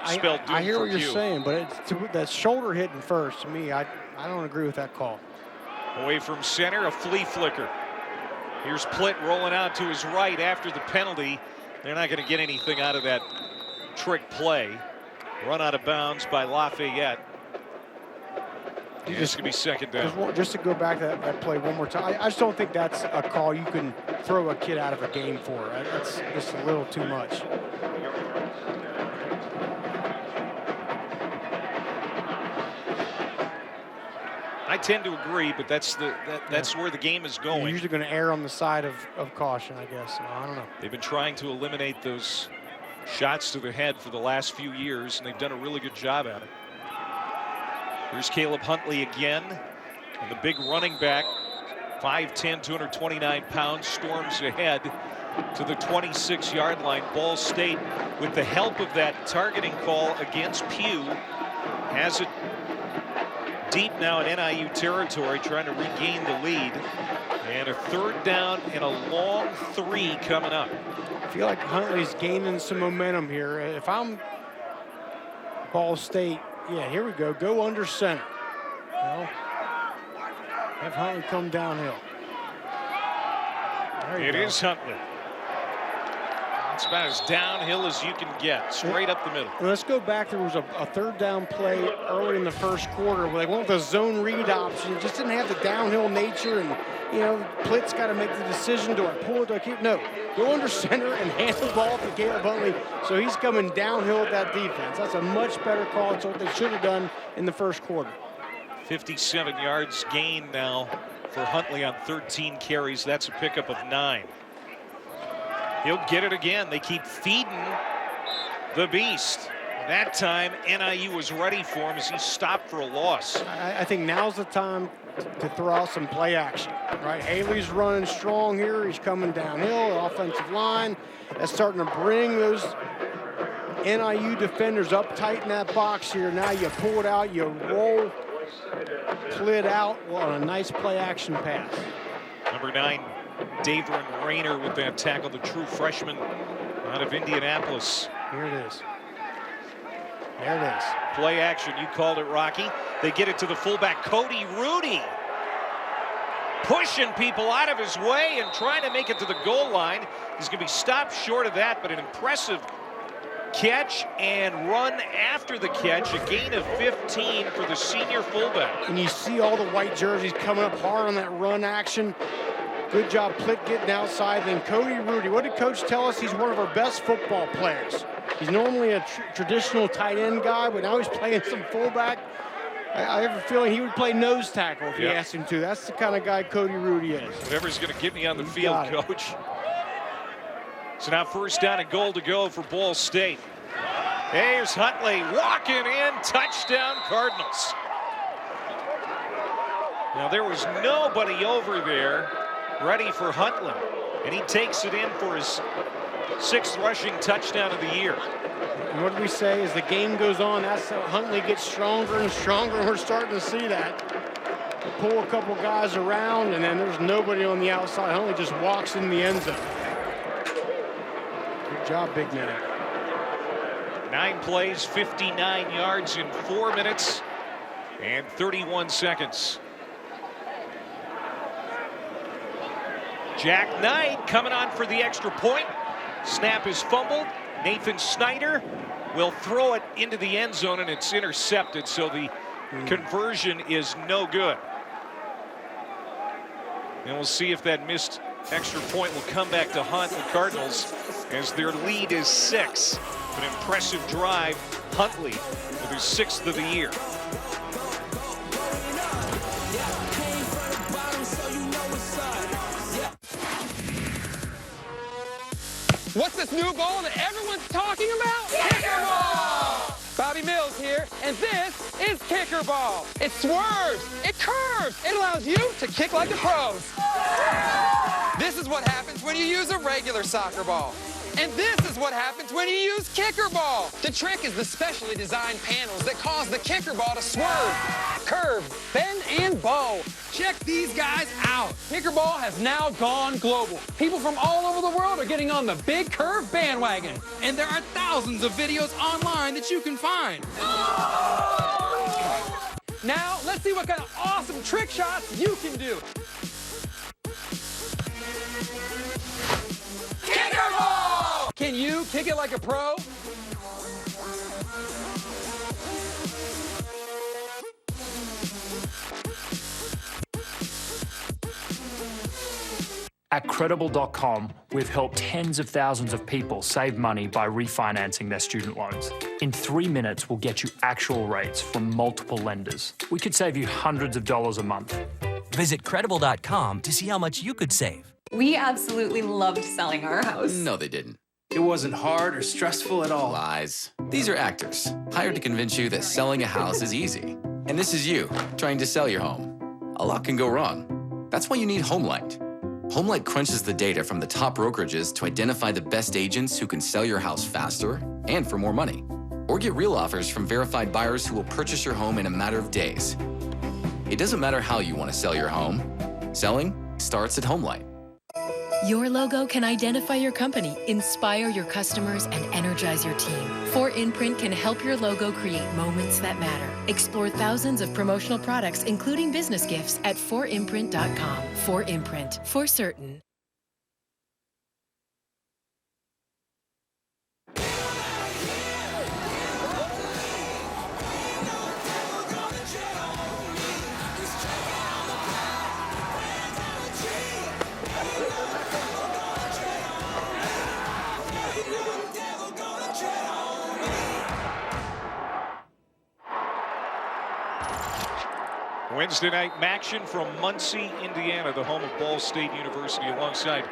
spelled doom I hear for what you're Pugh. saying, but that shoulder hitting first, to me, I don't agree with that call. Away from center, a flea flicker. Here's Plitt rolling out to his right after the penalty. They're not going to get anything out of that trick play. Run out of bounds by Lafayette. And it's going to be second down. Just to go back to that play one more time, I just don't think that's a call you can throw a kid out of a game for. That's just a little too much. I tend to agree, but that's where the game is going. You're usually going to err on the side of caution, I guess. So, I don't know. They've been trying to eliminate those shots to the head for the last few years, and they've done a really good job at it. Here's Caleb Huntley again, and the big running back, 5'10", 229 pounds, storms ahead to the 26-yard line. Ball State, with the help of that targeting call against Pugh, has it deep now in NIU territory, trying to regain the lead. And a third down and a long 3 coming up. I feel like Huntley's gaining some momentum here. If I'm Ball State, yeah, here we go. Go under center. Well, have Huntley come downhill. It is Huntley. It's about as downhill as you can get, straight up the middle. Well, let's go back. There was a third down play early in the first quarter where they went with a zone read option. It just didn't have the downhill nature, and Plitt's got to make the decision, do I pull it, do I keep? No, go under center and hand the ball to Caleb Huntley. So he's coming downhill with that defense. That's a much better call. It's what they should have done in the first quarter. 57 yards gain now for Huntley on 13 carries. That's a pickup of 9. He'll get it again. They keep feeding the beast. That time, NIU was ready for him as he stopped for a loss. I think now's the time to throw out some play action, right? Haley's running strong here. He's coming downhill, the offensive line. That's starting to bring those NIU defenders up tight in that box here. Now you pull it out, you roll Plitt out on a nice play action pass. Number 9, Davron Rayner with that tackle, the true freshman out of Indianapolis. Here it is. There it is. Play action, you called it, Rocky. They get it to the fullback, Cody Rudy. Pushing people out of his way and trying to make it to the goal line. He's going to be stopped short of that, but an impressive catch and run after the catch. A gain of 15 for the senior fullback. And you see all the white jerseys coming up hard on that run action. Good job, Plitt getting outside. Then Cody Rudy, what did Coach tell us? He's one of our best football players. He's normally a traditional tight end guy, but now he's playing some fullback. I have a feeling he would play nose tackle if you asked him to. That's the kind of guy Cody Rudy is. Whatever's going to get me on the field, Coach. So now first down and goal to go for Ball State. Here's Huntley walking in, touchdown Cardinals. Now there was nobody over there ready for Huntley, and he takes it in for his 6th rushing touchdown of the year. And what do we say as the game goes on? That's how Huntley gets stronger and stronger, and we're starting to see that. They pull a couple guys around, and then there's nobody on the outside. Huntley just walks in the end zone. Good job, big man. 9 plays, 59 yards in 4 minutes and 31 seconds. Jack Knight coming on for the extra point. Snap is fumbled. Nathan Snyder will throw it into the end zone, and it's intercepted, so the conversion is no good. And we'll see if that missed extra point will come back to haunt the Cardinals as their lead is 6. An impressive drive. Huntley with his 6th of the year. What's this new ball that everyone's talking about? Kicker ball! Bobby Mills here, and this is kicker ball. It swerves, it curves, it allows you to kick like the pros. This is what happens when you use a regular soccer ball. And this is what happens when you use kicker ball. The trick is the specially designed panels that cause the kicker ball to swerve, curve, bend, and bow. Check these guys out. Kicker ball has now gone global. People from all over the world are getting on the big curve bandwagon. And there are thousands of videos online that you can find. Now, let's see what kind of awesome trick shots you can do. Kicker ball! Can you kick it like a pro? At Credible.com, we've helped tens of thousands of people save money by refinancing their student loans. In 3 minutes, we'll get you actual rates from multiple lenders. We could save you hundreds of dollars a month. Visit Credible.com to see how much you could save. We absolutely loved selling our house. No, they didn't. It wasn't hard or stressful at all. Lies. These are actors, hired to convince you that selling a house is easy. And this is you, trying to sell your home. A lot can go wrong. That's why you need HomeLight. HomeLight crunches the data from the top brokerages to identify the best agents who can sell your house faster and for more money. Or get real offers from verified buyers who will purchase your home in a matter of days. It doesn't matter how you want to sell your home. Selling starts at HomeLight. Your logo can identify your company, inspire your customers, and energize your team. 4imprint can help your logo create moments that matter. Explore thousands of promotional products, including business gifts, at 4imprint.com. 4imprint, for certain. Wednesday night action from Muncie, Indiana, the home of Ball State University, alongside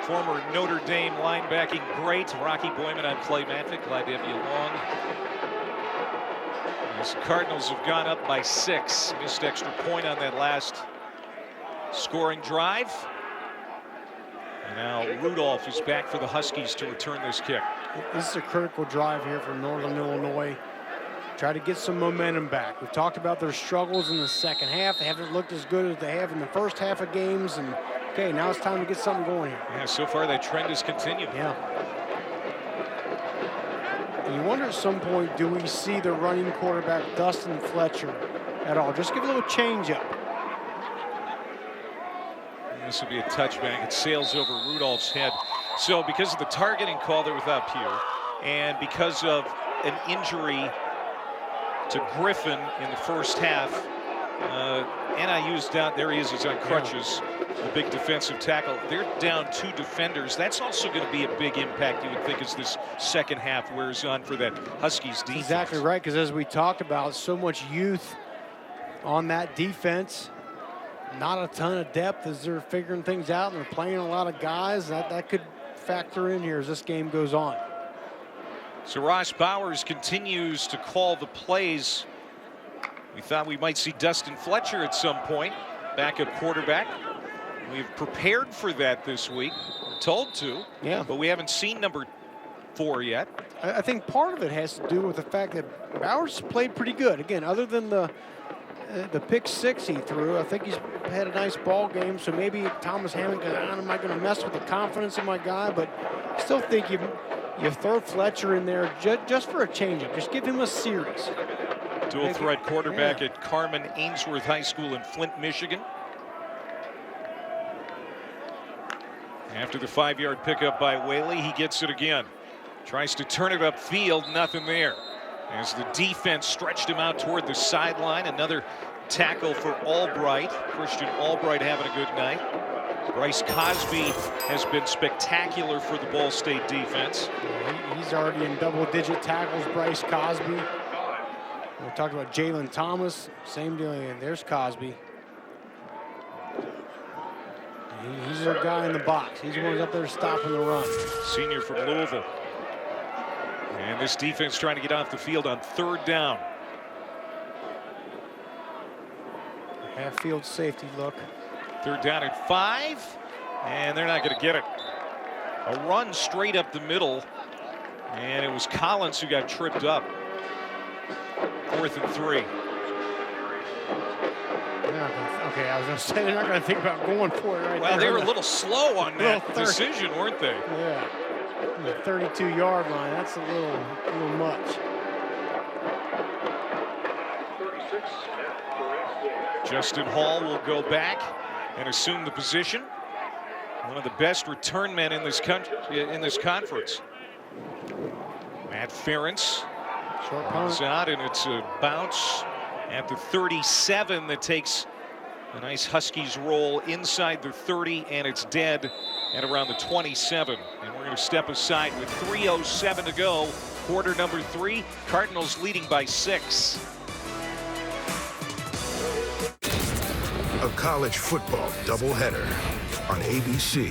former Notre Dame linebacking great Rocky Boyman. I'm Clay Matvick. Glad to have you along. As the Cardinals have gone up by 6. Missed extra point on that last scoring drive. And now Rudolph is back for the Huskies to return this kick. This is a critical drive here for Northern Illinois. Try to get some momentum back. We've talked about their struggles in the second half. They haven't looked as good as they have in the first half of games. And okay, now it's time to get something going here. Yeah, so far that trend has continued. Yeah. And you wonder at some point, do we see the running quarterback Dustin Fletcher at all? Just give a little change up. This will be a touchback. It sails over Rudolph's head. So because of the targeting call there without Pugh, and because of an injury to Griffin in the first half, NIU's down. There he is. He's on crutches. The big defensive tackle. They're down 2 defenders. That's also going to be a big impact, you would think, as this second half wears on for that Huskies defense. Exactly right, because as we talked about, so much youth on that defense. Not a ton of depth as they're figuring things out, and they're playing a lot of guys. That could factor in here as this game goes on. So Ross Bowers continues to call the plays. We thought we might see Dustin Fletcher at some point, backup quarterback. We've prepared for that this week. We're told to, yeah, but we haven't seen number 4 yet. I think part of it has to do with the fact that Bowers played pretty good. Again, other than the pick 6 he threw, I think he's had a nice ball game. So maybe Thomas Hammond goes, am I going to mess with the confidence of my guy? But I still think you throw Fletcher in there just for a change-up. Just give him a series. Dual threat quarterback at Carmen Ainsworth High School in Flint, Michigan. After the 5-yard pickup by Whaley, he gets it again. Tries to turn it upfield, nothing there. As the defense stretched him out toward the sideline. Another tackle for Albright. Christian Albright having a good night. Bryce Cosby has been spectacular for the Ball State defense. He's already in double-digit tackles, Bryce Cosby. We're talking about Jalen Thomas. Same deal. And there's Cosby. He's our guy in the box. He's the one who's up there stopping the run. Senior from Louisville. And this defense trying to get off the field on 3rd down. Half-field safety look. 3rd down at 5. And they're not going to get it. A run straight up the middle. And it was Collins who got tripped up. 4th and 3. Okay, I was going to say they're not going to think about going for it right well, there. They were a little slow on that decision, weren't they? Yeah. The 32-yard line, that's a little much. Justin Hall will go back and assume the position. One of the best return men in this country, in this conference. Matt Ferentz comes out, and it's a bounce at the 37 that takes a nice Huskies roll inside the 30, and it's dead at around the 27. And we're going to step aside with 3:07 to go. Quarter number 3. Cardinals leading by 6. A college football doubleheader on ABC.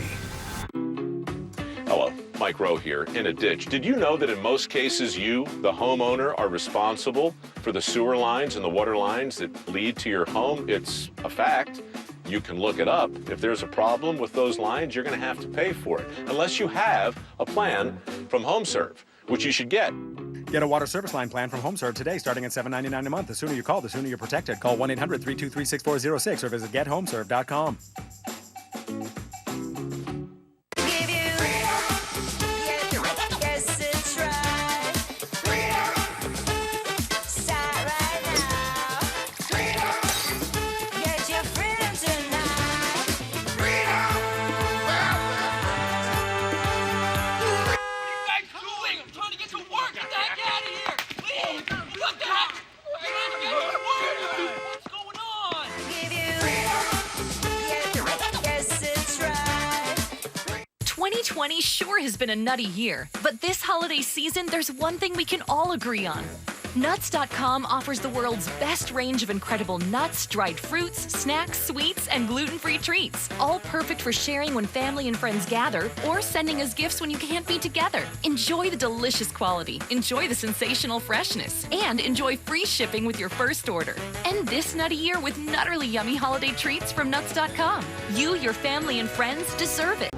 Hello, Mike Rowe here. In a ditch. Did you know that in most cases you, the homeowner, are responsible for the sewer lines and the water lines that lead to your home? It's a fact. You can look it up. If there's a problem with those lines, you're going to have to pay for it, unless you have a plan from HomeServe, which you should get. Get a water service line plan from HomeServe today, starting at $7.99 a month. The sooner you call, the sooner you're protected. Call 1-800-323-6406 or visit gethomeserve.com. Sure has been a nutty year, but this holiday season, there's one thing we can all agree on. Nuts.com offers the world's best range of incredible nuts, dried fruits, snacks, sweets, and gluten-free treats. All perfect for sharing when family and friends gather or sending as gifts when you can't be together. Enjoy the delicious quality, enjoy the sensational freshness, and enjoy free shipping with your first order. End this nutty year with nutterly yummy holiday treats from Nuts.com. You, your family, and friends deserve it.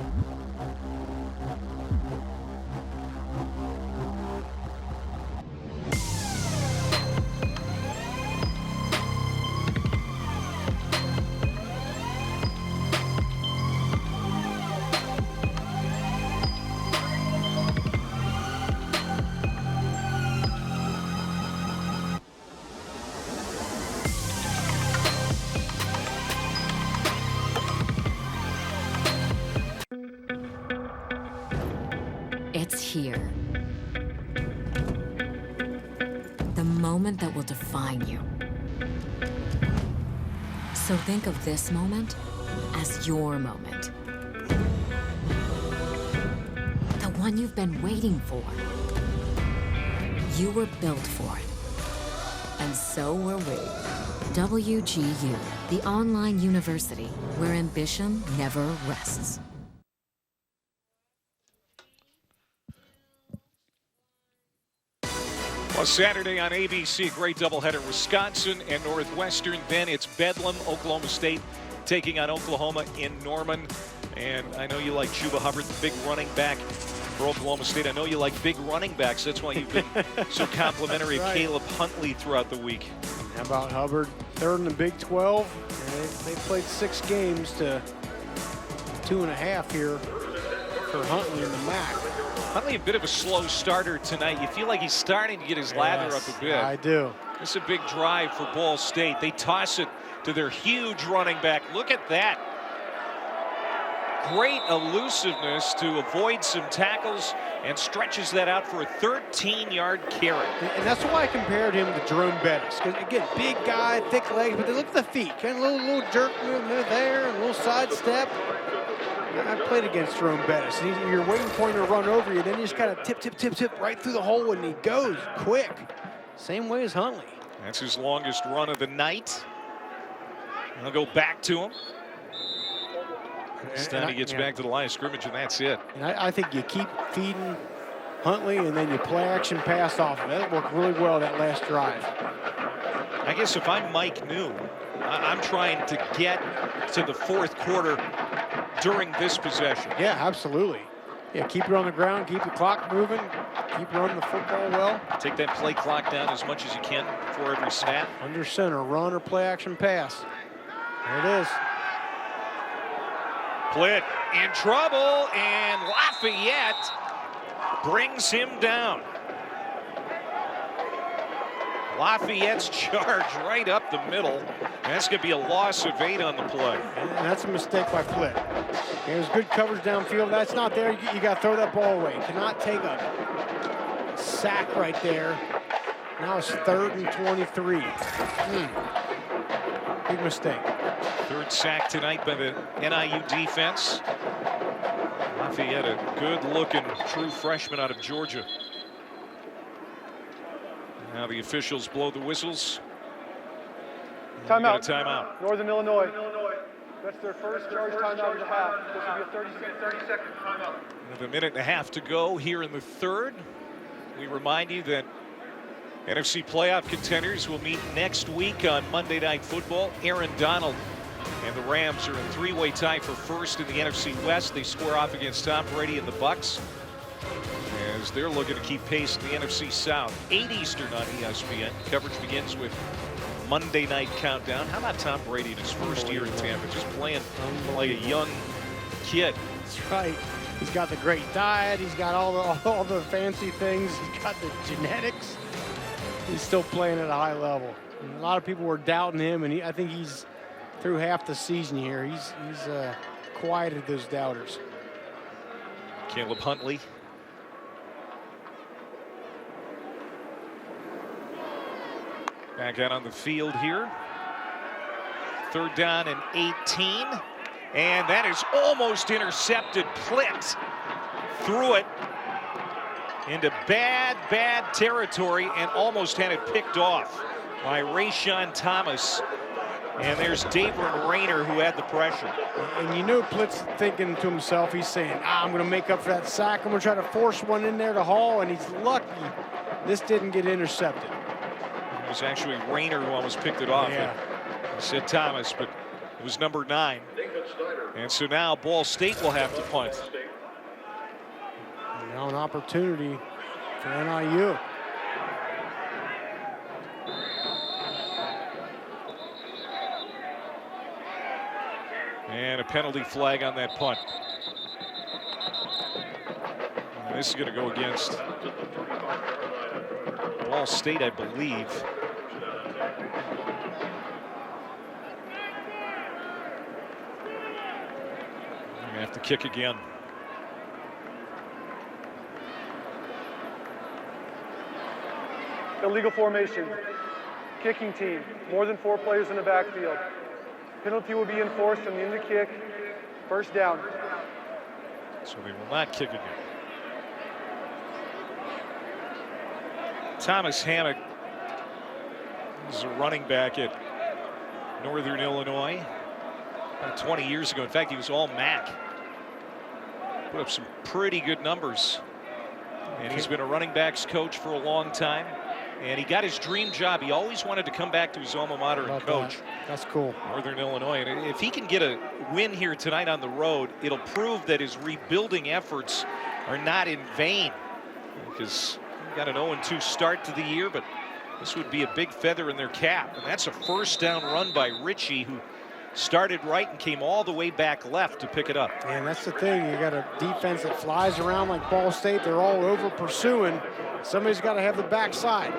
It's here. The moment that will define you. So think of this moment as your moment. The one you've been waiting for. You were built for it. And so were we. WGU, the online university where ambition never rests. Well, Saturday on ABC, a great doubleheader, Wisconsin and Northwestern. Then it's Bedlam, Oklahoma State taking on Oklahoma in Norman. And I know you like Chuba Hubbard, the big running back for Oklahoma State. I know you like big running backs. That's why you've been so complimentary of Caleb Huntley throughout the week. How about Hubbard? Third in the Big 12. And they played 6 games to 2.5 here for Huntley in the MAC. Huntley a bit of a slow starter tonight. You feel like he's starting to get his lather up a bit. I do. This is a big drive for Ball State. They toss it to their huge running back. Look at that. Great elusiveness to avoid some tackles and stretches that out for a 13-yard carry. And that's why I compared him to Jerome Bettis. Because, again, big guy, thick legs, but look at the feet. Kind of a little jerk movement there, a little side step. I played against Jerome Bettis. You're waiting for him to run over you, then you just kind of tip right through the hole, and he goes quick. Same way as Huntley. That's his longest run of the night. I'll go back to him. This time he gets back to the line of scrimmage, and that's it. And I think you keep feeding Huntley, and then you play action pass off of it. That worked really well that last drive. I guess if I'm Mike New, I'm trying to get to the fourth quarter during this possession. Yeah, absolutely. Yeah, keep it on the ground, keep the clock moving, keep running the football well. Take that play clock down as much as you can for every snap. Under center, run or play action pass. There it is. Plitt in trouble, and Lafayette brings him down. Lafayette's charge right up the middle. And that's going to be a loss of 8 on the play. And that's a mistake by Plitt. It was good coverage downfield. That's not there. You got to throw that ball away. Cannot take a sack right there. Now it's 3rd and 23. Big mistake. 3rd sack tonight by the NIU defense. Lafayette, a good-looking true freshman out of Georgia. Now the officials blow the whistles. Timeout. Timeout. Northern Illinois. That's their first charge timeout of the half. This will be a 30-second timeout. With a minute and a half to go here in the 3rd. We remind you that NFC playoff contenders will meet next week on Monday Night Football. Aaron Donald and the Rams are in 3-way tie for first in the NFC West. They square off against Tom Brady and the Bucs, as they're looking to keep pace in the NFC South. 8 Eastern on ESPN. Coverage begins with Monday Night Countdown. How about Tom Brady in his first year in Tampa, just playing like a young kid? That's right. He's got the great diet. He's got all the fancy things. He's got the genetics. He's still playing at a high level. And a lot of people were doubting him, and I think he's through half the season here. He's quieted those doubters. Caleb Huntley. Back out on the field here. 3rd down and 18. And that is almost intercepted. Plitt threw it into bad territory and almost had it picked off by Rayshawn Thomas. And there's David Rayner who had the pressure. And you know Plitt's thinking to himself, he's saying, I'm going to make up for that sack. I'm going to try to force one in there to Hall, and he's lucky this didn't get intercepted. It was actually Rayner who almost picked it off. Yeah. He said Thomas, but it was number 9. And so now Ball State will have to punt. Now an opportunity for NIU. And a penalty flag on that punt. And this is going to go against Ball State, I believe. They're going to have to kick again. Illegal formation. Kicking team. More than 4 players in the backfield. Penalty will be enforced from the end of the kick. First down. So they will not kick again. Thomas Hammock is a running back at Northern Illinois about 20 years ago. In fact, he was all MAC. Put up some pretty good numbers. And he's been a running backs coach for a long time. And he got his dream job. He always wanted to come back to his alma mater and coach. That's cool. Northern Illinois. And if he can get a win here tonight on the road, it'll prove that his rebuilding efforts are not in vain. Because he got an 0-2 start to the year, but this would be a big feather in their cap. And that's a first down run by Ritchie, who started right and came all the way back left to pick it up. And that's the thing. You got a defense that flies around like Ball State. They're all over pursuing. Somebody's got to have the backside.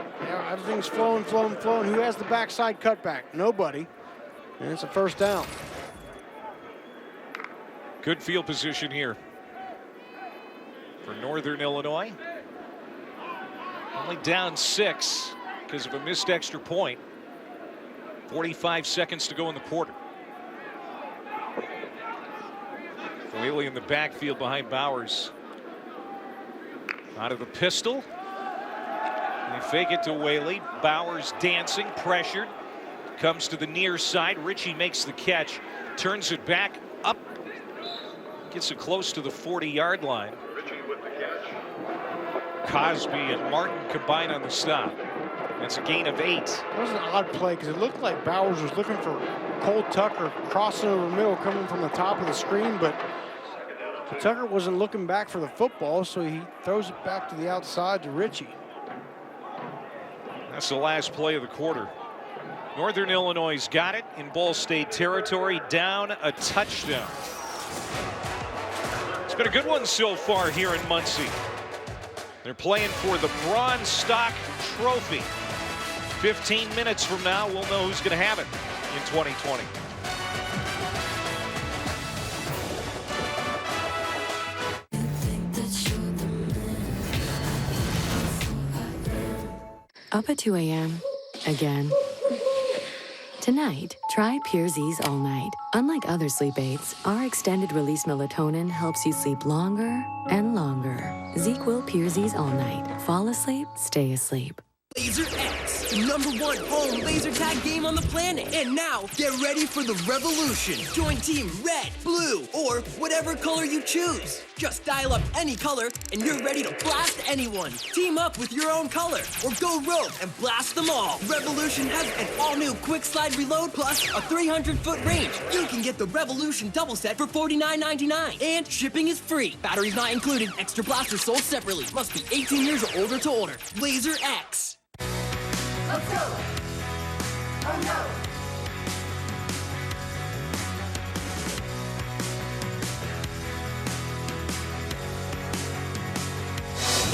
Everything's flowing. Who has the backside cutback? Nobody. And it's a first down. Good field position here for Northern Illinois. Only down 6 because of a missed extra point. 45 seconds to go in the quarter. Whaley in the backfield behind Bowers. Out of the pistol. They fake it to Whaley. Bowers dancing, pressured. Comes to the near side. Ritchie makes the catch. Turns it back up. Gets it close to the 40-yard line. Cosby and Martin combine on the stop. That's a gain of 8. That was an odd play because it looked like Bowers was looking for Cole Tucker crossing over the middle, coming from the top of the screen, but Tucker wasn't looking back for the football, so he throws it back to the outside to Ritchie. That's the last play of the quarter. Northern Illinois got it in Ball State territory, down a touchdown. It's been a good one so far here in Muncie. They're playing for the Bronze Stock Trophy. 15 minutes from now, we'll know who's going to have it in 2020. Up at 2 a.m. again. Tonight, try Pure Z's All Night. Unlike other sleep aids, our extended release melatonin helps you sleep longer and longer. ZzzQuil Pure Z's All Night. Fall asleep, stay asleep. Laser X, the #1 home laser tag game on the planet. And now, get ready for the revolution. Join Team Red, Blue, or whatever color you choose. Just dial up any color, and you're ready to blast anyone. Team up with your own color, or go rogue and blast them all. Revolution has an all-new quick slide reload plus a 300-foot range. You can get the Revolution double set for $49.99, and shipping is free. Batteries not included. Extra blasters sold separately. Must be 18 years or older to order. Laser X. Let's go! Oh no!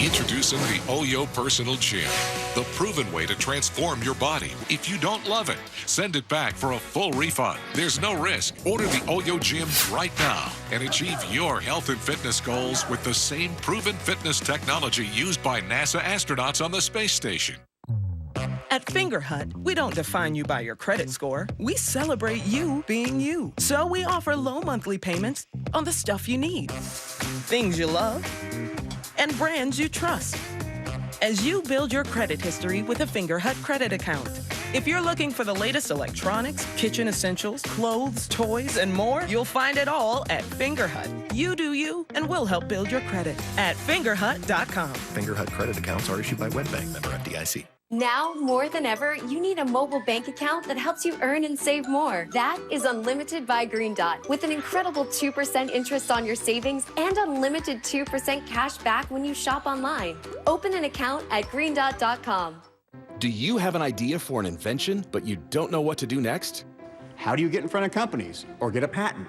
Introducing the OYO Personal Gym, the proven way to transform your body. If you don't love it, send it back for a full refund. There's no risk. Order the OYO Gym right now and achieve your health and fitness goals with the same proven fitness technology used by NASA astronauts on the space station. At Fingerhut, we don't define you by your credit score. We celebrate you being you. So we offer low monthly payments on the stuff you need. Things you love and brands you trust. As you build your credit history with a Fingerhut credit account. If you're looking for the latest electronics, kitchen essentials, clothes, toys, and more, you'll find it all at Fingerhut. You do you, and we'll help build your credit at fingerhut.com. Fingerhut credit accounts are issued by WebBank, member FDIC. Now, more than ever, you need a mobile bank account that helps you earn and save more. That is Unlimited by Green Dot, with an incredible 2% interest on your savings and unlimited 2% cash back when you shop online. Open an account at greendot.com. Do you have an idea for an invention, but you don't know what to do next? How do you get in front of companies or get a patent?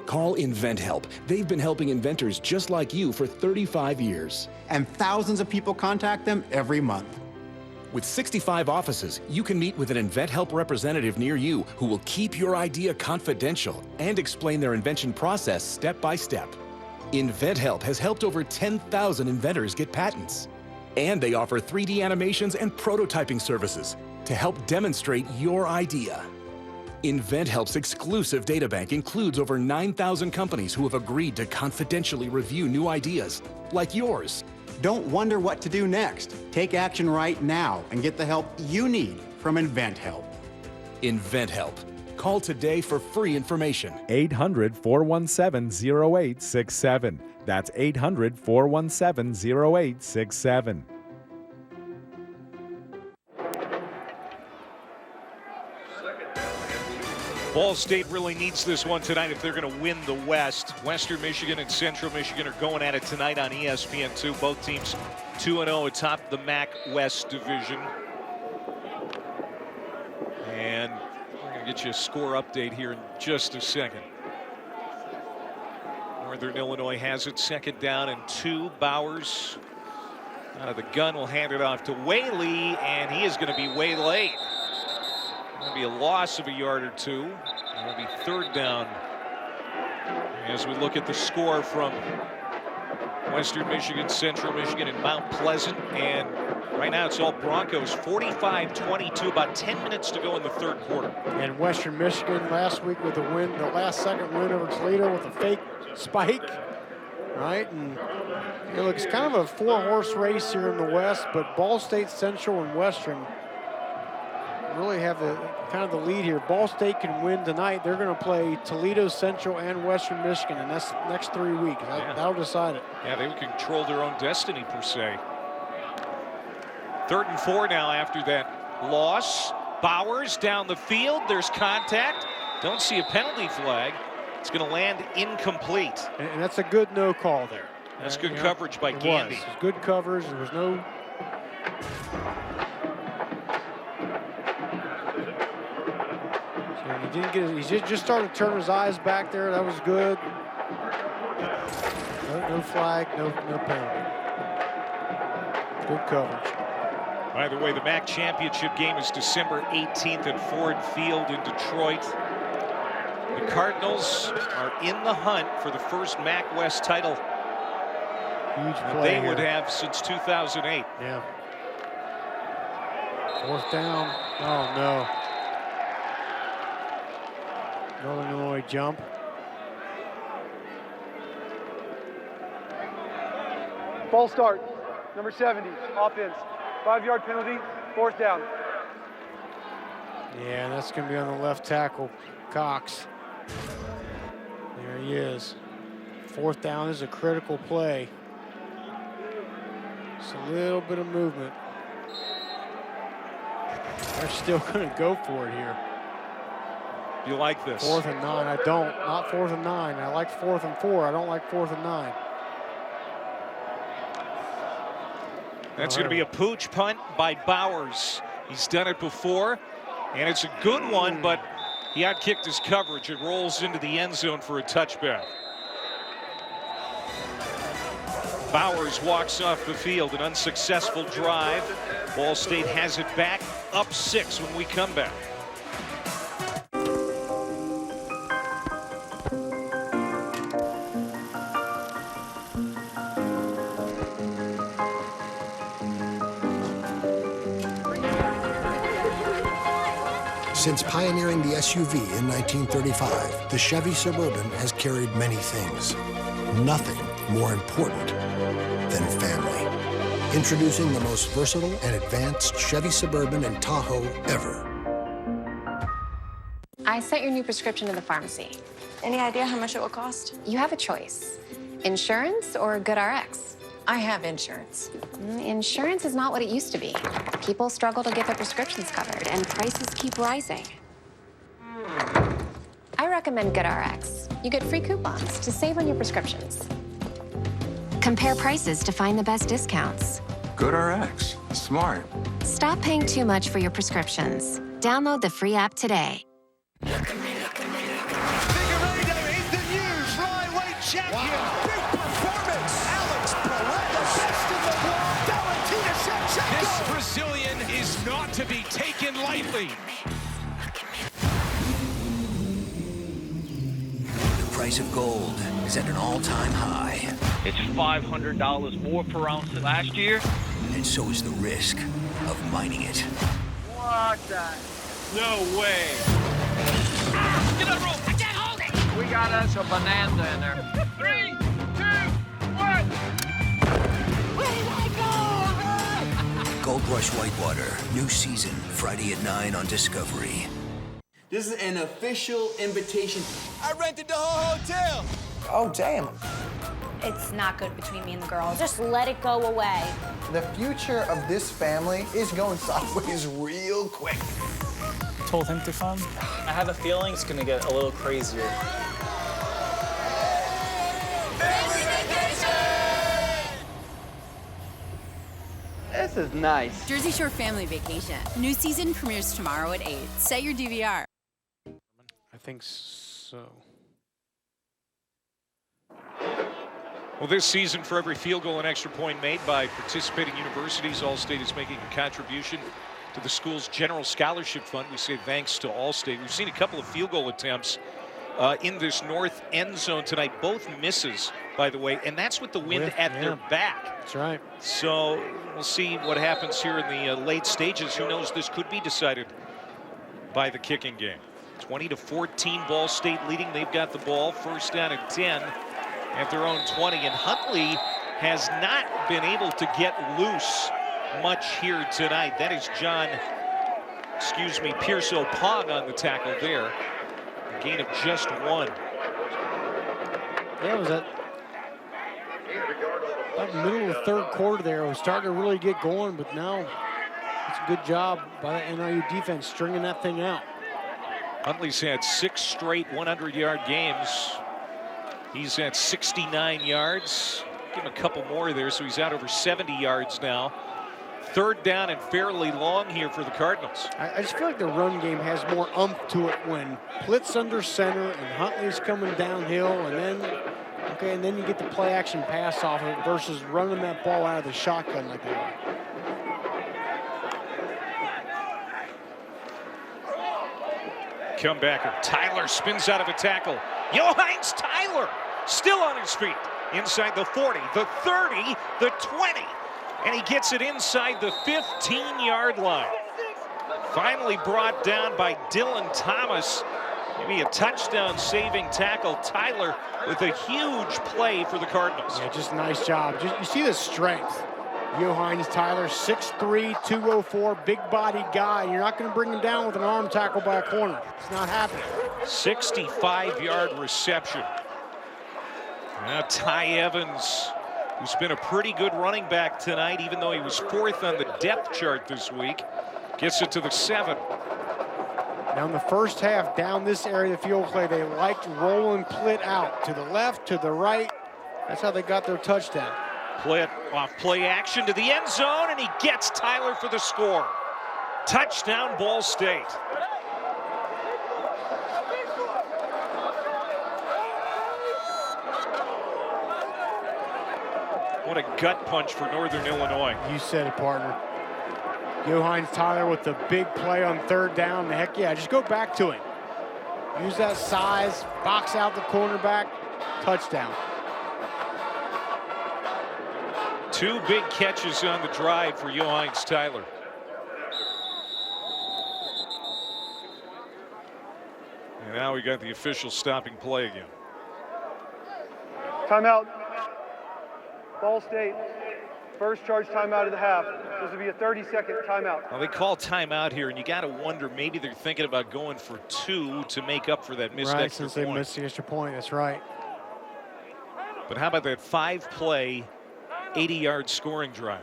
Call InventHelp. They've been helping inventors just like you for 35 years. And thousands of people contact them every month. With 65 offices, you can meet with an InventHelp representative near you who will keep your idea confidential and explain their invention process step by step. InventHelp has helped over 10,000 inventors get patents. And they offer 3D animations and prototyping services to help demonstrate your idea. InventHelp's exclusive databank includes over 9,000 companies who have agreed to confidentially review new ideas, like yours. Don't wonder what to do next. Take action right now and get the help you need from InventHelp. InventHelp. Call today for free information. 800-417-0867. That's 800-417-0867. Ball State really needs this one tonight if they're going to win the West. Western Michigan and Central Michigan are going at it tonight on ESPN2. Both teams 2-0 atop the MAC West division. And we're going to get you a score update here in just a second. Northern Illinois has it, second down and 2. Bowers out of the gun will hand it off to Whaley, and he is going to be waylaid. Going to be a loss of a yard or two. It'll be third down as we look at the score from Western Michigan, Central Michigan, and Mount Pleasant. And right now it's all Broncos, 45-22, about 10 minutes to go in the third quarter. And Western Michigan last week with the win, the last second win over Toledo with a fake spike, right? And it looks kind of a 4-horse race here in the West, but Ball State, Central, and Western really have the kind of the lead here. Ball State can win tonight. They're going to play Toledo, Central, and Western Michigan, and that's the next 3 weeks. That'll decide it. Yeah, they control their own destiny, per se. 3rd and 4 now after that loss. Bowers down the field. There's contact. Don't see a penalty flag. It's going to land incomplete. And that's a good no call there. That's good coverage by Gandy. It was good coverage. There was no... He didn't get. He just started to turn his eyes back there. That was good. No flag. No penalty. Good coverage. By the way, the MAC championship game is December 18th at Ford Field in Detroit. The Cardinals are in the hunt for the first MAC West title. Huge play they here. would have since 2008. Yeah. 4th down. Oh no. Northern Illinois jump. Ball start, number 70, offense. 5-yard penalty, 4th down. Yeah, that's going to be on the left tackle, Cox. There he is. 4th down is a critical play. Just a little bit of movement. They're still going to go for it here. You like this? 4th and 9. I don't. Not 4th and 9. I like 4th and 4. I don't like 4th and 9. That's going to be a pooch punt by Bowers. He's done it before, and it's a good one, but he outkicked his coverage. It rolls into the end zone for a touchback. Bowers walks off the field, an unsuccessful drive. Ball State has it back, up 6 when we come back. Since pioneering the SUV in 1935, the Chevy Suburban has carried many things. nothing more important than family. Introducing the most versatile and advanced Chevy Suburban and Tahoe ever. I sent your new prescription to the pharmacy. Any idea how much it will cost? You have a choice. Insurance or GoodRx? I have insurance. Insurance is not what it used to be. People struggle to get their prescriptions covered, and prices keep rising. I recommend GoodRx. You get free coupons to save on your prescriptions. Compare prices to find the best discounts. GoodRx. Smart. Stop paying too much for your prescriptions. Download the free app today. Champion. Wow. Big performance. Alex Perez, the best in the world. Valentina Shevchenko. This Brazilian is not to be taken lightly. The price of gold is at an all-time high. It's $500 more per ounce than last year. And so is the risk of mining it. What the? No way. Get on roll. I can't hold it. We got us a bonanza in there. 3, 2, 1. Gold Rush Whitewater, new season, Friday at 9 on Discovery. This is an official invitation. I rented the whole hotel. Oh, damn. It's not good between me and the girls. Just let it go away. The future of this family is going sideways real quick. Told him to come. I have a feeling it's gonna get a little crazier. This is nice. Jersey Shore Family Vacation. New season premieres tomorrow at 8. Set your DVR. I think so. Well, this season, for every field goal and extra point made by participating universities, Allstate is making a contribution to the school's general scholarship fund. We say thanks to Allstate. We've seen a couple of field goal attempts in this north end zone tonight. Both misses, by the way, and that's with the wind at their back. That's right. So we'll see what happens here in the late stages. Who knows? This could be decided by the kicking game. 20-14, Ball State leading. They've got the ball. First down and 10 at their own 20. And Huntley has not been able to get loose much here tonight. That is Pierce Opong on the tackle there. A gain of just 1. Yeah, it was about the middle of the third quarter there. It was starting to really get going, but now it's a good job by the NIU defense stringing that thing out. Huntley's had 6 straight 100-yard games. He's at 69 yards. Give him a couple more there, so he's out over 70 yards now. Third down and fairly long here for the Cardinals. I just feel like the run game has more umph to it when Plitt's under center and Huntley's coming downhill, and then you get the play action pass off of it versus running that ball out of the shotgun like that. Comebacker. Tyler spins out of a tackle. Johannes Tyler still on his feet. Inside the 40, the 30, the 20. And he gets it inside the 15-yard line. Finally brought down by Dylan Thomas. Maybe a touchdown-saving tackle. Tyler with a huge play for the Cardinals. Yeah, just a nice job. You see the strength. Johannes Tyler, 6'3", 204, big body guy. You're not going to bring him down with an arm tackle by a corner. It's not happening. 65-yard reception. Now Ty Evans, who's been a pretty good running back tonight, even though he was 4th on the depth chart this week, gets it to the 7. Now in the first half, down this area of the field play, they liked rolling Plitt out to the left, to the right. That's how they got their touchdown. Plitt off play action to the end zone, and he gets Tyler for the score. Touchdown, Ball State. What a gut punch for Northern Illinois. You said it, partner. Johannes Tyler with the big play on third down. Heck yeah, just go back to him. Use that size, box out the cornerback, touchdown. 2 big catches on the drive for Johannes Tyler. And now we got the official stopping play again. Timeout. Ball State. First charge timeout of the half. This will be a 30-second timeout. Well, they call timeout here, and you got to wonder, maybe they're thinking about going for 2 to make up for that missed right, extra since point. they missed the extra point. That's right. But how about that 5-play, 80-yard scoring drive?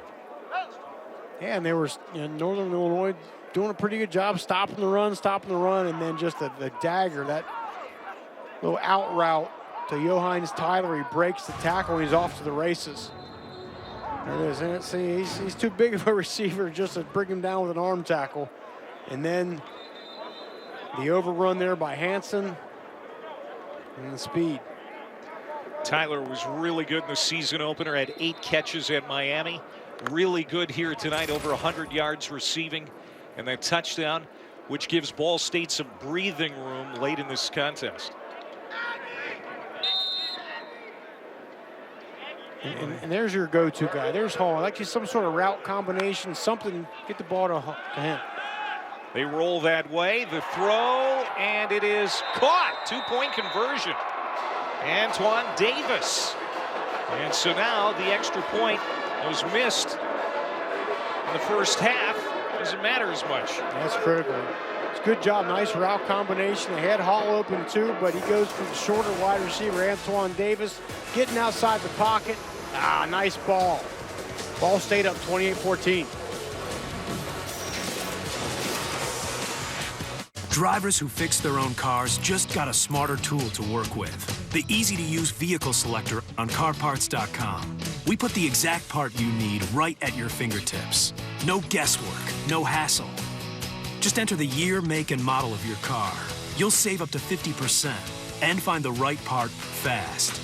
Yeah, and they were, Northern Illinois doing a pretty good job stopping the run, and then just the dagger, that little out route to Johannes Tyler. He breaks the tackle, and he's off to the races. There it is. And see, he's too big of a receiver just to bring him down with an arm tackle. And then the overrun there by Hansen and the speed. Tyler was really good in the season opener, had 8 catches at Miami. Really good here tonight, over 100 yards receiving. And that touchdown, which gives Ball State some breathing room late in this contest. And there's your go-to guy. There's Hall. Like some sort of route combination, something, get the ball to him. They roll that way, the throw, and it is caught. 2-point conversion. Antoine Davis. And so now the extra point was missed in the first half. Doesn't matter as much. That's critical. It's a good job. Nice route combination. They had Hall open too, but he goes for the shorter wide receiver, Antoine Davis, getting outside the pocket. Nice ball. Ball State up 28-14. Drivers who fix their own cars just got a smarter tool to work with. The easy-to-use vehicle selector on CarParts.com. We put the exact part you need right at your fingertips. No guesswork, no hassle. Just enter the year, make, and model of your car. You'll save up to 50% and find the right part fast.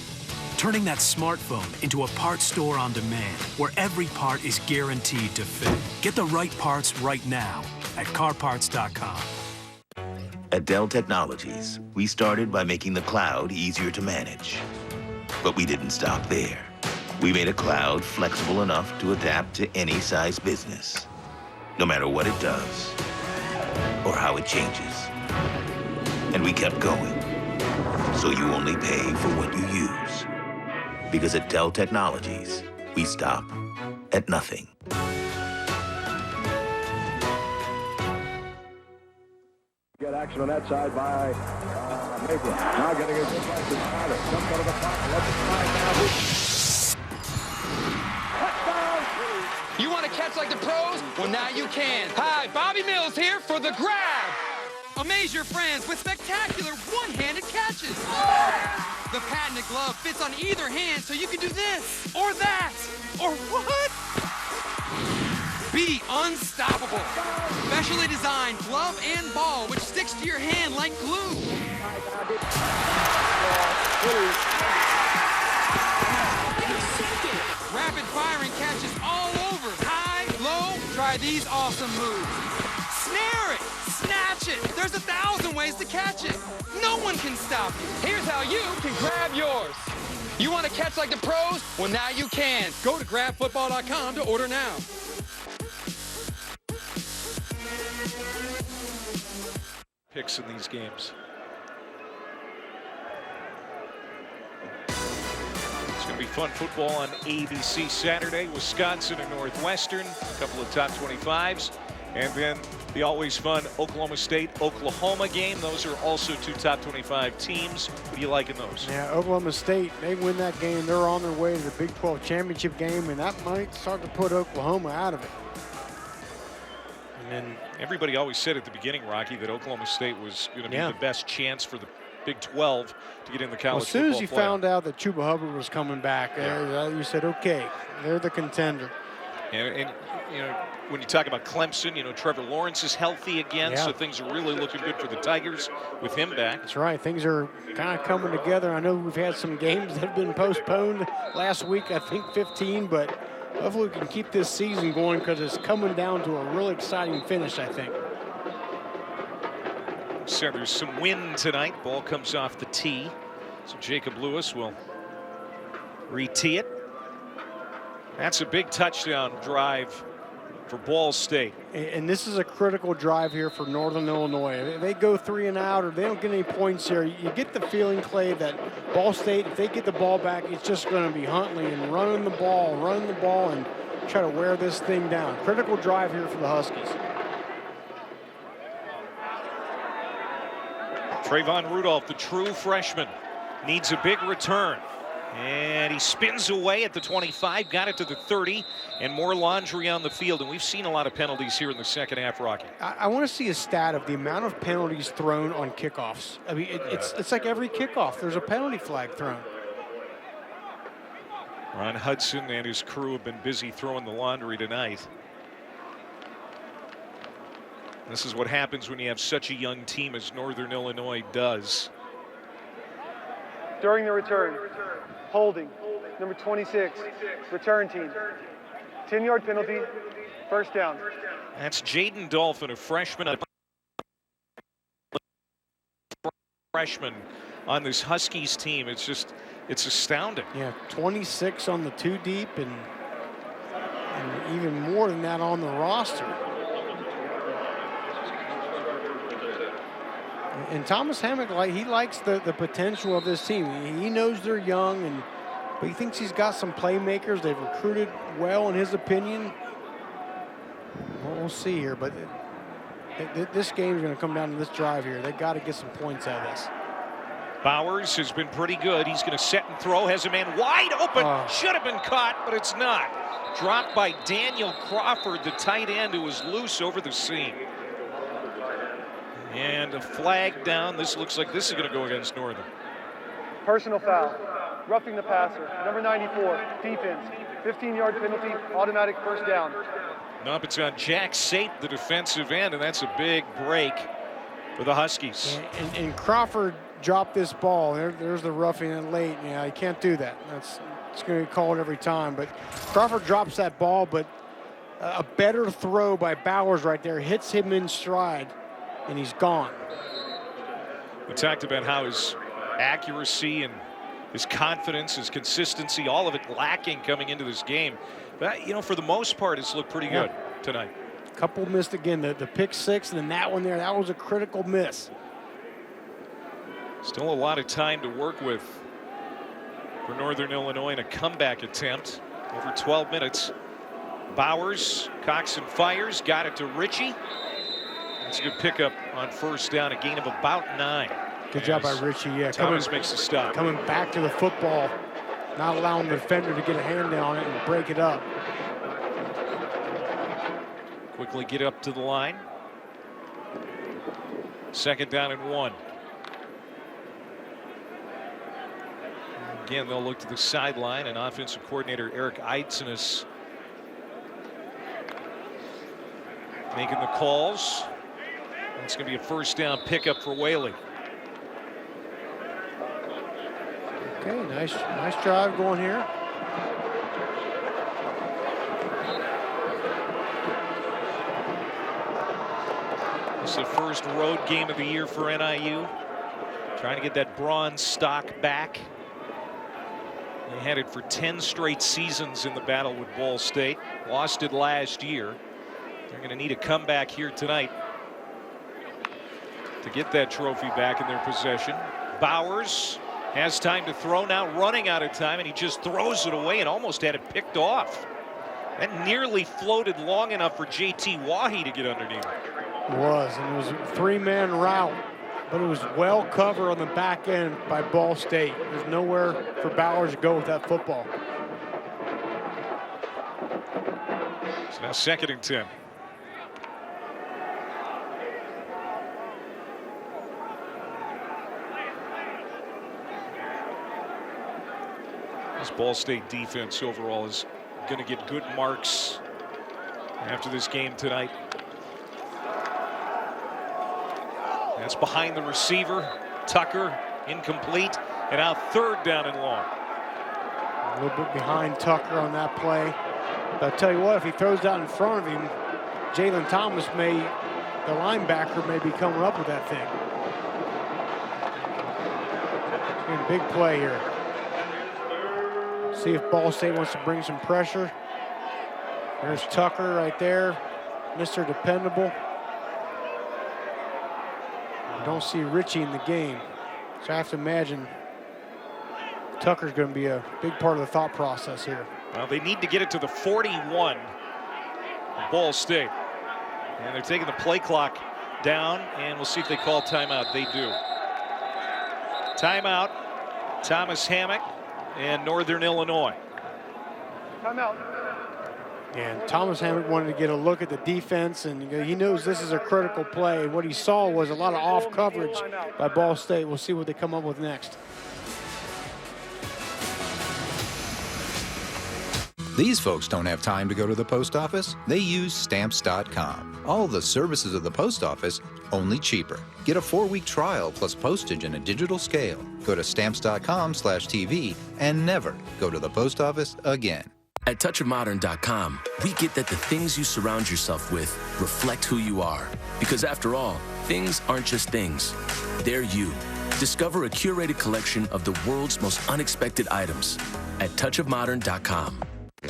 Turning that smartphone into a parts store on demand where every part is guaranteed to fit. Get the right parts right now at CarParts.com. At Dell Technologies, we started by making the cloud easier to manage. But we didn't stop there. We made a cloud flexible enough to adapt to any size business, no matter what it does or how it changes. And we kept going, so you only pay for what you use. Because at Dell Technologies, we stop at nothing. Get action on that side by Mayfield. Now getting a good pass to Tyler. Jumps out of the pocket. Lets it slide now. You want to catch like the pros? Well, now you can. Hi, Bobby Mills here for the grab. Amaze your friends with spectacular one-handed catches. The patented glove fits on either hand, so you can do this, or that, or what? Be unstoppable. Specially designed glove and ball, which sticks to your hand like glue. Rapid firing catches all over. High, low, try these awesome moves. Snare it, snatch it. There's 1,000 ways to catch it. No one can stop you. Here's how you can grab yours. You want to catch like the pros? Well, now you can. Go to grabfootball.com to order now. Picks in these games. It's going to be fun football on ABC Saturday. Wisconsin and Northwestern, a couple of top 25s. And then the always fun Oklahoma State-Oklahoma game. Those are also 2 top 25 teams. What do you like in those? Yeah, Oklahoma State, they win that game. They're on their way to the Big 12 championship game, and that might start to put Oklahoma out of it. And everybody always said at the beginning, Rocky, that Oklahoma State was going to be the best chance for the Big 12 to get in the college football as soon as you playoff. found out that Chuba Hubbard was coming back, you said, okay, they're the contender. And you know, when you talk about Clemson, you know, Trevor Lawrence is healthy again, so things are really looking good for the Tigers with him back. That's right. Things are kind of coming together. I know we've had some games that have been postponed last week, I think 15, but hopefully we can keep this season going because it's coming down to a really exciting finish, I think. So there's some wind tonight. Ball comes off the tee. So Jacob Lewis will re-tee it. That's a big touchdown drive for Ball State. And this is a critical drive here for Northern Illinois. If they go 3 and out or they don't get any points here, you get the feeling, Clay, that Ball State, if they get the ball back, it's just going to be Huntley and running the ball, and try to wear this thing down. Critical drive here for the Huskies. Trayvon Rudolph, the true freshman, needs a big return. And he spins away at the 25, got it to the 30, and more laundry on the field. And we've seen a lot of penalties here in the second half, Rocky. I want to see a stat of the amount of penalties thrown on kickoffs. I mean, it's like every kickoff, there's a penalty flag thrown. Ron Hudson and his crew have been busy throwing the laundry tonight. This is what happens when you have such a young team as Northern Illinois does. During the return, holding, number 26, return team. 10-yard penalty, first down. That's Jaden Dolphin, a freshman on this Huskies team. It's astounding. Yeah, 26 on the 2 deep and even more than that on the roster. And Thomas Hammock, he likes the potential of this team. He knows they're young, but he thinks he's got some playmakers. They've recruited well, in his opinion. We'll see here, but this game is going to come down to this drive here. They've got to get some points out of this. Bowers has been pretty good. He's going to set and throw. Has a man wide open. Should have been caught, but it's not. Dropped by Daniel Crawford, the tight end, who was loose over the seam. And a flag down. This looks like this is going to go against Northern. Personal foul. Roughing the passer. Number 94, defense. 15-yard penalty, automatic first down. Nope, it's on Jack Sape, the defensive end, and that's a big break for the Huskies. And Crawford dropped this ball. There's the roughing it late. Yeah, you can't do that. It's going to get called every time. But Crawford drops that ball, but a better throw by Bowers right there hits him in stride, and he's gone. We talked about how his accuracy and his confidence, his consistency, all of it lacking coming into this game. But, you know, for the most part, it's looked pretty good tonight. Couple missed again. The pick six, and then that one there, that was a critical miss. Still a lot of time to work with for Northern Illinois in a comeback attempt. Over 12 minutes. Bowers cocks and fires, got it to Ritchie. That's a good pickup on first down, a gain of about 9. Good job by Ritchie. Yeah, Thomas makes the stop. Coming back to the football, not allowing the defender to get a hand on it and break it up. Quickly get up to the line. Second down and 1. Again, they'll look to the sideline, and offensive coordinator Eric Eidsonis making the calls. It's going to be a first down pickup for Whaley. Okay, nice drive going here. This is the first road game of the year for NIU. Trying to get that bronze stock back. They had it for 10 straight seasons in the battle with Ball State. Lost it last year. They're going to need a comeback here tonight to get that trophy back in their possession. Bowers has time to throw, now running out of time, and he just throws it away and almost had it picked off. That nearly floated long enough for JT Wahi to get underneath it. It was, and it was a 3-man route, but it was well covered on the back end by Ball State. There's nowhere for Bowers to go with that football. So now 2nd and 10. This Ball State defense overall is going to get good marks after this game tonight. That's behind the receiver. Tucker incomplete, and now 3rd down and long. A little bit behind Tucker on that play. But I'll tell you what, if he throws out in front of him, Jalen Thomas the linebacker may be coming up with that thing. It's a big play here. See if Ball State wants to bring some pressure. There's Tucker right there, Mr. Dependable. I don't see Richie in the game, so I have to imagine Tucker's going to be a big part of the thought process here. Well, they need to get it to the 41. Ball State. And they're taking the play clock down, and we'll see if they call timeout. They do. Timeout, Thomas Hammock and Northern Illinois. Timeout. And Thomas Hammock wanted to get a look at the defense, and he knows this is a critical play. What he saw was a lot of off coverage by Ball State. We'll see what they come up with next. These folks don't have time to go to the post office. They use Stamps.com. All the services of the post office, only cheaper. Get a 4-week trial plus postage and a digital scale. Go to Stamps.com/TV and never go to the post office again. At touchofmodern.com, we get that the things you surround yourself with reflect who you are. Because after all, things aren't just things. They're you. Discover a curated collection of the world's most unexpected items at touchofmodern.com.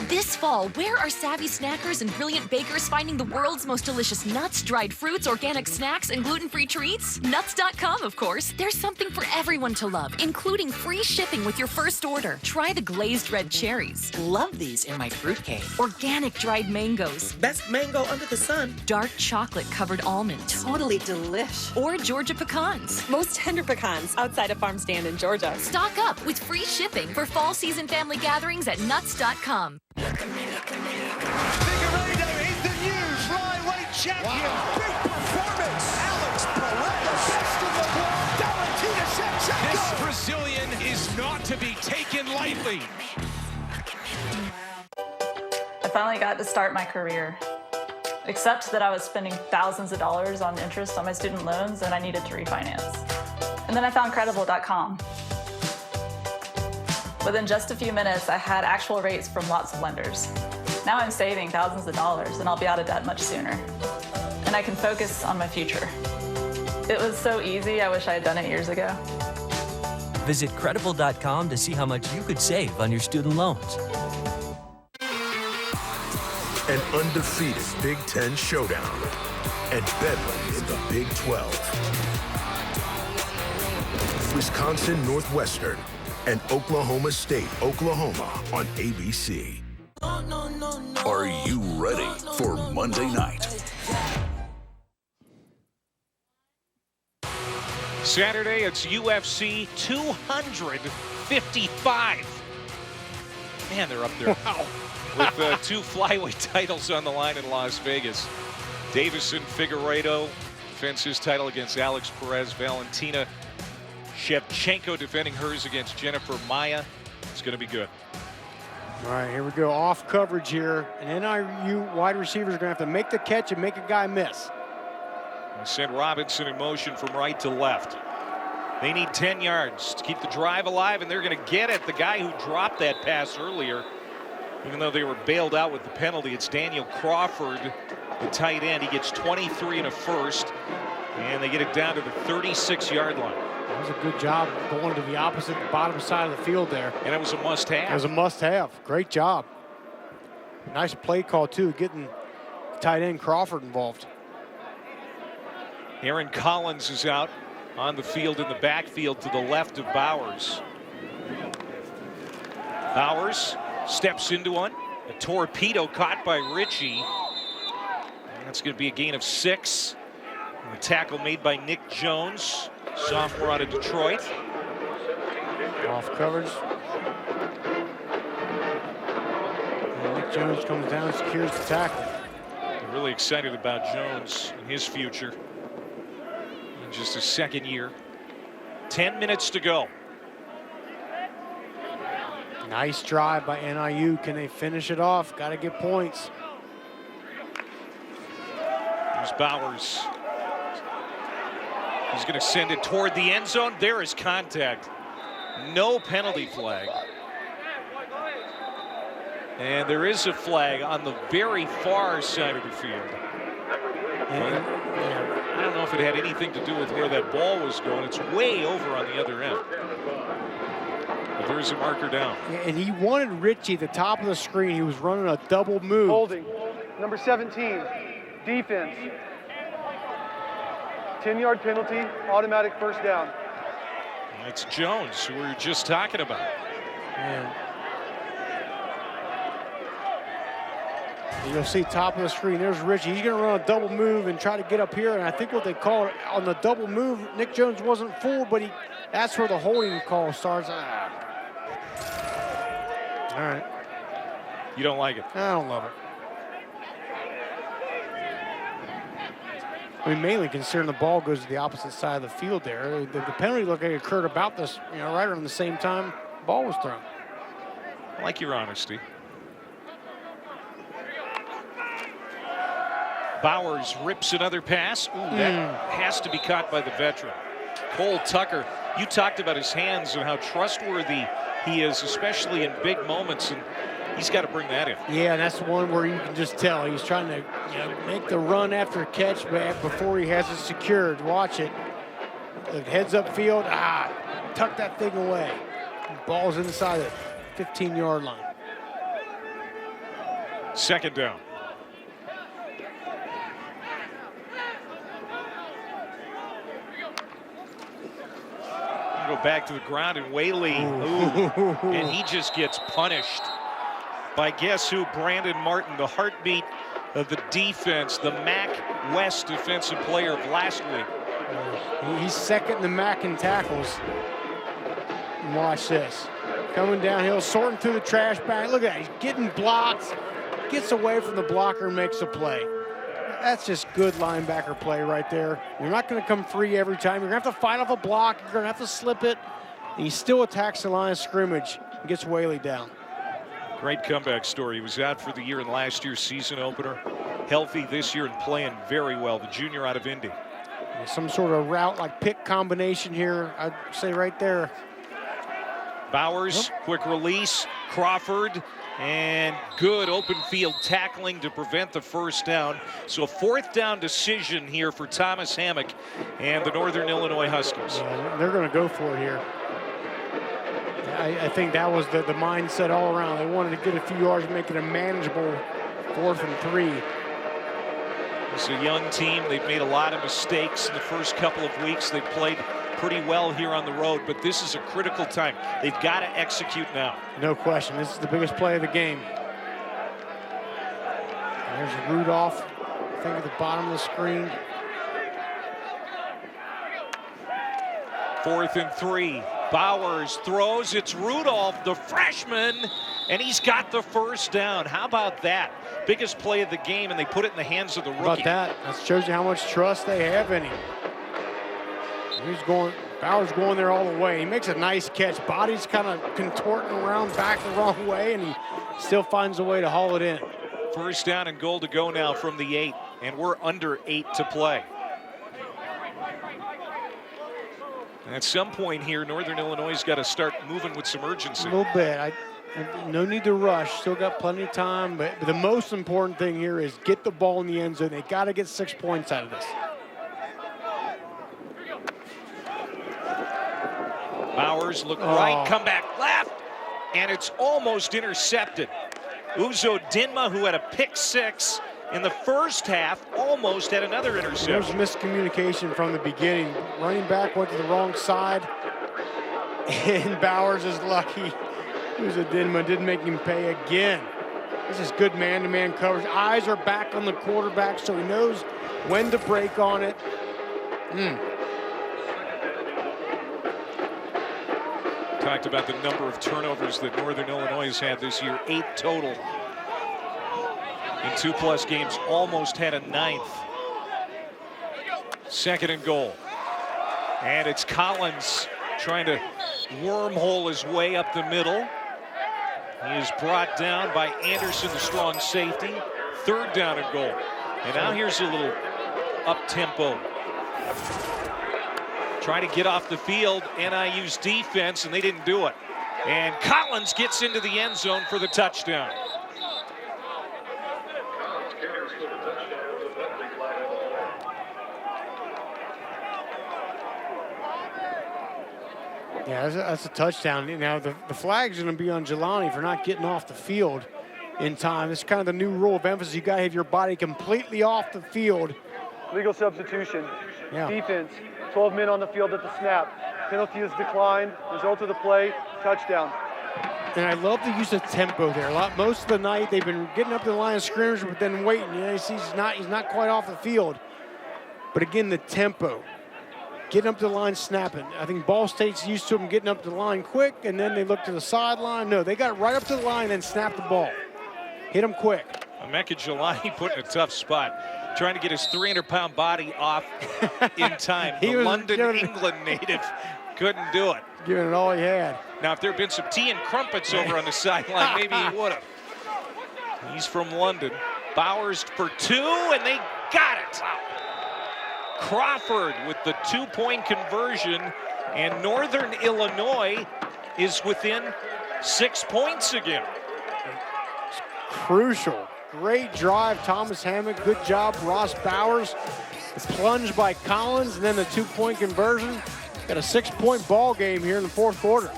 This fall, where are savvy snackers and brilliant bakers finding the world's most delicious nuts, dried fruits, organic snacks, and gluten-free treats? Nuts.com, of course. There's something for everyone to love, including free shipping with your first order. Try the glazed red cherries. Love these in my fruitcake. Organic dried mangoes. Best mango under the sun. Dark chocolate-covered almonds. Totally delish. Or Georgia pecans. Most tender pecans outside a farm stand in Georgia. Stock up with free shipping for fall season family gatherings at nuts.com. Figueiredo is the new flyweight champion. Wow. Big performance. Alex Perez, best in the world. Valentina Shevchenko. This Brazilian is not to be taken lightly. I finally got to start my career, except that I was spending thousands of dollars on interest on my student loans and I needed to refinance. And then I found Credible.com. Within just a few minutes, I had actual rates from lots of lenders. Now I'm saving thousands of dollars and I'll be out of debt much sooner. And I can focus on my future. It was so easy, I wish I had done it years ago. Visit Credible.com to see how much you could save on your student loans. An undefeated Big Ten showdown and bedlam in the Big 12. Wisconsin Northwestern and Oklahoma State, Oklahoma on ABC. Are you ready for Monday night? Saturday, it's UFC 255. Man, they're up there. Wow. With 2 flyweight titles on the line in Las Vegas. Davison Figueiredo defends his title against Alex Perez. Valentina Shevchenko defending hers against Jennifer Maia. It's going to be good. All right, here we go. Off coverage here. And NIU wide receivers are going to have to make the catch and make a guy miss. They sent Robinson in motion from right to left. They need 10 yards to keep the drive alive, and they're going to get at the guy who dropped that pass earlier. Even though they were bailed out with the penalty, it's Daniel Crawford, the tight end. He gets 23 and a first, and they get it down to the 36-yard line. That was a good job going to the opposite bottom side of the field there. And it was a must-have. It was a must-have. Great job. Nice play call, too, getting tight end Crawford involved. Aaron Collins is out on the field in the backfield to the left of Bowers. Bowers steps into one. A torpedo caught by Richie. And that's going to be a gain of 6. And a tackle made by Nick Jones, sophomore out of Detroit. Off coverage. And Nick Jones comes down and secures the tackle. I'm really excited about Jones and his future. In just his second year. 10 minutes to go. Nice drive by NIU. Can they finish it off? Got to get points. There's Bowers. He's going to send it toward the end zone. There is contact. No penalty flag. And there is a flag on the very far side of the field. I don't know if it had anything to do with where that ball was going. It's way over on the other end. But There's a marker down. And he wanted Richie at the top of the screen. He was running a double move. Holding. Number 17, defense. 10-yard penalty, automatic first down. It's Jones, who we were just talking about. Man. You'll see top of the screen, there's Richie. He's gonna run a double move and try to get up here, and I think what they call it on the double move, Nick Jones wasn't fooled, but that's where the holding call starts. All right. You don't like it? I don't love it. I mean, mainly considering the ball goes to the opposite side of the field there. The penalty looked like it occurred about this, right around the same time the ball was thrown. I like your honesty. Bowers rips another pass. Ooh, that has to be caught by the veteran. Cole Tucker, you talked about his hands and how trustworthy he is, especially in big moments, and he's got to bring that in. Yeah, and that's one where you can just tell he's trying to make the run after a catch back before he has it secured. Watch it. The heads up field, tuck that thing away. Ball's inside the 15-yard line. Second down. Go back to the ground, and Whaley, and he just gets punished by guess who? Brandon Martin, the heartbeat of the defense, the MAC West Defensive Player of last week. He's second in the MAC in tackles. And watch this. Coming downhill, sorting through the trash bag. Look at that, he's getting blocked, gets away from the blocker and makes a play. That's just good linebacker play right there. You're not going to come free every time. You're going to have to fight off a block. You're going to have to slip it. And he still attacks the line of scrimmage and gets Whaley down. Great comeback story. He was out for the year in last year's season opener. Healthy this year and playing very well. The junior out of Indy. Some sort of route like pick combination here, I'd say right there. Bowers, quick release. Crawford. And good open field tackling to prevent the first down. So a fourth down decision here for Thomas Hammock and the Northern Illinois Huskies. Yeah, they're going to go for it here. I think that was the mindset all around. They wanted to get a few yards, make it a manageable 4th and 3. It's a young team. They've made a lot of mistakes in the first couple of weeks. They've played pretty well here on the road, but this is a critical time. They've got to execute now. No question. This is the biggest play of the game. And there's Rudolph, I think at the bottom of the screen. 4th and 3. Bowers throws. It's Rudolph, the freshman, and he's got the first down. How about that? Biggest play of the game, and they put it in the hands of the rookie. How about that? That shows you how much trust they have in him. Bowers going there all the way. He makes a nice catch. Body's kind of contorting around back the wrong way, and he still finds a way to haul it in. First down and goal to go now from the 8, and we're under 8 to play. And at some point here, Northern Illinois has got to start moving with some urgency. A little bit. No need to rush. Still got plenty of time, but the most important thing here is get the ball in the end zone. They got to get 6 points out of this. Bowers look right, come back left, and it's almost intercepted. Uzo Dinma, who had a pick 6 in the first half, almost had another interception. There was miscommunication from the beginning. Running back went to the wrong side, and Bowers is lucky. Uzo Dinma didn't make him pay again. This is good man-to-man coverage. Eyes are back on the quarterback, so he knows when to break on it. Talked about the number of turnovers that Northern Illinois has had this year, 8 total. In 2+ games, almost had a 9th. 2nd and goal. And it's Collins trying to wormhole his way up the middle. He is brought down by Anderson, the strong safety. 3rd down and goal. And now here's a little up-tempo. Trying to get off the field, NIU's defense, and they didn't do it. And Collins gets into the end zone for the touchdown. Yeah, that's a touchdown. Now, the flag's going to be on Jelani for not getting off the field in time. It's kind of the new rule of emphasis. You got to have your body completely off the field. Legal substitution. Yeah. Defense, 12 men on the field at the snap. Penalty is declined. Result of the play, touchdown. And I love the use of tempo there. Most of the night they've been getting up to the line of scrimmage, but then waiting. You know, he's not quite off the field. But again, the tempo, getting up to the line, snapping. I think Ball State's used to them getting up to the line quick, and then they look to the sideline. No, they got right up to the line and snapped the ball. Hit them quick. Emeka Jelani put in a tough spot, trying to get his 300-pound body off in time. The London, England native couldn't do it. Giving it all he had. Now, if there had been some tea and crumpets over on the sideline, maybe he would have. He's from London. Bowers for 2, and they got it. Crawford with the 2-point conversion, and Northern Illinois is within 6 points again. Crucial. Great drive, Thomas Hammock. Good job, Ross Bowers. The plunge by Collins, and then the 2-point conversion. Got a 6-point ball game here in the fourth quarter.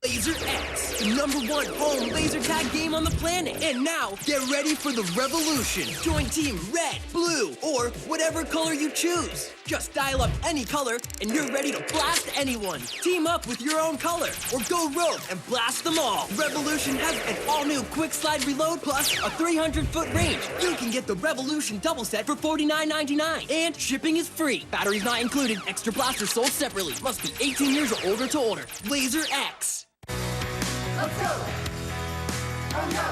Laser X, the #1 home laser tag game on the planet. And now, get ready for the revolution. Join Team Red, Blue, or whatever color you choose. Just dial up any color, and you're ready to blast anyone. Team up with your own color, or go rogue and blast them all. Revolution has an all-new quick slide reload plus a 300-foot range. You can get the Revolution double set for $49.99, and shipping is free. Batteries not included. Extra blasters sold separately. Must be 18 years or older to order. Laser X. Let's go! Oh no!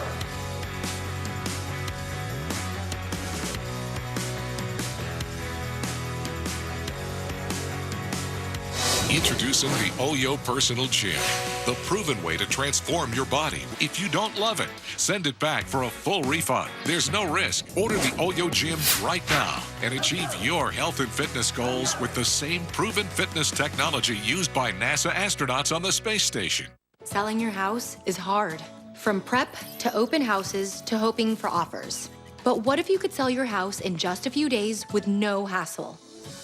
Introducing the OYO Personal Gym, the proven way to transform your body. If you don't love it, send it back for a full refund. There's no risk. Order the OYO Gym right now and achieve your health and fitness goals with the same proven fitness technology used by NASA astronauts on the space station. Selling your house is hard. From prep to open houses to hoping for offers. But what if you could sell your house in just a few days with no hassle?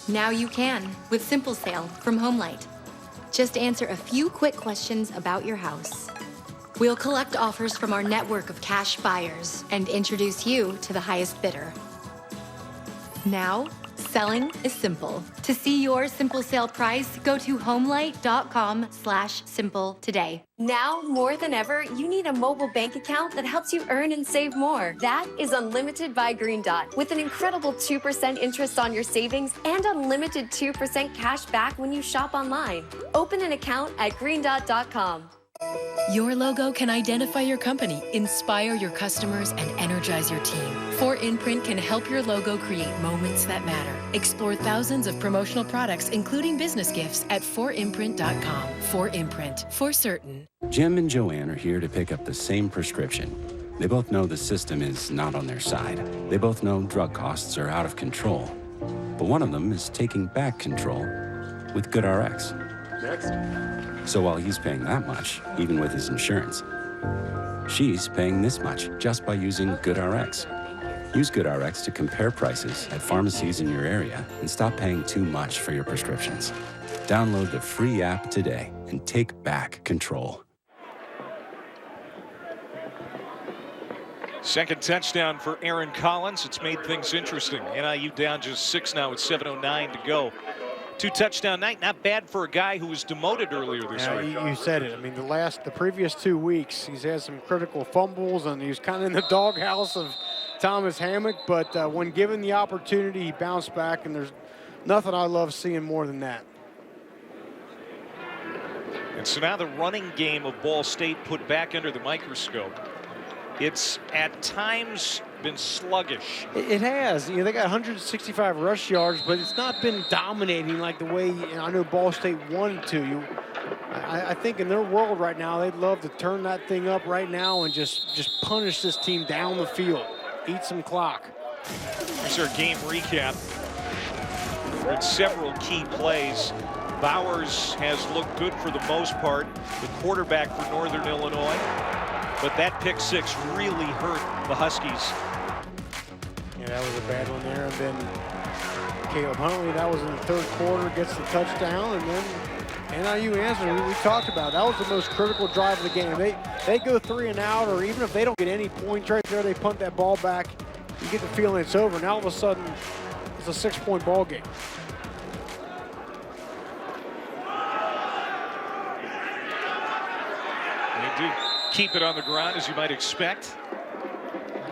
Now you can with Simple Sale from HomeLight. Just answer a few quick questions about your house. We'll collect offers from our network of cash buyers and introduce you to the highest bidder. Now, selling is simple. To see your Simple Sale price, go to homelight.com/simple today. Now, more than ever, you need a mobile bank account that helps you earn and save more. That is Unlimited by Green Dot, with an incredible 2% interest on your savings and unlimited 2% cash back when you shop online. Open an account at greendot.com. Your logo can identify your company, inspire your customers, and energize your team. 4imprint can help your logo create moments that matter. Explore thousands of promotional products, including business gifts, at 4imprint.com. 4imprint, for certain. Jim and Joanne are here to pick up the same prescription. They both know the system is not on their side. They both know drug costs are out of control. But one of them is taking back control with GoodRx. Next. So while he's paying that much, even with his insurance, she's paying this much just by using GoodRx. Use GoodRx to compare prices at pharmacies in your area and stop paying too much for your prescriptions. Download the free app today and take back control. Second touchdown for Erin Collins. It's made things interesting. NIU down just 6 now with 7:09 to go. 2-touchdown night, not bad for a guy who was demoted earlier this week. You said it. I mean, the previous 2 weeks, he's had some critical fumbles, and he was kind of in the doghouse of Thomas Hammock. But when given the opportunity, he bounced back, and there's nothing I love seeing more than that. And so now the running game of Ball State put back under the microscope. It's at times been sluggish. It has. You know, they got 165 rush yards, but it's not been dominating like the way I know Ball State wanted to. I think in their world right now, they'd love to turn that thing up right now and just punish this team down the field, eat some clock. Here's our game recap. With several key plays. Bowers has looked good for the most part, the quarterback for Northern Illinois. But that pick six really hurt the Huskies. Yeah, that was a bad one there. And then Caleb Huntley. That was in the third quarter, gets the touchdown, and then NIU answers. We talked about that was the most critical drive of the game. They go 3 and out, or even if they don't get any points right there, they punt that ball back. You get the feeling it's over. Now all of a sudden, it's a 6-point ball game. They do keep it on the ground, as you might expect.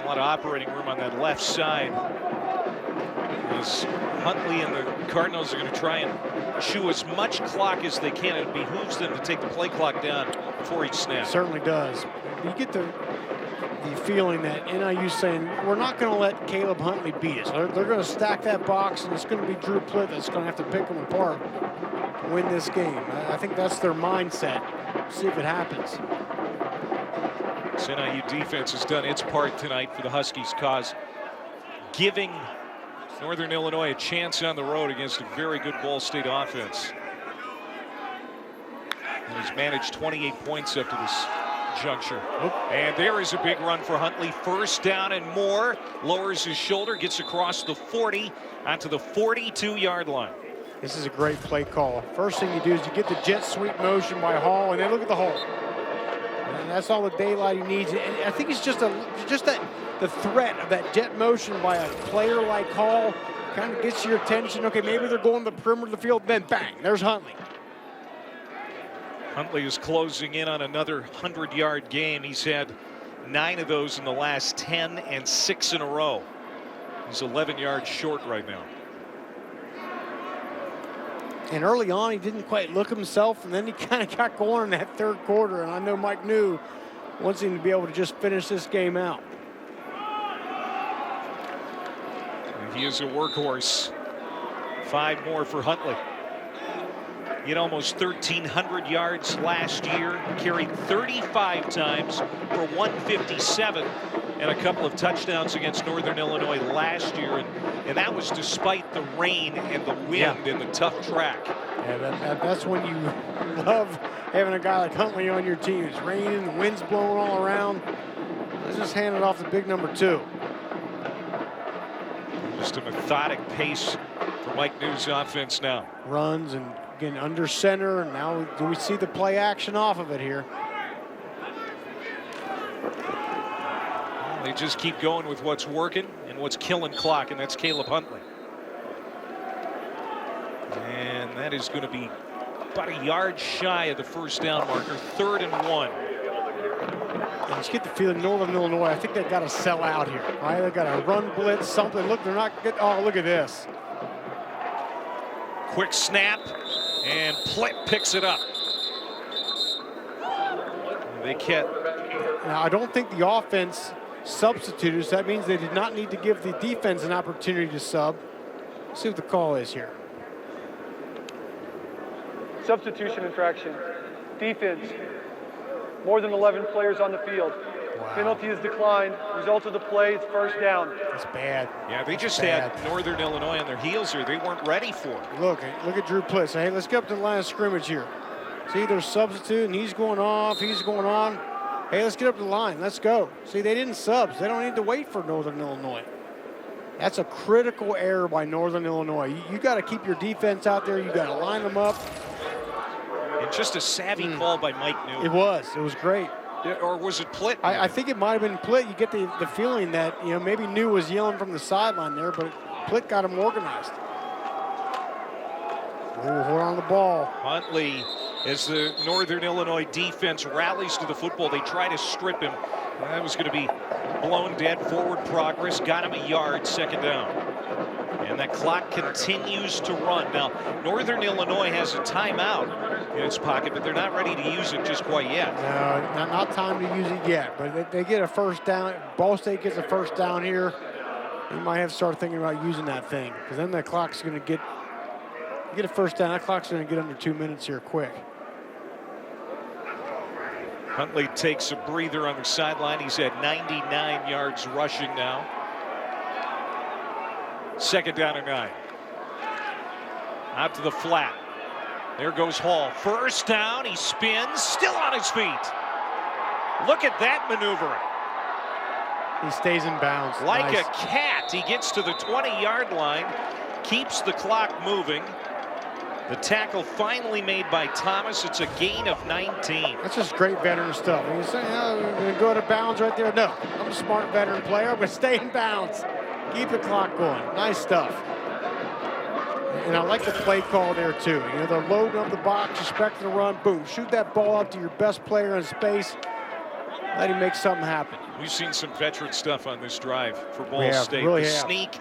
A lot of operating room on that left side. As Huntley and the Cardinals are going to try and chew as much clock as they can. It behooves them to take the play clock down before each snap. It certainly does. You get the feeling that NIU's saying, we're not going to let Caleb Huntley beat us. They're going to stack that box, and it's going to be Drew Plitt that's going to have to pick them apart to win this game. I think that's their mindset. See if it happens. This NIU defense has done its part tonight for the Huskies' cause, giving Northern Illinois a chance on the road against a very good Ball State offense. And he's managed 28 points up to this juncture. And there is a big run for Huntley. First down and more. Lowers his shoulder, gets across the 40 onto the 42-yard line. This is a great play call. First thing you do is you get the jet sweep motion by Hall, and then look at the hole. And that's all the daylight he needs. And I think it's just the threat of that jet motion by a player like Hall kind of gets your attention. Okay, maybe they're going to the perimeter of the field, then bang, there's Huntley. Huntley is closing in on another 100-yard game. He's had 9 of those in the last 10 and 6 in a row. He's 11 yards short right now. And early on, he didn't quite look himself, and then he kind of got going in that third quarter. And I know Mike New wants him to be able to just finish this game out. And he is a workhorse. 5 more for Huntley. He had almost 1,300 yards last year, carried 35 times for 157 and a couple of touchdowns against Northern Illinois last year. And that was despite the rain and the wind and the tough track. Yeah, that's when you love having a guy like Huntley on your team. It's raining, the wind's blowing all around. Let's just hand it off to big number 2. Just a methodic pace for Mike New's offense now. Runs and again under center, and now do we see the play action off of it here? They just keep going with what's working and what's killing clock, and that's Caleb Huntley. And that is going to be about a yard shy of the first down marker, 3rd and 1. And you get the feeling Northern Illinois, I think they've got to sell out here. Right? They've got to run blitz, something. Look, they're not good. Oh, look at this. Quick snap, and Plitt picks it up. They kept. Now, I don't think the offense substituted, so that means they did not need to give the defense an opportunity to sub. Let's see what the call is here. Substitution infraction. Defense. More than 11 players on the field. Wow. Penalty is declined. Result of the play is first down. That's bad. Yeah, they just bad. had Northern Illinois on their heels here. They weren't ready for it. Look at Drew Plitt. Say, hey, let's get up to the line of scrimmage here. See, they're substituting. He's going off. He's going on. Hey, let's get up to the line. Let's go. See, they didn't subs. They don't need to wait for Northern Illinois. That's a critical error by Northern Illinois. You got to keep your defense out there. You got to line them up. And just a savvy call by Mike New. It was great. Or was it Plitt? I think it might have been Plitt. You get the feeling that, you know, maybe New was yelling from the sideline there, but Plitt got him organized. Ooh, hold on the ball. Huntley, as the Northern Illinois defense rallies to the football, they try to strip him. That was going to be blown dead. Forward progress, got him a yard, 2nd down. And that clock continues to run. Now, Northern Illinois has a timeout in its pocket, but they're not ready to use it just quite yet. No, not time to use it yet, but they get a first down. Ball State gets a first down here. You might have to start thinking about using that thing, because then the clock's going to get a first down. That clock's going to get under 2 minutes here quick. Huntley takes a breather on the sideline. He's at 99 yards rushing now. 2nd down and 9. Out to the flat. There goes Hall. First down. He spins. Still on his feet. Look at that maneuver. He stays in bounds. Like nice. a cat. He gets to the 20-yard line. keeps the clock moving. The tackle finally made by Thomas. It's a gain of 19. That's just great veteran stuff. You say, oh, we're going to go out of bounds right there. No, I'm a smart veteran player. I'm going to stay in bounds. Keep the clock going. Nice stuff. And I like the play call there, too. You know, they're loading up the box, expecting to run. Boom, shoot that ball out to your best player in space. Let him make something happen. We've seen some veteran stuff on this drive for Ball State. Really the have. Sneak,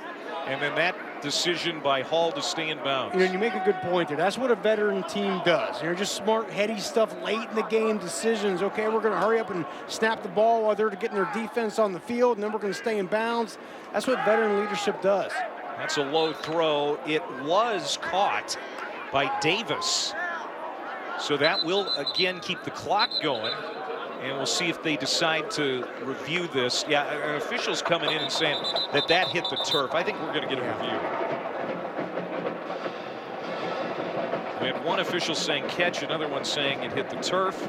and then that decision by Hall to stay in bounds. You know, you make a good point there. That's what a veteran team does. You know, just smart, heady stuff late in the game, decisions. Okay, we're going to hurry up and snap the ball while they're getting their defense on the field, and then we're going to stay in bounds. That's what veteran leadership does. That's a low throw. It was caught by Davis. So that will, again, keep the clock going. And we'll see if they decide to review this. Yeah, an official's coming in and saying that that hit the turf. I think we're going to get a review. We had one official saying catch, another one saying it hit the turf.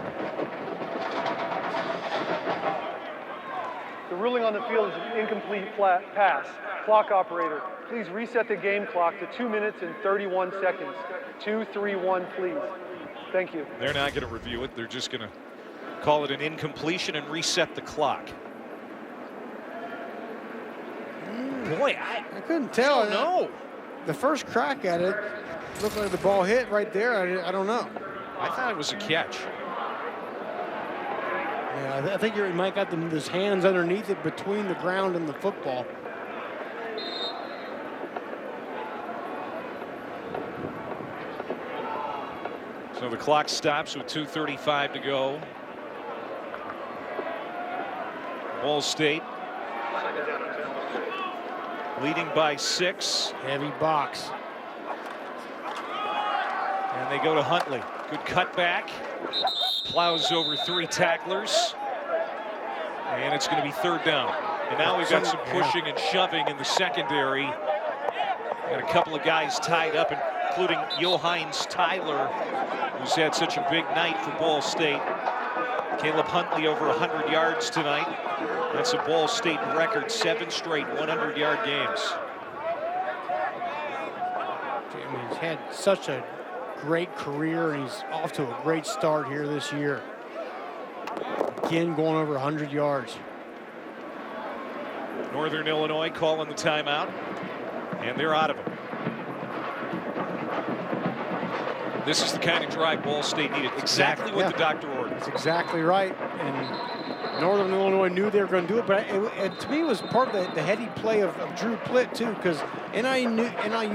The ruling on the field is an incomplete pass. Clock operator, please reset the game clock to 2 minutes and 31 seconds. 2-3-1, please. Thank you. They're not going to review it. They're just going to call it an incompletion and reset the clock. Boy, I couldn't tell. No. The first crack at it looked like the ball hit right there. I don't know. I thought it was a catch. Yeah, I think he might got his hands underneath it between the ground and the football. So the clock stops with 2:35 to go. Ball State leading by 6. Heavy box. And they go to Huntley. Good cutback. Plows over 3 tacklers. And it's going to be 3rd down. And now we've got some pushing and shoving in the secondary. Got a couple of guys tied up, including Johannes Tyler, who's had such a big night for Ball State. Caleb Huntley over 100 yards tonight. That's a Ball State record, 7 straight 100-yard games. He's had such a great career, and he's off to a great start here this year. Again, going over 100 yards. Northern Illinois calling the timeout, and they're out of it. This is the kind of drive Ball State needed. Exactly what the doctor ordered. That's exactly right. And Northern Illinois knew they were going to do it, but it to me was part of the heady play of Drew Plitt too, because NIU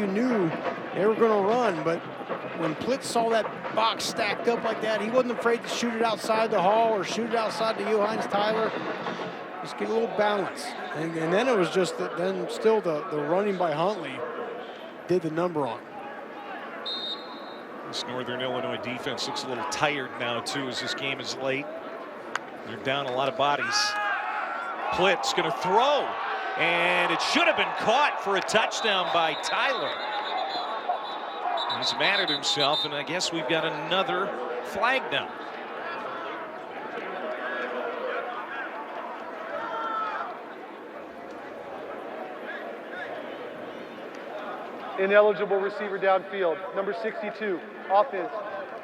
knew they were going to run, but when Plitt saw that box stacked up like that, he wasn't afraid to shoot it outside the Hall or shoot it outside to Johannes Tyler. Just get a little balance. And then it was just the running by Huntley did the number on. This Northern Illinois defense looks a little tired now, too, as this game is late. They're down a lot of bodies. Plitt's going to throw, and it should have been caught for a touchdown by Tyler. He's mad at himself, and I guess we've got another flag now. Ineligible receiver downfield. Number 62, offense.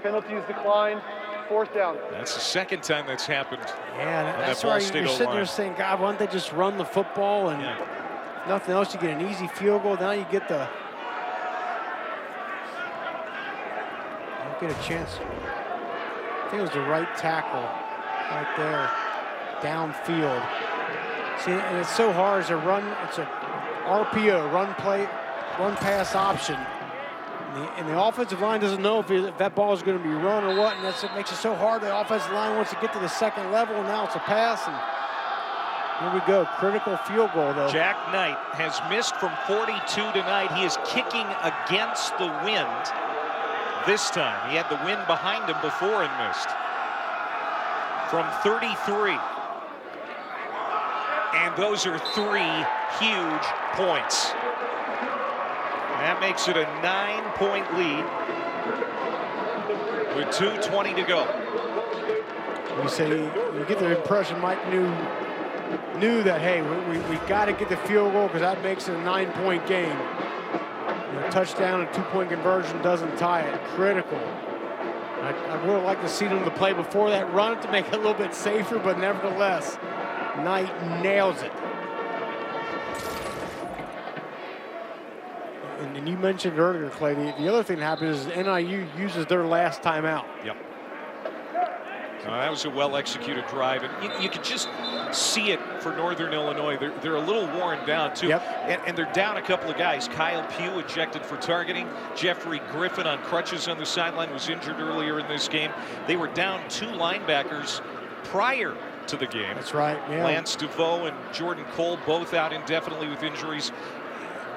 Penalty is declined. 4th down. That's the second time that's happened. Yeah, that's why you're sitting there saying, God, why don't they just run the football and if nothing else, you get an easy field goal. Now you get a chance. I think it was the right tackle right there, downfield. See, and it's so hard as a run. It's a RPO, run pass option. And the offensive line doesn't know if that ball is going to be run or what, and it makes it so hard. The offensive line wants to get to the second level, and now it's a pass, and here we go. Critical field goal, though. Jack Knight has missed from 42 tonight. He is kicking against the wind this time. He had the wind behind him before and missed. From 33. And those are 3 huge points. That makes it a 9-point lead with 2:20 to go. You get the impression Mike knew that, hey, we got to get the field goal because that makes it a 9-point game. The touchdown and two-point conversion doesn't tie it. Critical. I would have liked to see them to play before that run to make it a little bit safer, but nevertheless, Knight nails it. And you mentioned earlier, Clay, the other thing that happens is NIU uses their last timeout. Yep. That was a well-executed drive, and you could just see it for Northern Illinois. They're a little worn down, too. Yep. And they're down a couple of guys. Kyle Pugh ejected for targeting. Jeffrey Griffin on crutches on the sideline was injured earlier in this game. They were down 2 linebackers prior to the game. That's right, yeah. Lance DeVoe and Jordan Cole both out indefinitely with injuries.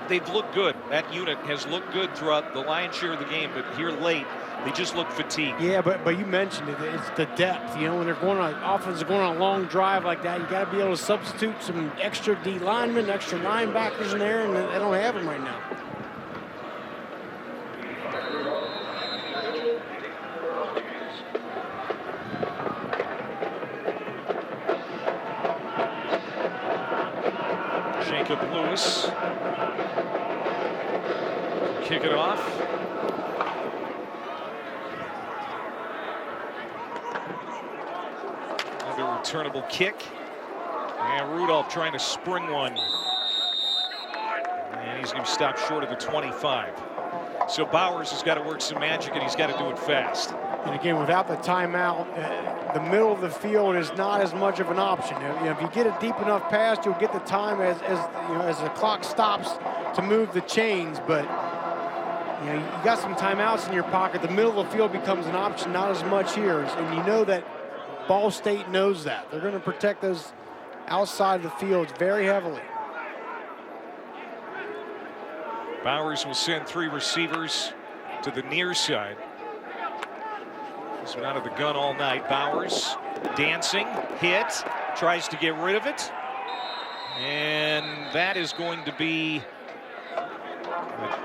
They've looked good. That unit has looked good throughout the lion's share of the game, but here late, they just look fatigued. Yeah, but you mentioned it. It's the depth. You know, when they're going on offense, is going on a long drive like that, you got to be able to substitute some extra D linemen, extra linebackers in there, and they don't have them right now. Jacob Lewis. Kick it off. Another returnable kick. And Rudolph trying to spring one. And he's going to stop short of the 25. So Bowers has got to work some magic, and he's got to do it fast. And again, without the timeout, the middle of the field is not as much of an option. You know, if you get a deep enough pass, you'll get the time as the clock stops to move the chains. But you know, you got some timeouts in your pocket. The middle of the field becomes an option, not as much here. And you know that Ball State knows that. They're going to protect those outside of the field very heavily. Bowers will send 3 receivers to the near side. He's been out of the gun all night. Bowers dancing, hit, tries to get rid of it. And that is going to be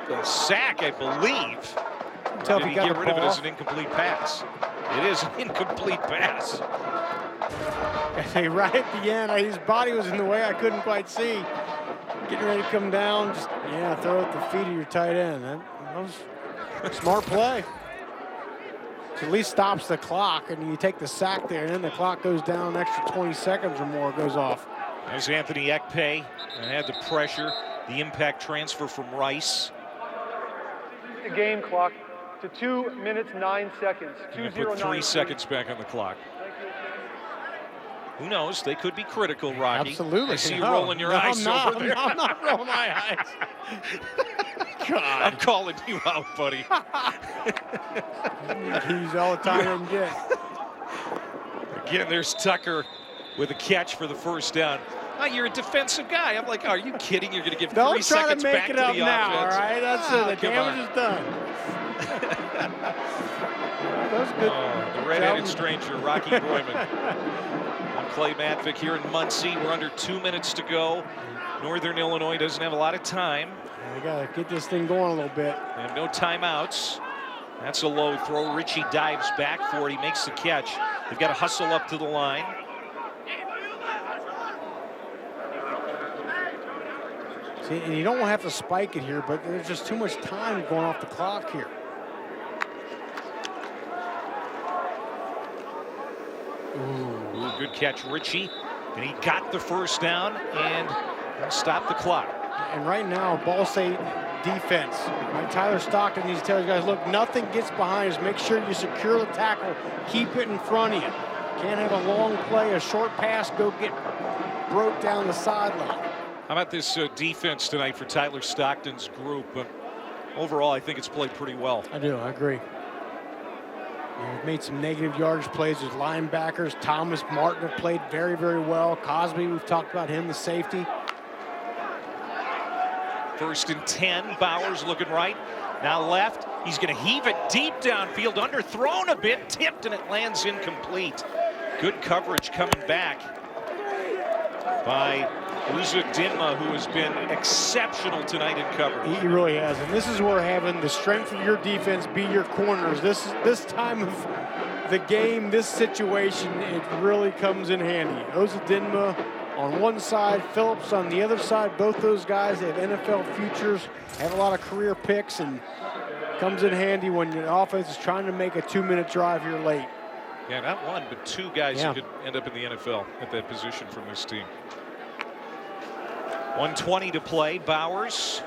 a sack, I believe. Tell Did he get rid of it as an incomplete pass? It is an incomplete pass. Hey, right at the end, his body was in the way. I couldn't quite see. Getting ready to come down, just, yeah, throw it at the feet of your tight end. That was a smart play. It at least stops the clock, and you take the sack there, and then the clock goes down an extra 20 seconds or more, it goes off. That was Anthony Ekpe, and had the pressure, the impact transfer from Rice. The game clock to 2 minutes 9 seconds. 2:09. Put 3 seconds back on the clock. Who knows? They could be critical, Rocky. Absolutely. I see you rolling your eyes over there. I'm not rolling my eyes. God. I'm calling you out, buddy. He's all the time I can get. Again, there's Tucker with a catch for the first down. Oh, you're a defensive guy. I'm like, oh, are you kidding? You're going to give 3 seconds back to the offense. Don't try to make it up now, all right? That's it. The damage is done. That was good. Oh, the red-headed stranger, Rocky Boyman. I'm Clay Matvick here in Muncie. We're under 2 minutes to go. Northern Illinois doesn't have a lot of time. We got to get this thing going a little bit. They have no timeouts. That's a low throw. Ritchie dives back for it. He makes the catch. They've got to hustle up to the line. See, and you don't have to spike it here, but there's just too much time going off the clock here. Ooh, good catch, Ritchie. And he got the first down and stopped the clock. And right now, Ball State defense, right? Tyler Stockton needs to tell you guys, look, nothing gets behind us. Make sure you secure the tackle. Keep it in front of you. Can't have a long play, a short pass, go get broke down the sideline. How about this defense tonight for Tyler Stockton's group? Overall, I think it's played pretty well. I do, I agree. We've made some negative yardage plays with linebackers. Thomas, Martin have played very, very well. Cosby, we've talked about him, the safety. 1st and 10, Bowers looking right. Now left, he's going to heave it deep downfield, underthrown a bit, tipped, and it lands incomplete. Good coverage coming back by Uza Dinma, who has been exceptional tonight in coverage. He really has, and this is where having the strength of your defense be your corners. This time of the game, this situation, it really comes in handy. Uza Dinma on one side, Phillips on the other side. Both those guys, they have NFL futures, have a lot of career picks, and comes in handy when the offense is trying to make a 2-minute drive here late. Yeah, not one, but two guys who could end up in the NFL at that position from this team. 1:20 to play. Bowers.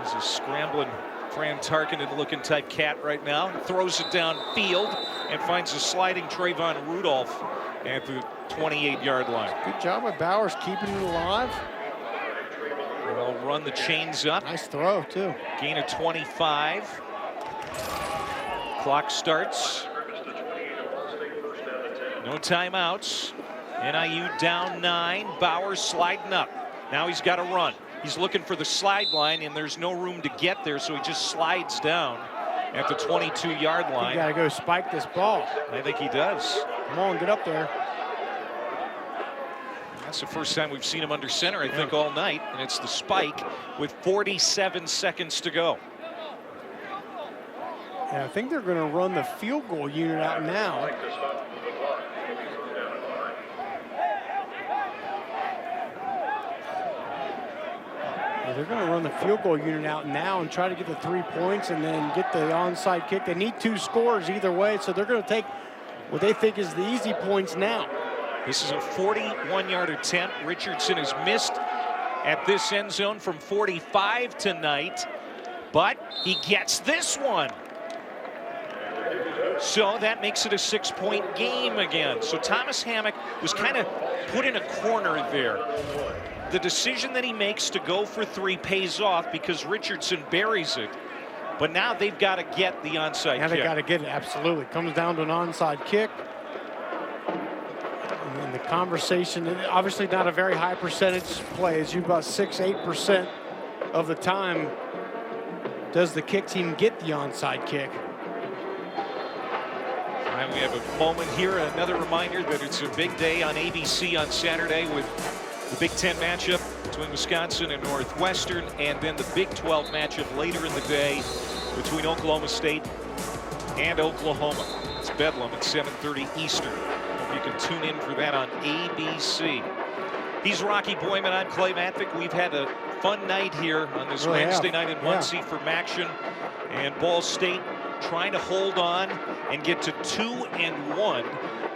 He's a scrambling Fran Tarkenton-looking type cat right now. Throws it downfield and finds a sliding Trayvon Rudolph at the 28-yard line. Good job by Bowers keeping it alive. They'll run the chains up. Nice throw, too. Gain of 25. Clock starts. No timeouts. NIU down 9. Bowers sliding up. Now he's got to run. He's looking for the slide line, and there's no room to get there, so he just slides down at the 22-yard line. You got to go spike this ball. I think he does. Come on, get up there. That's the first time we've seen him under center, I think, all night, and it's the spike with 47 seconds to go. And I think they're going to run the field goal unit out now. They're going to run the field goal unit out now and try to get the 3 points and then get the onside kick. They need 2 scores either way, so they're going to take what they think is the easy points now. This is a 41-yard attempt. Richardson has missed at this end zone from 45 tonight, but he gets this one. So that makes it a 6-point game again. So Thomas Hammock was kind of put in a corner there. The decision that he makes to go for 3 pays off because Richardson buries it. But now they've got to get the onside kick. Now they got to get it, absolutely. Comes down to an onside kick. And the conversation, obviously not a very high percentage play. It's about 6-8% of the time does the kick team get the onside kick. And we have a moment here, another reminder that it's a big day on ABC on Saturday with the Big Ten matchup between Wisconsin and Northwestern, and then the Big 12 matchup later in the day between Oklahoma State and Oklahoma. It's Bedlam at 7:30 Eastern. Hope you can tune in for that on ABC. He's Rocky Boyman. I'm Clay Matvick. We've had a fun night here on this Wednesday night in Muncie for Maction, and Ball State trying to hold on and get to 2-1.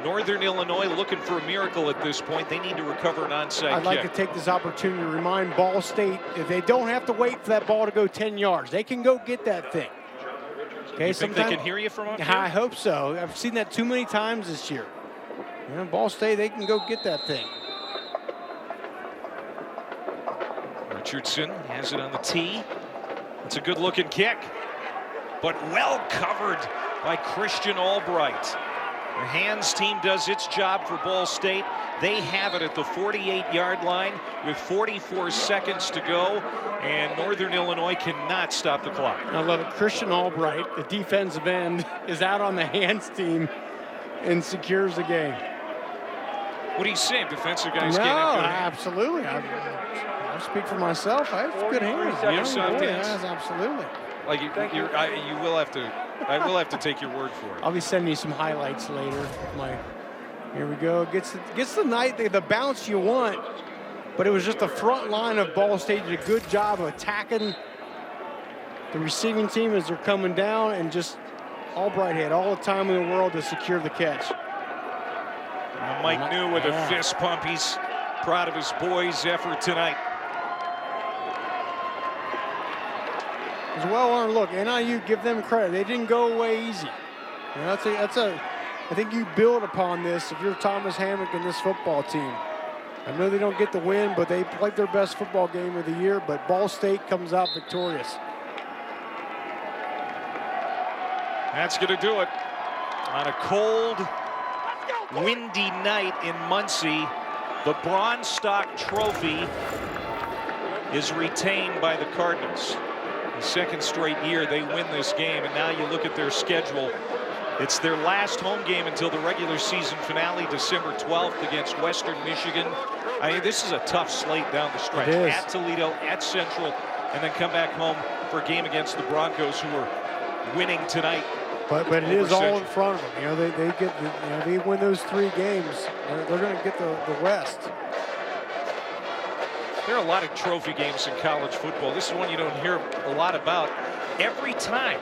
Northern Illinois looking for a miracle at this point. They need to recover an onside kick. I'd like to take this opportunity to remind Ball State that they don't have to wait for that ball to go 10 yards. They can go get that thing. Okay, you think they can hear you from up here? I hope so. I've seen that too many times this year. You know, Ball State, they can go get that thing. Richardson has it on the tee. It's a good-looking kick, but well covered by Christian Albright. The hands team does its job for Ball State. They have it at the 48-yard line with 44 seconds to go, and Northern Illinois cannot stop the clock. I love it. Christian Albright, the defensive end, is out on the hands team and secures the game. What do you say? Defensive guys No, can't have good hands? absolutely. I speak for myself. I have good hands. You have soft hands? Yes, absolutely. Like you will have to. I will have to take your word for it. I'll be sending you some highlights later. Here we go. Gets the night the bounce you want, but it was just the front line of Ball State did a good job of attacking the receiving team as they're coming down, and just Albright had all the time in the world to secure the catch. And Mike New with a fist pump. He's proud of his boys' effort tonight. It's well earned. Look, NIU, give them credit. They didn't go away easy. You know, I think you build upon this if you're Thomas Hammock and this football team. I know they don't get the win, but they played their best football game of the year, but Ball State comes out victorious. That's going to do it. On a cold, windy night in Muncie, the Bronze Stock Trophy is retained by the Cardinals. The second straight year they win this game, and now you look at their schedule. It's their last home game until the regular season finale, December 12th against Western Michigan. I mean, this is a tough slate down the stretch. At Toledo, at Central, and then come back home for a game against the Broncos, who are winning tonight But it is all in front of them. You know, they get, they win those 3 games, they're going to get the West. There are a lot of trophy games in college football. This is one you don't hear a lot about. Every time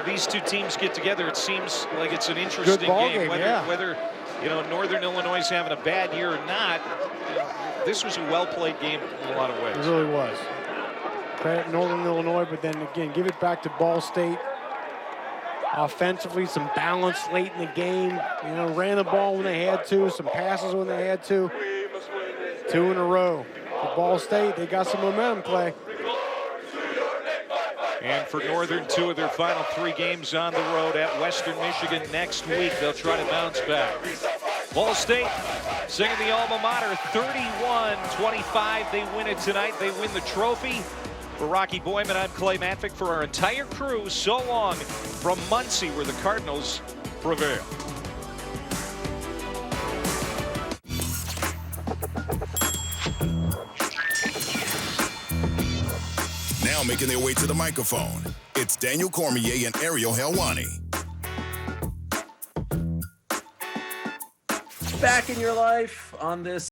these two teams get together, it seems like it's an interesting game. Whether Northern Illinois is having a bad year or not, this was a well-played game in a lot of ways. It really was. Credit Northern Illinois, but then again, give it back to Ball State. Offensively, some balance late in the game. Ran the ball when they had to, some passes when they had to. 2 in a row. For Ball State, they got some momentum, Clay. And for Northern, 2 of their final 3 games on the road at Western Michigan next week. They'll try to bounce back. Ball State singing the alma mater, 31-25. They win it tonight. They win the trophy. For Rocky Boyman, I'm Clay Matvick. For our entire crew, so long from Muncie, where the Cardinals prevail. Now making their way to the microphone, it's Daniel Cormier and Ariel Helwani. Back in your life on this